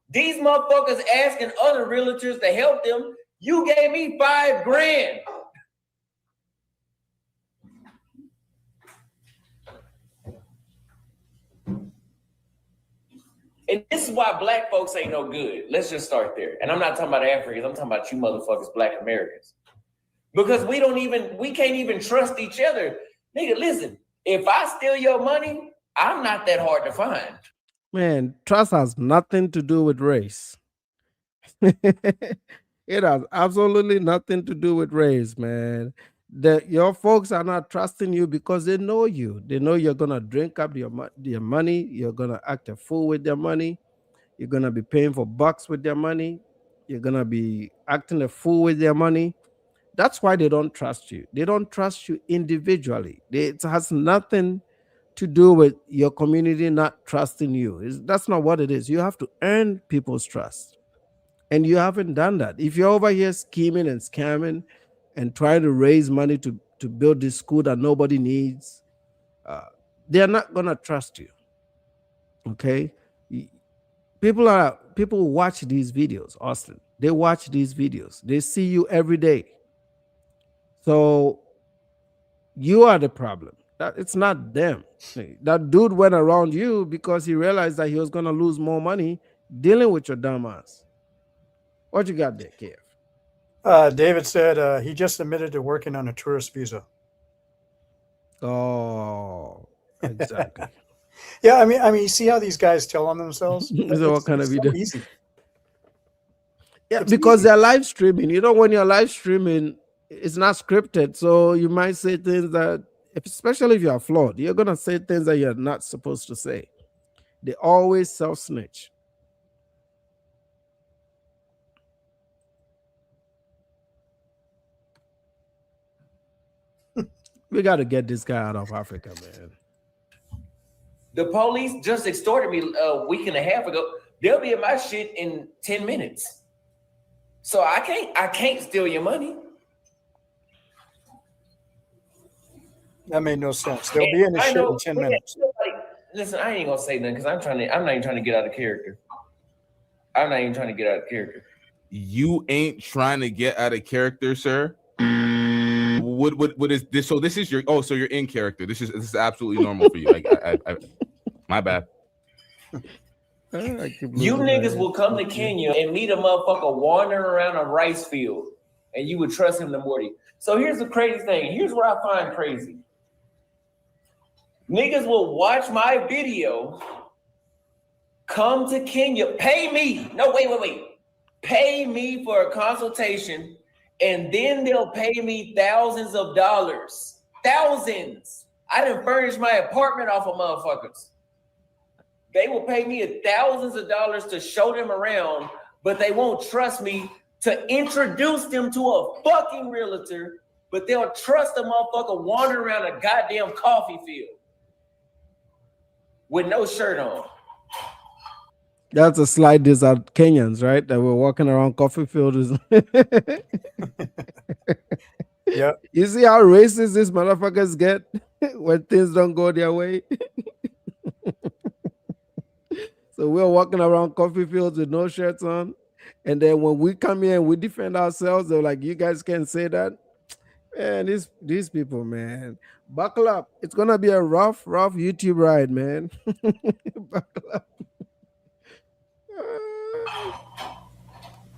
these motherfuckers asking other realtors to help them. You gave me $5,000. And this is why black folks ain't no good. Let's just start there. And I'm not talking about Africans. I'm talking about you motherfuckers, black Americans. Because we can't even trust each other. Nigga, listen, if I steal your money, I'm not that hard to find. Man, trust has nothing to do with race. It has absolutely nothing to do with race, man. Your folks are not trusting you because they know you. They know you're gonna drink up their money. You're gonna act a fool with their money. You're gonna be paying for bucks with their money. You're gonna be acting a fool with their money. That's why they don't trust you. They don't trust you individually. It has nothing to do with your community not trusting you. That's not what it is. You have to earn people's trust. And you haven't done that. If you're over here scheming and scamming and trying to raise money to build this school that nobody needs, they're not going to trust you. Okay? People watch these videos, Austin. They watch these videos. They see you every day. So you are the problem. It's not them. That dude went around you because he realized that he was going to lose more money dealing with your dumb ass. What you got there, Kev? David said he just admitted to working on a tourist visa. Oh, exactly. Yeah, I mean, you see how these guys tell on themselves? So what kind of video? So easy. Yeah, It's because easy. they're live streaming. You know, when you're live streaming, it's not scripted. So you might say things that, especially if you're flawed, you're going to say things that you're not supposed to say. They always self-snitch. We got to get this guy out of Africa, man. The police just extorted me a week and a half ago. They'll be in my shit in 10 minutes. So I can't steal your money. That made no sense. They'll be in the shit in 10 minutes. Listen, I ain't gonna say nothing because I'm not even trying to get out of character. You ain't trying to get out of character, sir. what is this? So this is your so you're in character. This is absolutely normal for you. Like I my bad. You niggas will come to Kenya and meet a motherfucker wandering around a rice field, and you would trust him to Morty. So here's the crazy thing. Here's what I find crazy. Niggas will watch my video, come to Kenya, pay me. No, wait. Pay me for a consultation, and then they'll pay me thousands of dollars. Thousands. I didn't furnish my apartment off of motherfuckers. They will pay me thousands of dollars to show them around, but they won't trust me to introduce them to a fucking realtor, but they'll trust a motherfucker wandering around a goddamn coffee field with no shirt on. That's a slide diss at Kenyans, right? That we're walking around coffee fields. Yeah. You see how racist these motherfuckers get when things don't go their way? So we're walking around coffee fields with no shirts on. And then when we come here and we defend ourselves, they're like, you guys can't say that. Man, these people, man. Buckle up. It's gonna be a rough YouTube ride, man. Buckle up.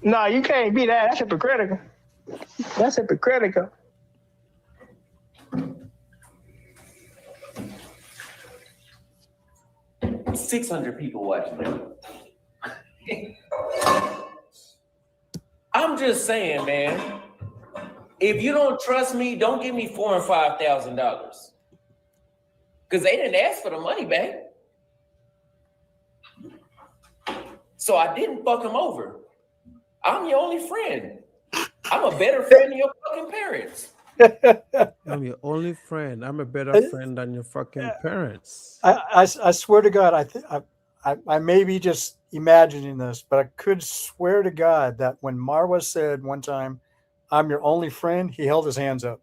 No, you can't be that. That's hypocritical. That's hypocritical. 600 people watching it. I'm just saying, man. If you don't trust me, don't give me $4,000 and $5,000. Because they didn't ask for the money back. So I didn't fuck them over. I'm your only friend. I'm a better friend than your fucking parents. I'm your only friend. I'm a better friend than your fucking parents. I swear to God, I may be just imagining this, but I could swear to God that when Marwa said one time, "I'm your only friend," he held his hands up.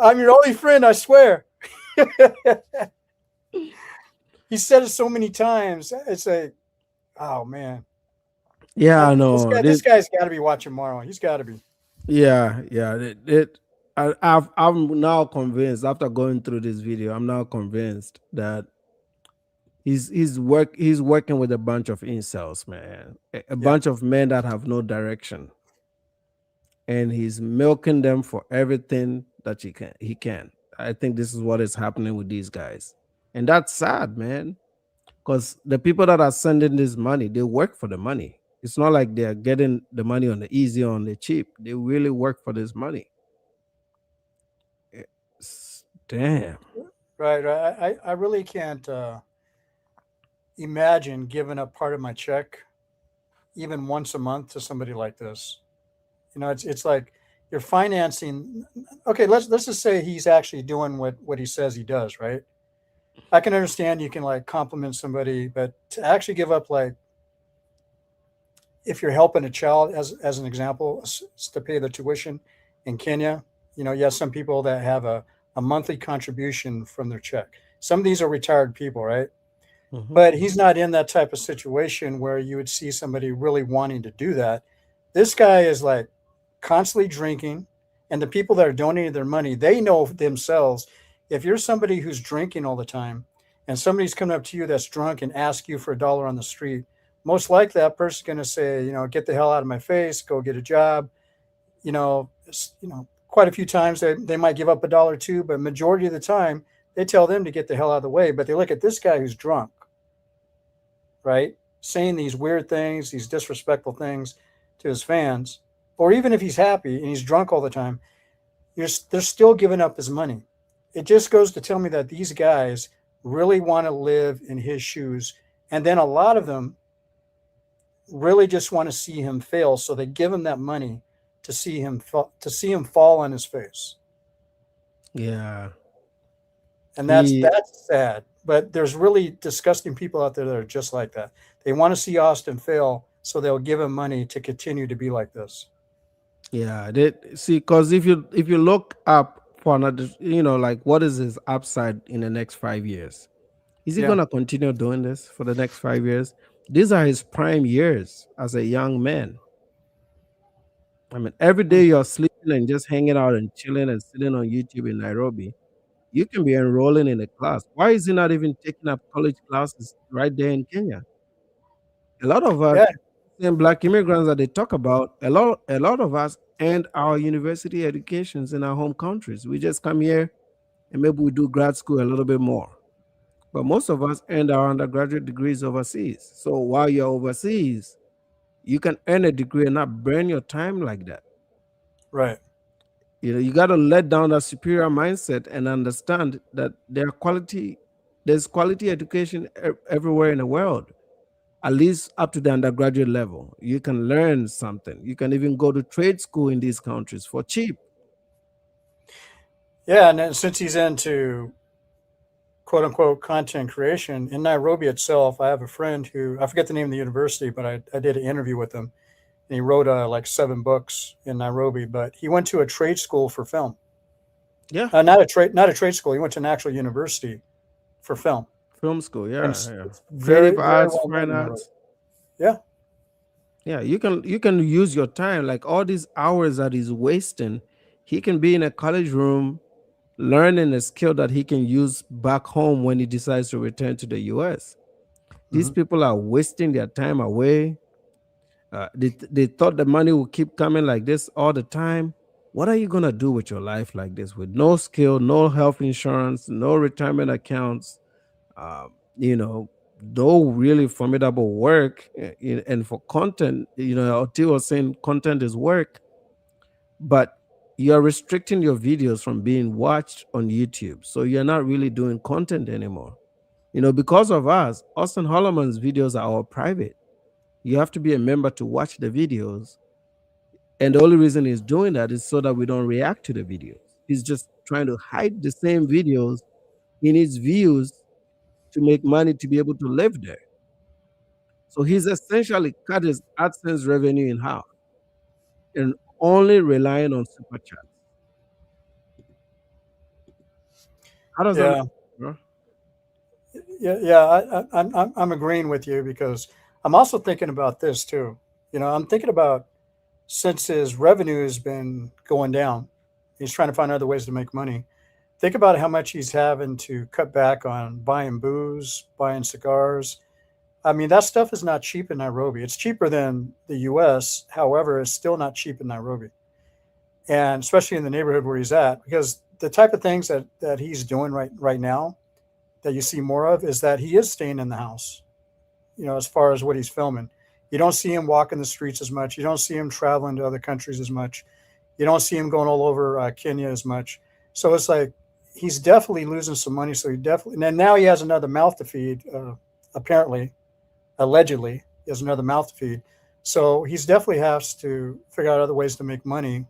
I'm your only friend, I swear. He said it so many times. It's like, oh man. Yeah, I know. This guy's got to be watching Marwa. He's got to be. Yeah. I'm now convinced after going through this video. I'm now convinced that he's working with a bunch of incels, man. A bunch of men that have no direction, and he's milking them for everything that he can. I think this is what is happening with these guys, and that's sad, man. Because the people that are sending this money, they work for the money. It's not like they're getting the money on the easy or on the cheap. They really work for this money. Damn. Right. I really can't imagine giving up part of my check even once a month to somebody like this. You know, it's like you're financing. Okay, let's just say he's actually doing what he says he does, right? I can understand you can like compliment somebody, but to actually give up, like, if you're helping a child, as an example, to pay the tuition in Kenya, you know, you have some people that have a monthly contribution from their check. Some of these are retired people, right? Mm-hmm. But he's not in that type of situation where you would see somebody really wanting to do that. This guy is like constantly drinking, and the people that are donating their money, they know themselves. If you're somebody who's drinking all the time and somebody's coming up to you that's drunk and ask you for $1 on the street, most likely that person's going to say, you know, get the hell out of my face, go get a job. Quite a few times they might give up $1 or $2, but majority of the time they tell them to get the hell out of the way. But they look at this guy who's drunk, right? Saying these weird things, these disrespectful things to his fans, or even if he's happy and he's drunk all the time, they're still giving up his money. It just goes to tell me that these guys really want to live in his shoes. And then a lot of them really just want to see him fail. So they give him that money to see him fall on his face. Yeah. And that's sad. But there's really disgusting people out there that are just like that. They want to see Austin fail, so they'll give him money to continue to be like this. Yeah. Because if you look up for another, like, what is his upside in the next 5 years? Is he gonna continue doing this for the next 5 years? These are his prime years as a young man. I mean, every day you're sleeping and just hanging out and chilling and sitting on YouTube in Nairobi. You can be enrolling in a class. Why is he not even taking up college classes right there in Kenya? A lot of us, Yeah. same black immigrants that they talk about, a lot of us end our university educations in our home countries. We just come here and maybe we do grad school a little bit more. But most of us end our undergraduate degrees overseas. So while you're overseas, you can earn a degree and not burn your time like that. Right. You got to let down that superior mindset and understand that there's quality education everywhere in the world, at least up to the undergraduate level. You can learn something. You can even go to trade school in these countries for cheap. Yeah, and then since he's into quote unquote content creation in Nairobi itself, I have a friend who, I forget the name of the university, but I did an interview with him, and he wrote like 7 books in Nairobi. But he went to a trade school for film. Yeah, Not a trade school. He went to an actual university for film. film school. Yeah, And it's yeah. very, Creative very arts, well known fine in Nairobi. arts. Yeah. Yeah, you can use your time, like all these hours that he's wasting. He can be in a college room learning a skill that he can use back home when he decides to return to the US. These people are wasting their time away. They thought the money would keep coming like this all the time. What are you going to do with your life like this with no skill, no health insurance, no retirement accounts, no really formidable work? And for content, Oti was saying content is work, but you're restricting your videos from being watched on YouTube. So you're not really doing content anymore. Because of us, Austin Hollerman's videos are all private. You have to be a member to watch the videos. And the only reason he's doing that is so that we don't react to the videos. He's just trying to hide the same videos in his views to make money to be able to live there. So he's essentially cut his AdSense revenue in half and only relying on super chats. How does that Yeah. make sense, bro? Yeah. I'm agreeing with you because I'm also thinking about this too. I'm thinking about, since his revenue has been going down, he's trying to find other ways to make money. Think about how much he's having to cut back on buying booze, buying cigars. I mean, that stuff is not cheap in Nairobi. It's cheaper than the US. However, it's still not cheap in Nairobi. And especially in the neighborhood where he's at, because the type of things that he's doing right now that you see more of is that he is staying in the house, as far as what he's filming. You don't see him walking the streets as much. You don't see him traveling to other countries as much. You don't see him going all over Kenya as much. So it's like he's definitely losing some money. So and now he has another mouth to feed. Apparently, allegedly, he has another mouth to feed. So he's definitely has to figure out other ways to make money,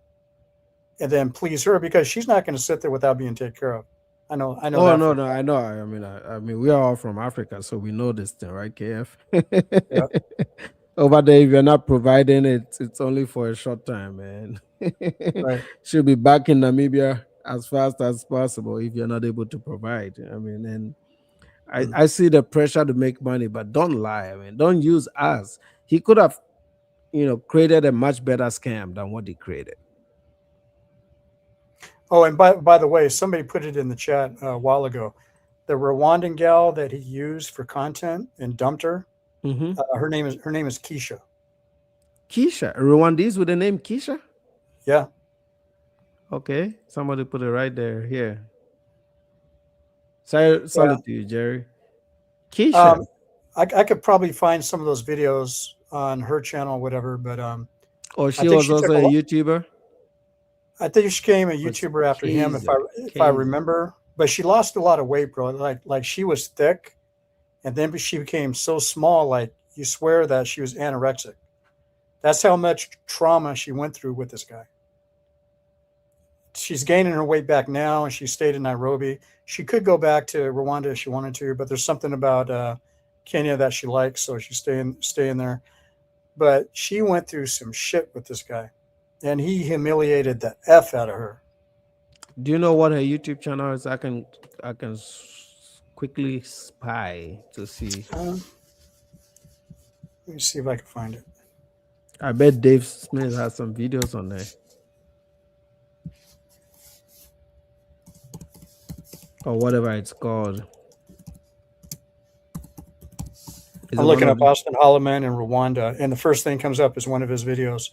and then please her, because she's not going to sit there without being taken care of. I know. Oh that no, for a no, fact. I know. I mean, we are all from Africa, so we know this thing, right, KF? Yeah. Over there, if you're not providing it, it's only for a short time, man. Right. Should be back in Namibia as fast as possible if you're not able to provide. I mean, and I see the pressure to make money, but don't lie. I mean, don't use us. He could have, created a much better scam than what he created. Oh, and by the way, somebody put it in the chat a while ago. The Rwandan gal that he used for content and dumped her. Mm-hmm. Her name is Keisha. Keisha, Rwandese with the name Keisha. Yeah. Okay, somebody put it right there. Here. Salute to you, Jerry. Keisha. I could probably find some of those videos on her channel, or whatever. But Oh, she was also a YouTuber. I think she became a YouTuber after him, if I remember. But she lost a lot of weight, bro. Like she was thick, and then she became so small, like you swear that she was anorexic. That's how much trauma she went through with this guy. She's gaining her weight back now, and she stayed in Nairobi. She could go back to Rwanda if she wanted to, but there's something about Kenya that she likes, so she's staying there. But she went through some shit with this guy, and he humiliated the F out of her. Do you know what her YouTube channel is? I can quickly spy to see. Let me see if I can find it. I bet Dave Smith has some videos on there. Or whatever it's called. I'm looking up Auston Holleman in Rwanda, and the first thing comes up is one of his videos.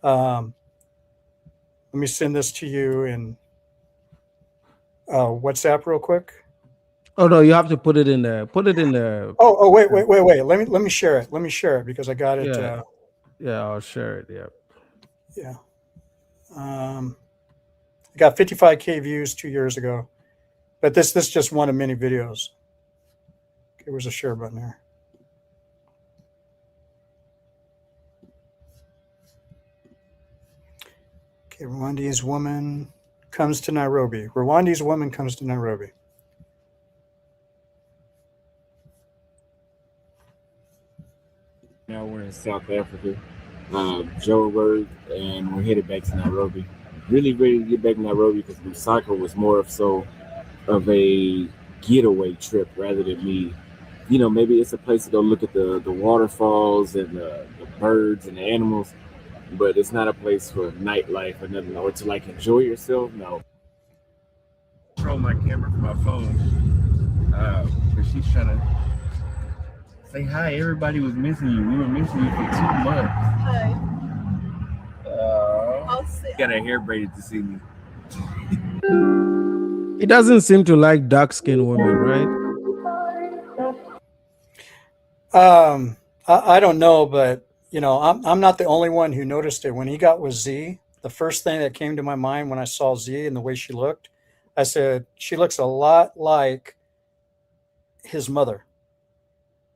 Let me send this to you in WhatsApp real quick. Oh no, you have to put it in there. Put it in there. Oh, wait. Let me share it. Let me share it because I got it. Yeah, I'll share it. Yeah. Yeah. I got 55K views 2 years ago, but this is just one of many videos. Okay, where's the share button here? Okay, Rwandese woman comes to Nairobi. Rwandese woman comes to Nairobi. Now we're in South Africa, Joburg, and we're headed back to Nairobi. Really ready to get back to Nairobi because Lusaka was more of a getaway trip rather than me. You know, maybe it's a place to go look at the waterfalls and the birds and the animals, but it's not a place for nightlife or nothing, or to like enjoy yourself. No. Control my camera from my phone, because she's trying to say hi. Everybody was missing you. We were missing you for 2 months. Hi. Got her hair braided to see me. He doesn't seem to like dark-skinned women, right? I don't know, but you know, I'm not the only one who noticed it. When he got with Z, the first thing that came to my mind when I saw Z and the way she looked, I said, she looks a lot like his mother.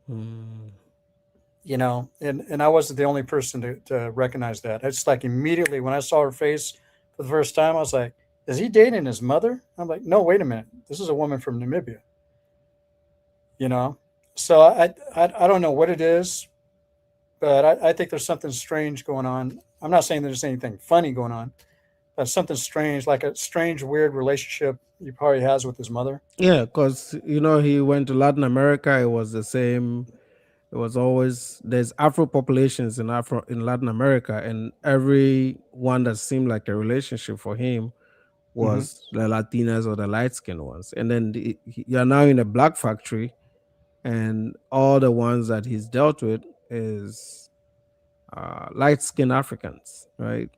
You know, and I wasn't the only person to recognize that. It's like immediately when I saw her face for the first time, I was like, is he dating his mother? I'm like, no, wait a minute. This is a woman from Namibia. You know? So I don't know what it is, but I think there's something strange going on. I'm not saying there's anything funny going on, but something strange, like a strange, weird relationship he probably has with his mother. Yeah, because you know he went to Latin America. It was the same. It was always there's Afro populations in Latin America, and every one that seemed like a relationship for him was the Latinas or the light-skinned ones. And then you're now in a black factory, and all the ones that he's dealt with is light-skinned Africans, right?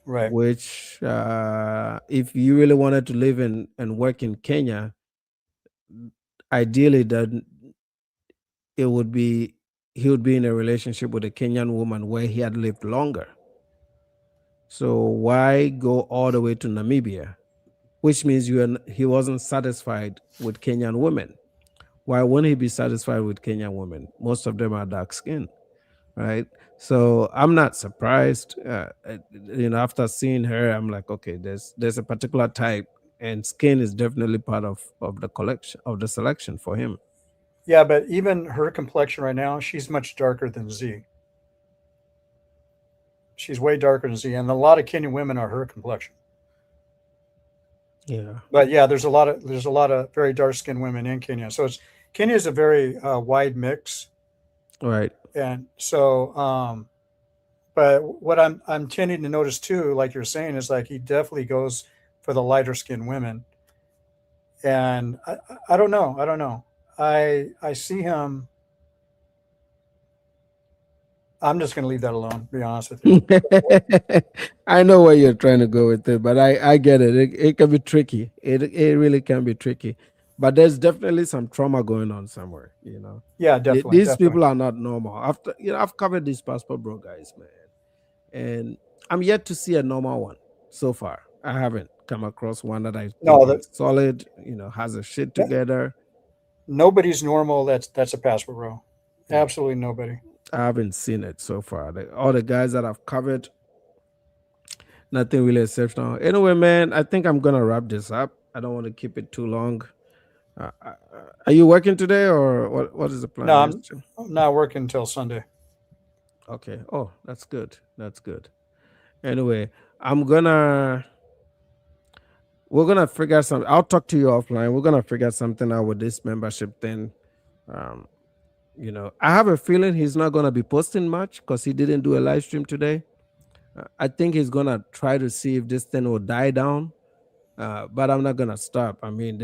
Right. Which, if you really wanted to live and work in Kenya, ideally that he would be in a relationship with a Kenyan woman where he had lived longer. So why go all the way to Namibia, which means he wasn't satisfied with Kenyan women? Why wouldn't he be satisfied with Kenyan women? Most of them are dark skinned, right? So I'm not surprised. You know, after seeing her, I'm like, okay, there's a particular type, and skin is definitely part of the collection of the selection for him. Yeah, but even her complexion right now, she's much darker than Z. She's way darker than Z, and a lot of Kenyan women are her complexion. Yeah, but yeah, there's a lot of very dark skinned women in Kenya. So Kenya is a very wide mix, right? And so, but what I'm tending to notice too, like you're saying, is like he definitely goes for the lighter skinned women, and I don't know. I see him. I'm just going to leave that alone, to be honest with you. I know where you're trying to go with it, but I get it. It can be tricky. It really can be tricky. But there's definitely some trauma going on somewhere, you know. Yeah, definitely. These people are not normal. I've covered these passport bro guys, man, and I'm yet to see a normal one so far. I haven't come across one that I think is solid, you know, has a shit together. Nobody's normal. That's a passport bro. Absolutely nobody. I haven't seen it so far. All the guys that I've covered, nothing really exceptional. Anyway, man, I think I'm gonna wrap this up. I don't want to keep it too long. Are you working today, or what is the plan? No, I'm not working until Sunday. Okay. Oh, that's good. That's good. Anyway, we're gonna figure something. I'll talk to you offline. We're gonna figure something out with this membership thing. You know, I have a feeling he's not going to be posting much because he didn't do a live stream today. I think he's going to try to see if this thing will die down. But I'm not going to stop. I mean,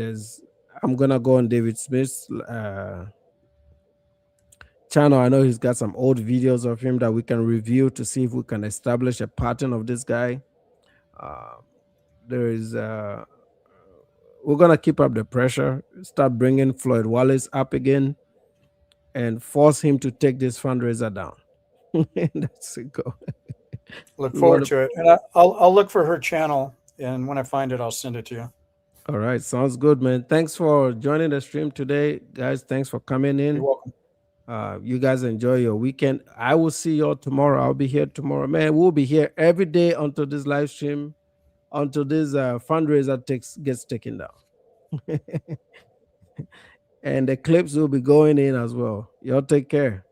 I'm going to go on David Smith's channel. I know he's got some old videos of him that we can review to see if we can establish a pattern of this guy. We're going to keep up the pressure, start bringing Floyd Wallace up again, and force him to take this fundraiser down. That's a go. Look forward to it. And I'll look for her channel, and when I find it, I'll send it to you. All right. Sounds good, man. Thanks for joining the stream today, guys. Thanks for coming in. You're welcome. You guys enjoy your weekend. I will see y'all tomorrow. I'll be here tomorrow. Man, we'll be here every day until this live stream, until this fundraiser gets taken down. And the clips will be going in as well. Y'all take care.